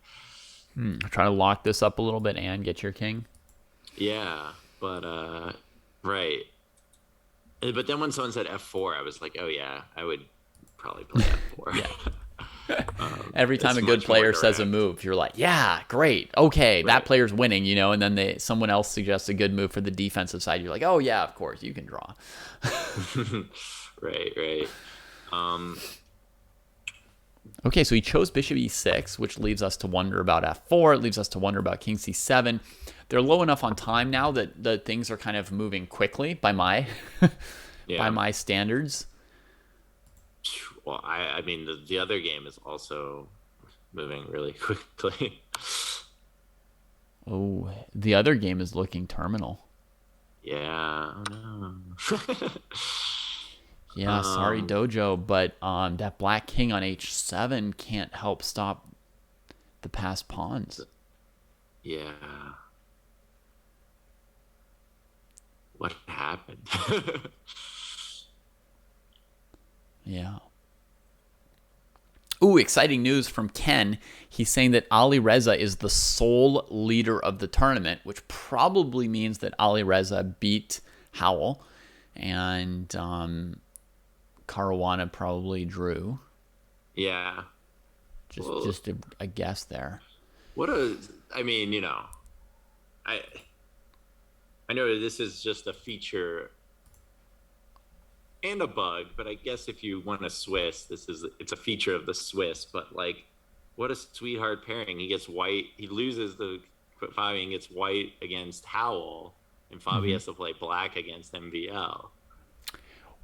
Try to lock this up a little bit and get your king. Yeah, but right. But then when someone said f4, I was like, oh yeah, I would probably play f4. Yeah. Every time a it's good much more player says a direct. move, you're like, yeah, great, okay, that Right. player's winning, and then someone else suggests a good move for the defensive side. You're like, oh yeah, of course, you can draw. Right. Okay, so he chose bishop e6, which leaves us to wonder about f4. It leaves us to wonder about king c7. They're low enough on time now that the things are kind of moving quickly by my Yeah. by my standards. Well, I mean, the other game is also moving really quickly. Oh, the other game is looking terminal. Yeah. Oh no. Yeah, sorry, Dojo, but that black king on h7 can't help stop the passed pawns. Yeah. What happened? Yeah. Ooh, exciting news from Ken. He's saying that Ali Reza is the sole leader of the tournament, which probably means that Ali Reza beat Howell, and Caruana probably drew. Yeah. Just a guess there. I mean, I know this is just a feature and a bug, but I guess if you want a Swiss, it's a feature of the Swiss, but like, what a sweetheart pairing. He gets white, he loses the Fabi and gets white against Howell, and Fabi has to play black against MVL.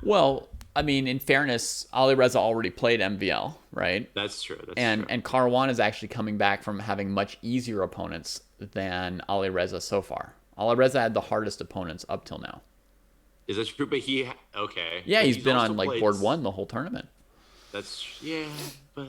Well, I mean, in fairness, Ali Reza already played MVL, right? That's true. And Caruana is actually coming back from having much easier opponents than Ali Reza so far. Ali Reza had the hardest opponents up till now. Is that true? But okay. Yeah, But he's been also on like played- board one the whole tournament. Okay. But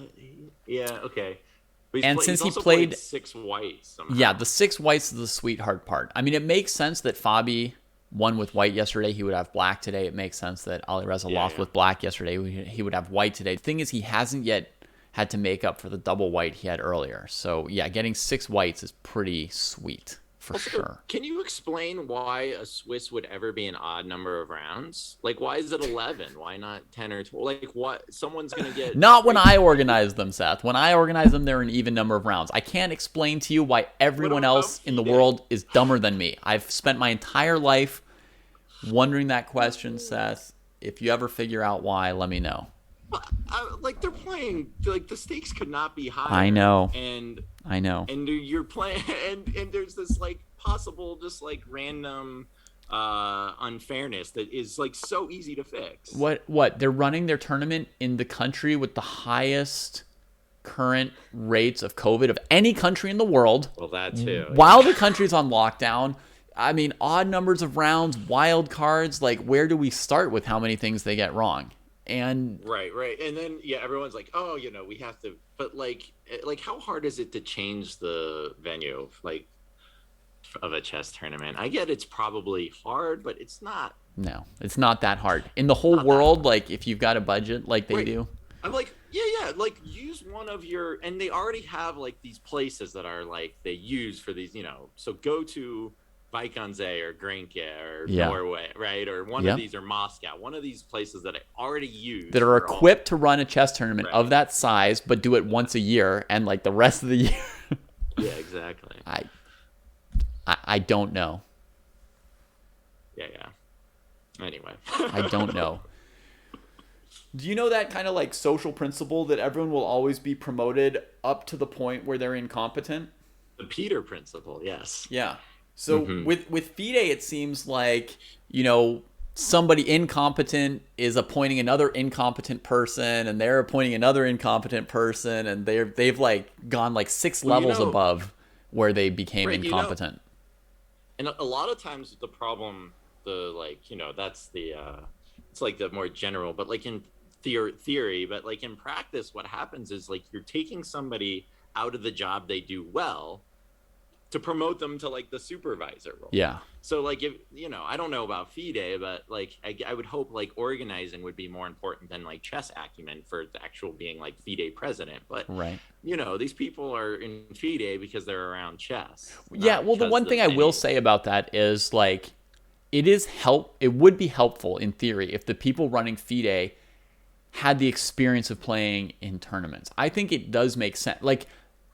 And he's since he also played 6 whites somehow. Yeah, the 6 whites is the sweetheart part. I mean, it makes sense that Fabi won with white yesterday. He would have black today. It makes sense that Ali Reza lost with black yesterday. He would have white today. The thing is, he hasn't yet had to make up for the double white he had earlier. So, yeah, getting 6 whites is pretty sweet for sure. Can you explain why a Swiss would ever be an odd number of rounds? Like, why is it 11? Why not 10 or 12? Like, what? Someone's going to get... Not when I organize them, Seth. When I organize them, they're an even number of rounds. I can't explain to you why everyone else in the world is dumber than me. I've spent my entire life wondering that question, Seth. If you ever figure out why, let me know. Like, they're playing... Like, the stakes could not be higher. I know. I know. And you're playing... And there's this, like, possible just, like, random... unfairness that is like so easy to fix. What they're running their tournament in the country with the highest current rates of COVID of any country in the world. Well, that too. While the country's on lockdown. I mean, odd numbers of rounds, wild cards. Like, where do we start with how many things they get wrong? And right, and then everyone's like, oh, we have to. But like how hard is it to change the venue, like, of a chess tournament? I get it's probably hard, but it's not. No, it's not that hard in the whole world. Like, if you've got a budget like they do. I'm like, like, use one of your, and they already have like these places that are like they use for these, so go to Vaikanze or Grenke or Norway, right? Or one of these, or Moscow, one of these places that I already use that are equipped to run a chess tournament of that size, but do it once a year, and like the rest of the year. Yeah, exactly. I don't know. Yeah. Anyway. I don't know. Do you know that kind of like social principle that everyone will always be promoted up to the point where they're incompetent? The Peter principle, yes. Yeah. So with FIDE, it seems like, somebody incompetent is appointing another incompetent person, and they're appointing another incompetent person, and they've like gone like 6 levels above where they became incompetent. And a lot of times the problem, that's the it's like the more general, but like in theory, but like in practice, what happens is like you're taking somebody out of the job they do well to promote them to like the supervisor role. Yeah. So like if I don't know about FIDE, but like I would hope like organizing would be more important than like chess acumen for the actual being like FIDE president. But Right. These people are in FIDE because they're around chess. Yeah, well, the one thing I will say about that is like it would be helpful in theory if the people running FIDE had the experience of playing in tournaments. I think it does make sense. Like,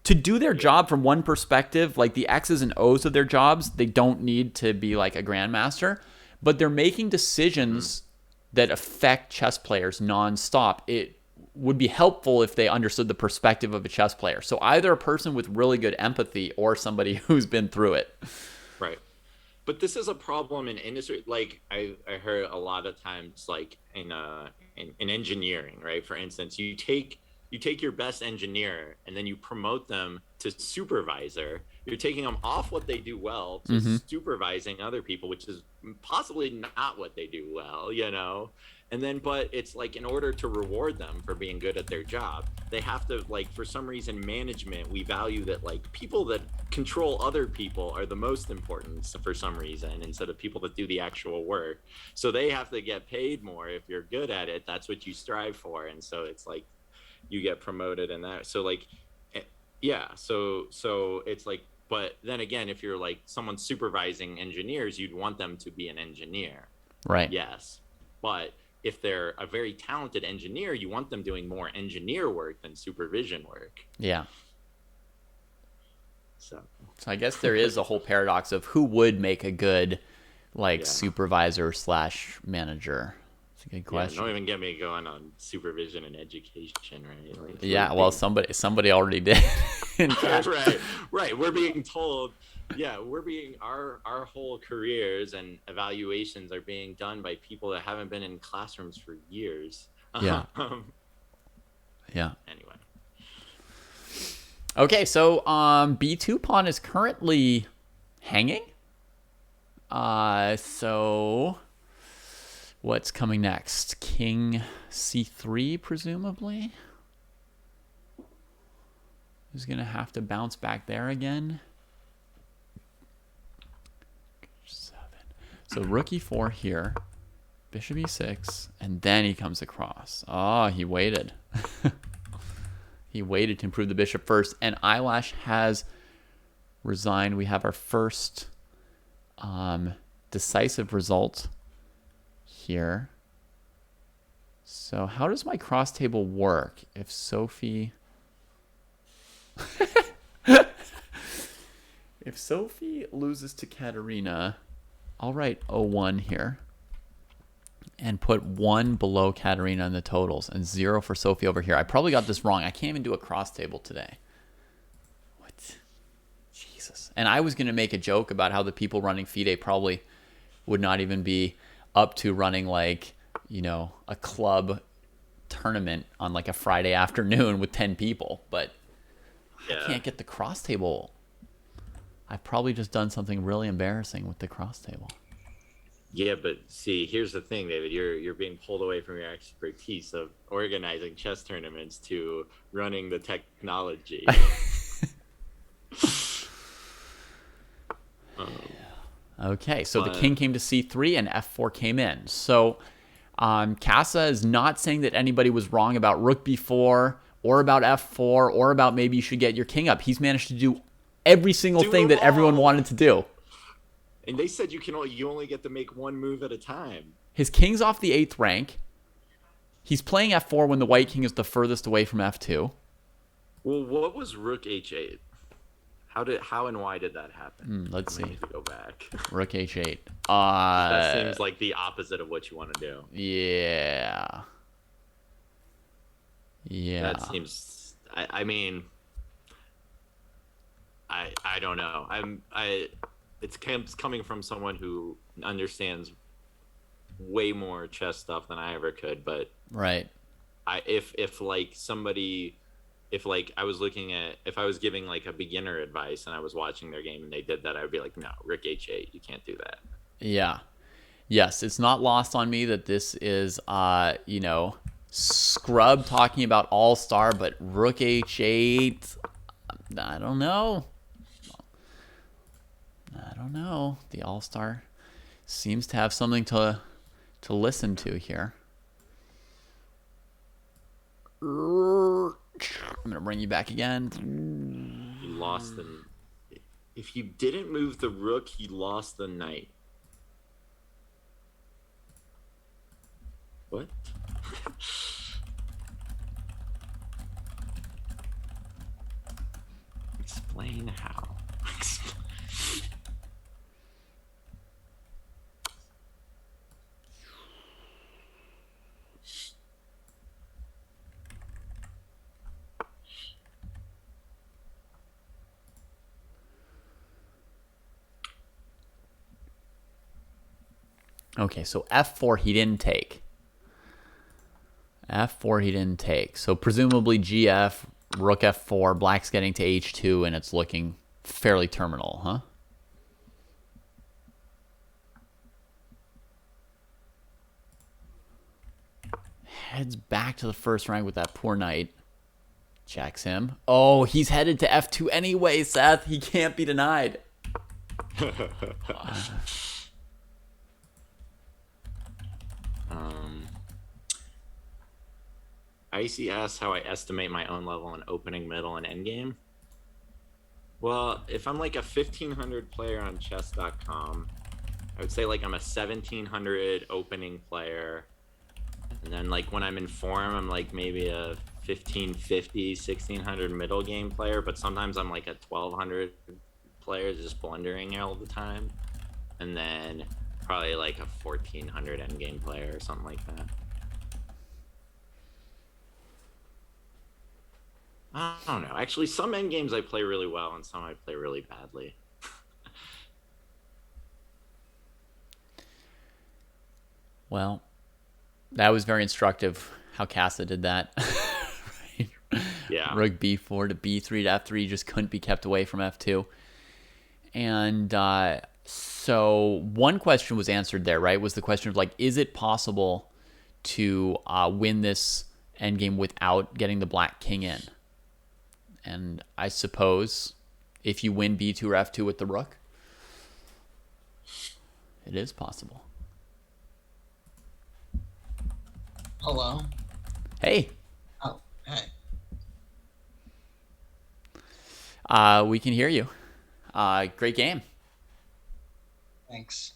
to do their job from one perspective, like the X's and O's of their jobs, they don't need to be like a grandmaster, but they're making decisions that affect chess players nonstop. It would be helpful if they understood the perspective of a chess player. So either a person with really good empathy or somebody who's been through it. Right. But this is a problem in industry. Like I heard a lot of times, like in engineering, right? For instance, you take your best engineer and then you promote them to supervisor. You're taking them off what they do well to supervising other people, which is possibly not what they do well, And then, but it's like in order to reward them for being good at their job, they have to, like, for some reason, management, we value that like people that control other people are the most important for some reason instead of people that do the actual work. So they have to get paid more. If you're good at it, that's what you strive for. And so it's like you get promoted and that. So like, yeah. So it's like, but then again, if you're like someone supervising engineers, you'd want them to be an engineer. Right. Yes. But if they're a very talented engineer, you want them doing more engineer work than supervision work. Yeah. So I guess there is a whole paradox of who would make a good supervisor / manager. It's a good question. Yeah, don't even get me going on supervision and education, right? Like, yeah, well, somebody already did. right. We're being told, our whole careers and evaluations are being done by people that haven't been in classrooms for years. Yeah. Yeah. Anyway. Okay, so B2 pawn is currently hanging. So what's coming next? King C3, presumably. Who's going to have to bounce back there again? 7. So rook E4 here. Bishop E6. And then he comes across. Oh, he waited. He waited to improve the bishop first. And Eyelash has resigned. We have our first decisive result here. So how does my cross table work if Sophie... If Sophie loses to Katerina, I'll write 0-1 here and put 1 below Katerina in the totals and 0 for Sophie over here. I probably got this wrong. I can't even do a cross table today. What? Jesus. And I was going to make a joke about how the people running FIDE probably would not even be up to running like, a club tournament on like a Friday afternoon with 10 people, but I can't get the cross table. I've probably just done something really embarrassing with the cross table. Yeah, but see, here's the thing, David. You're being pulled away from your expertise of organizing chess tournaments to running the technology. Okay, so the king came to C3 and F4 came in. So Casa is not saying that anybody was wrong about rook B4 or about F4 or about maybe you should get your king up. He's managed to do every single thing that everyone wanted to do. And they said you only get to make one move at a time. His king's off the 8th rank. He's playing F4 when the white king is the furthest away from F2. Well, what was rook H8? How and why did that happen? Let's see. I need to go back. Rook H8. That seems like the opposite of what you want to do. Yeah. Yeah. That seems. I mean. I don't know. It's coming from someone who understands way more chess stuff than I ever could. But right. If I was giving like a beginner advice and I was watching their game and they did that, I would be like, no, rook H8, you can't do that. Yeah. Yes, it's not lost on me that this is, Scrub talking about All-Star, but Rook H8, I don't know. The All-Star seems to have something to listen to here. I'm gonna bring you back again. He lost the. If you didn't move the rook, he lost the knight. What? Explain how. Okay, so F4 he didn't take. F4 he didn't take. So presumably GF, Rook F4, Black's getting to H2, and it's looking fairly terminal, huh? Heads back to the first rank with that poor knight. Checks him. Oh, he's headed to F2 anyway, Seth. He can't be denied. Icy asks how I estimate my own level in opening, middle, and endgame. Well, if I'm like a 1500 player on chess.com, I would say like I'm a 1700 opening player. And then like when I'm in form, I'm like maybe a 1550, 1600 middle game player. But sometimes I'm like a 1200 player just blundering all the time. And then probably like a 1400 endgame player or something like that. I don't know. Actually, some end games I play really well and some I play really badly. Well, that was very instructive how Casa did that. Right? Yeah. Rook B4 to B3 to F3 just couldn't be kept away from F2. And so one question was answered there, right? Was the question of like, is it possible to win this endgame without getting the black king in? And I suppose if you win B2 or F2 with the rook, it is possible. Hello. Hey. Oh, hey. We can hear you. Great game. Thanks.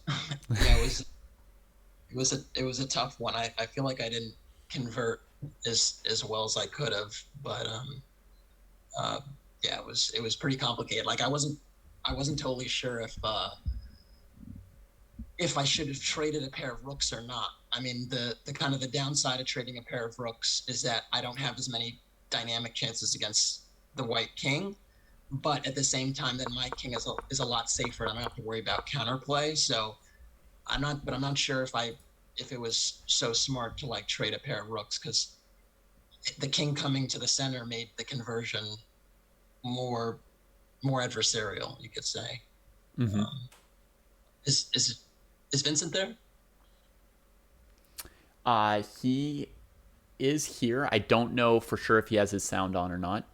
Yeah, it was a tough one. I feel like I didn't convert as well as I could have, but yeah, it was pretty complicated. Like I wasn't totally sure if I should have traded a pair of rooks or not. I mean, the kind of the downside of trading a pair of rooks is that I don't have as many dynamic chances against the white king, but at the same time, then my king is a lot safer, and I don't have to worry about counterplay. So I'm not sure if it was so smart to like trade a pair of rooks, because the king coming to the center made the conversion more adversarial, you could say. Mm-hmm. Is Vincent there? He is here. I don't know for sure if he has his sound on or not.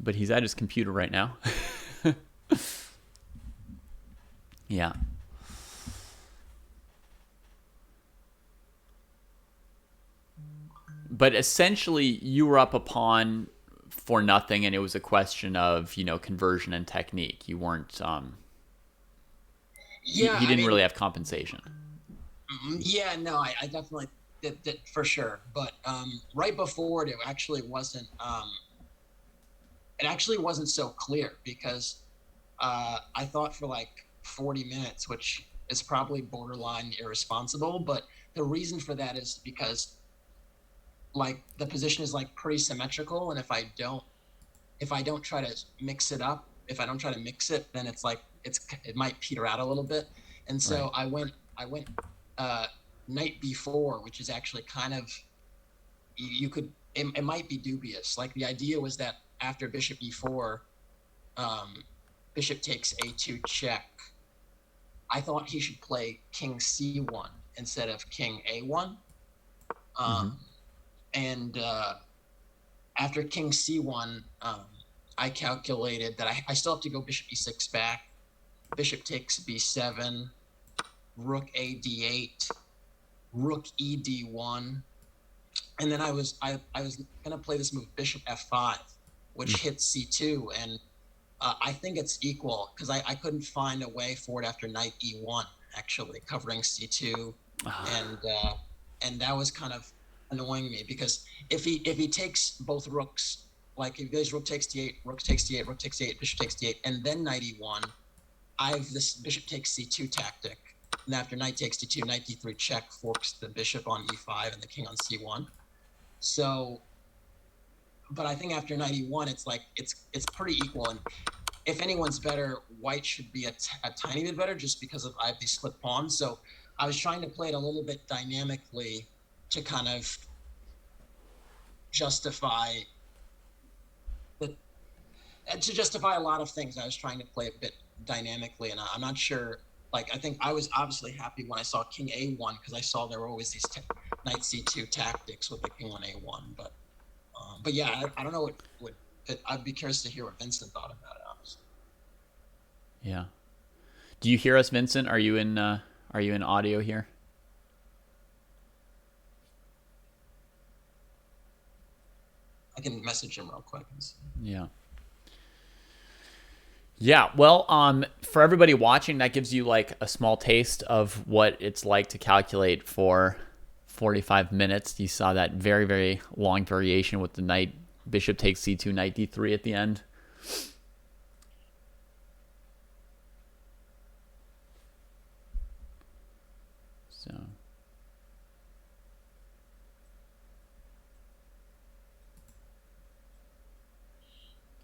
But he's at his computer right now. Yeah. But essentially, you were up a pawn for nothing, and it was a question of, conversion and technique. You weren't. Yeah, he didn't really have compensation. Yeah, no, I definitely did for sure. But right before it actually wasn't. It actually wasn't so clear, because I thought for like 40 minutes, which is probably borderline irresponsible. But the reason for that is because like the position is like pretty symmetrical, and if I don't try to mix it up, if I don't try to mix it, then it's like it might peter out a little bit. And so right. I went knight b4, which is actually kind of it might be dubious. Like the idea was that after bishop e4, bishop takes a2 check. I thought he should play king c1, instead of king A1. And after king C1, I calculated that I still have to go bishop E6 back, bishop takes B7, rook A D8, rook E D1, and then I was gonna play this move bishop F5, which hits C2, and I think it's equal because I couldn't find a way for it after knight E1 actually covering C2, and that was kind of annoying me because if he takes both rooks, like if he goes rook takes D8, rook takes D8, rook takes D8, bishop takes D8, and then knight E1, I have this bishop takes C2 tactic, and after knight takes D2, knight D3 check forks the bishop on E5 and the king on C1. So, but I think after knight E1, it's like it's pretty equal, and if anyone's better, white should be a tiny bit better just because of I have these split pawns. So I was trying to play it a little bit dynamically to kind of justify a lot of things. I was trying to play a bit dynamically, and I'm not sure. Like, I think I was obviously happy when I saw king A1 because I saw there were always these knight C2 tactics with the king on A1. But yeah, I don't know what I'd be curious to hear what Vincent thought about it, honestly. Yeah. Do you hear us, Vincent? Are you in audio here? I can message him real quick. Yeah. Yeah, well, for everybody watching, that gives you like a small taste of what it's like to calculate for 45 minutes. You saw that very, very long variation with the knight, bishop takes C2, knight D3 at the end. So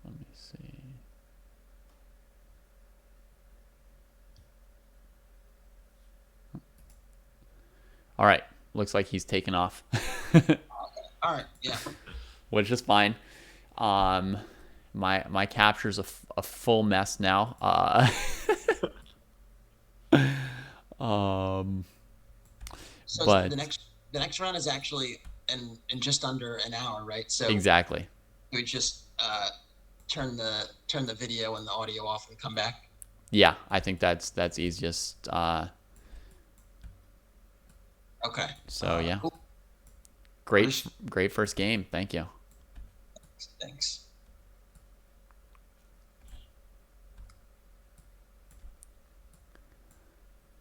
let me see. All right, looks like he's taken off. All right, yeah. Which is fine. My capture's a full mess now. So but the next round is actually in just under an hour, right? So exactly. we just turn the video and the audio off and come back. Yeah, I think that's easiest. Okay. So yeah, Cool. great first game. Thank you. Thanks.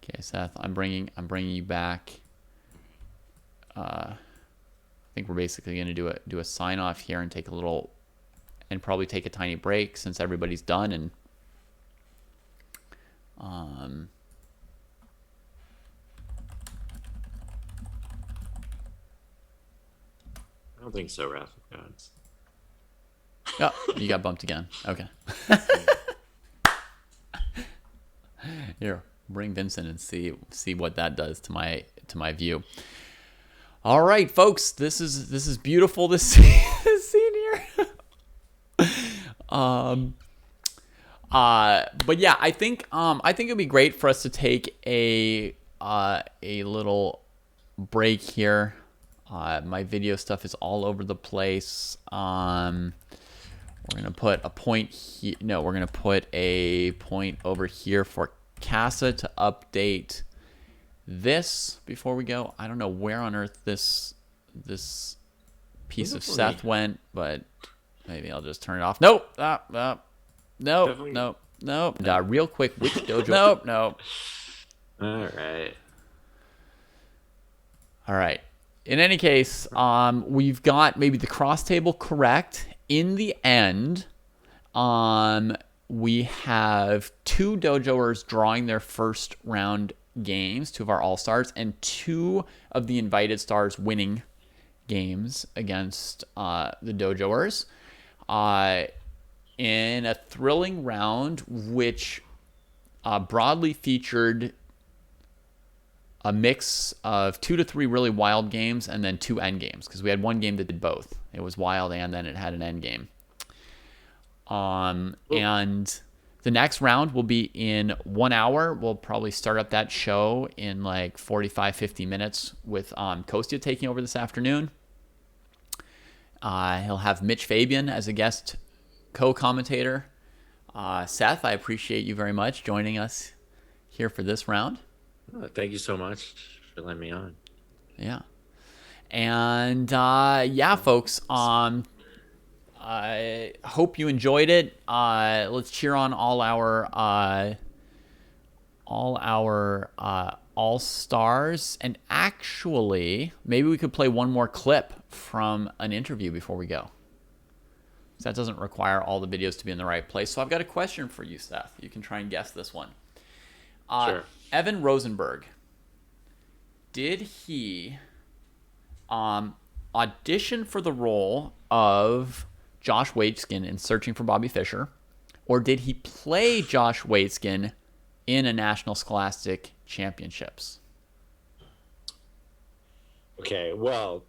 Okay, Seth, I'm bringing you back. I think we're basically going to do a sign off here and take a little, and probably take a tiny break since everybody's done, and I don't think so, Wrath of Gods. oh, you got bumped again. Okay. Here, bring Vincent and see what that does to my view. All right, folks, this is beautiful. This scene here. But yeah, I think it'd be great for us to take a little break here. My video stuff is all over the place. We're gonna put a point here. No, we're gonna put a point over here for Casa to update this before we go. I don't know where on earth this piece of Seth went, but maybe I'll just turn it off. Nope. Nope. Real quick, which dojo? Nope. All right. In any case, we've got maybe the cross table correct. In the end, we have 2 dojoers drawing their first round games, 2 of our all-stars, and 2 of the invited stars winning games against the dojoers. In a thrilling round, which broadly featured a mix of 2 to 3 really wild games and then 2 end games, because we had one game that did both. It was wild and then it had an end game. And The next round will be in 1 hour. We'll probably start up that show in like 45, 50 minutes with Kostya taking over this afternoon. He'll have Mitch Fabian as a guest co-commentator. Seth, I appreciate you very much joining us here for this round. Thank you so much for letting me on. Yeah. And yeah, folks, I hope you enjoyed it. Let's cheer on all our All-Stars. And actually, maybe we could play one more clip from an interview before we go. So that doesn't require all the videos to be in the right place. So I've got a question for you, Seth. You can try and guess this one. Sure. Evan Rosenberg, did he audition for the role of Josh Waitzkin in Searching for Bobby Fischer, or did he play Josh Waitzkin in a National Scholastic Championships? Okay, well,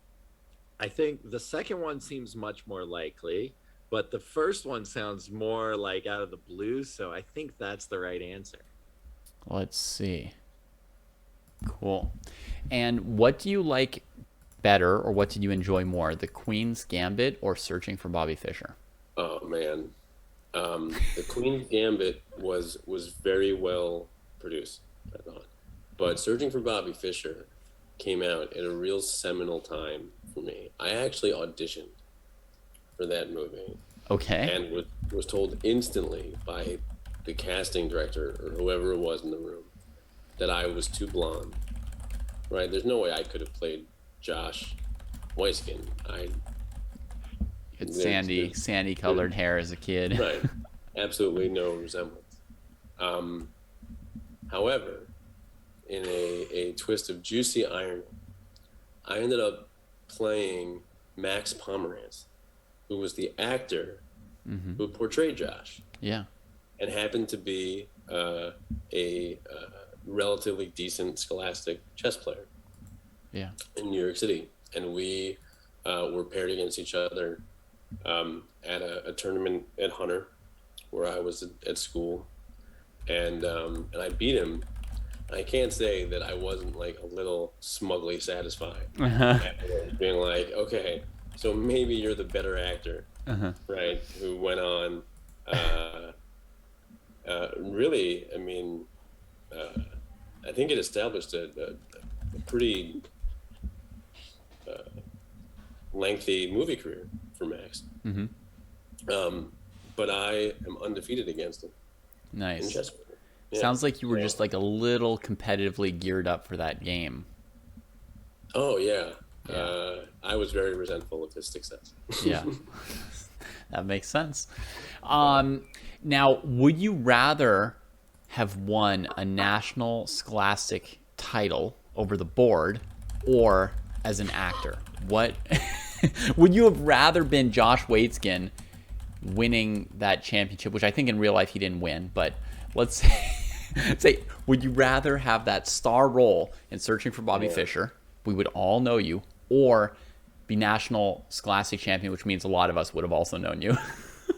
I think the second one seems much more likely, but the first one sounds more like out of the blue, so I think that's the right answer. Let's see. Cool. And what do you like better, or what did you enjoy more, The Queen's Gambit or Searching for Bobby Fischer? Oh man, the Queen's Gambit was very well produced, I thought, but Searching for Bobby Fischer came out at a real seminal time for me. I actually auditioned for that movie. Okay. And was told instantly by the casting director or whoever it was in the room that I was too blonde. Right? There's no way I could have played Josh Waitzkin. It's sandy colored hair as a kid. Right. Absolutely no resemblance. However, in a twist of juicy irony, I ended up playing Max Pomerantz, who was the actor who portrayed Josh. Yeah. And happened to be a relatively decent scholastic chess player. Yeah. In New York City. And we were paired against each other at a tournament at Hunter, where I was at school. And I beat him. I can't say that I wasn't like a little smugly satisfied. Afterwards, being like, okay, so maybe you're the better actor, right? Who went on, really, I mean, I think it established a pretty lengthy movie career for Max. But I am undefeated against him. Nice. Yeah. Sounds like you were just like a little competitively geared up for that game. Oh, yeah. I was very resentful of his success. Yeah. That makes sense. Now, would you rather have won a National Scholastic title over the board or as an actor? What would you have rather been Josh Waitzkin winning that championship, which I think in real life he didn't win, but let's say, would you rather have that star role in Searching for Bobby Fischer, we would all know you, or be National Scholastic Champion, which means a lot of us would have also known you?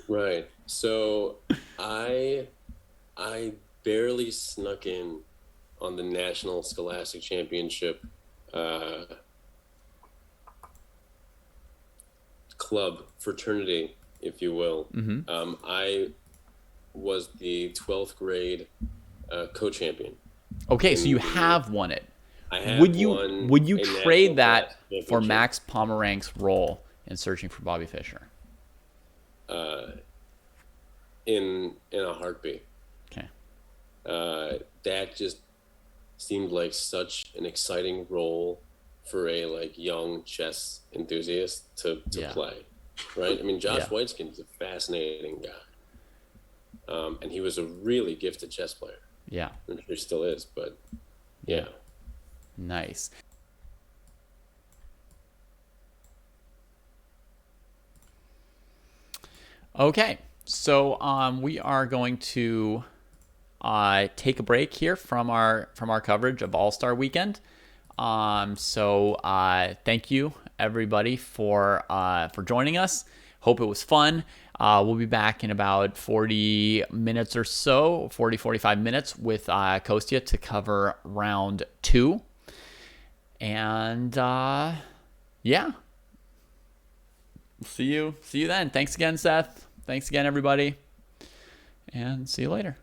Right. So I barely snuck in on the National Scholastic Championship club fraternity, if you will. I was the 12th grade co-champion. Okay, so you have won it. I have Would won you a trade national that championship. for Max Pomerantz's role in Searching for Bobby Fischer? In a heartbeat. Okay. That just seemed like such an exciting role for a like young chess enthusiast to play, right? I mean, Josh Waitzkin is a fascinating guy, and he was a really gifted chess player. Yeah. I'm sure he still is, but yeah. Nice. Okay, so we are going to take a break here from our coverage of All-Star Weekend. So thank you everybody for joining us. Hope it was fun. We'll be back in about 40 minutes or so, 45 minutes with Kostya to cover round 2. And yeah, see you then. Thanks again, Seth. Thanks again, everybody. And see you later.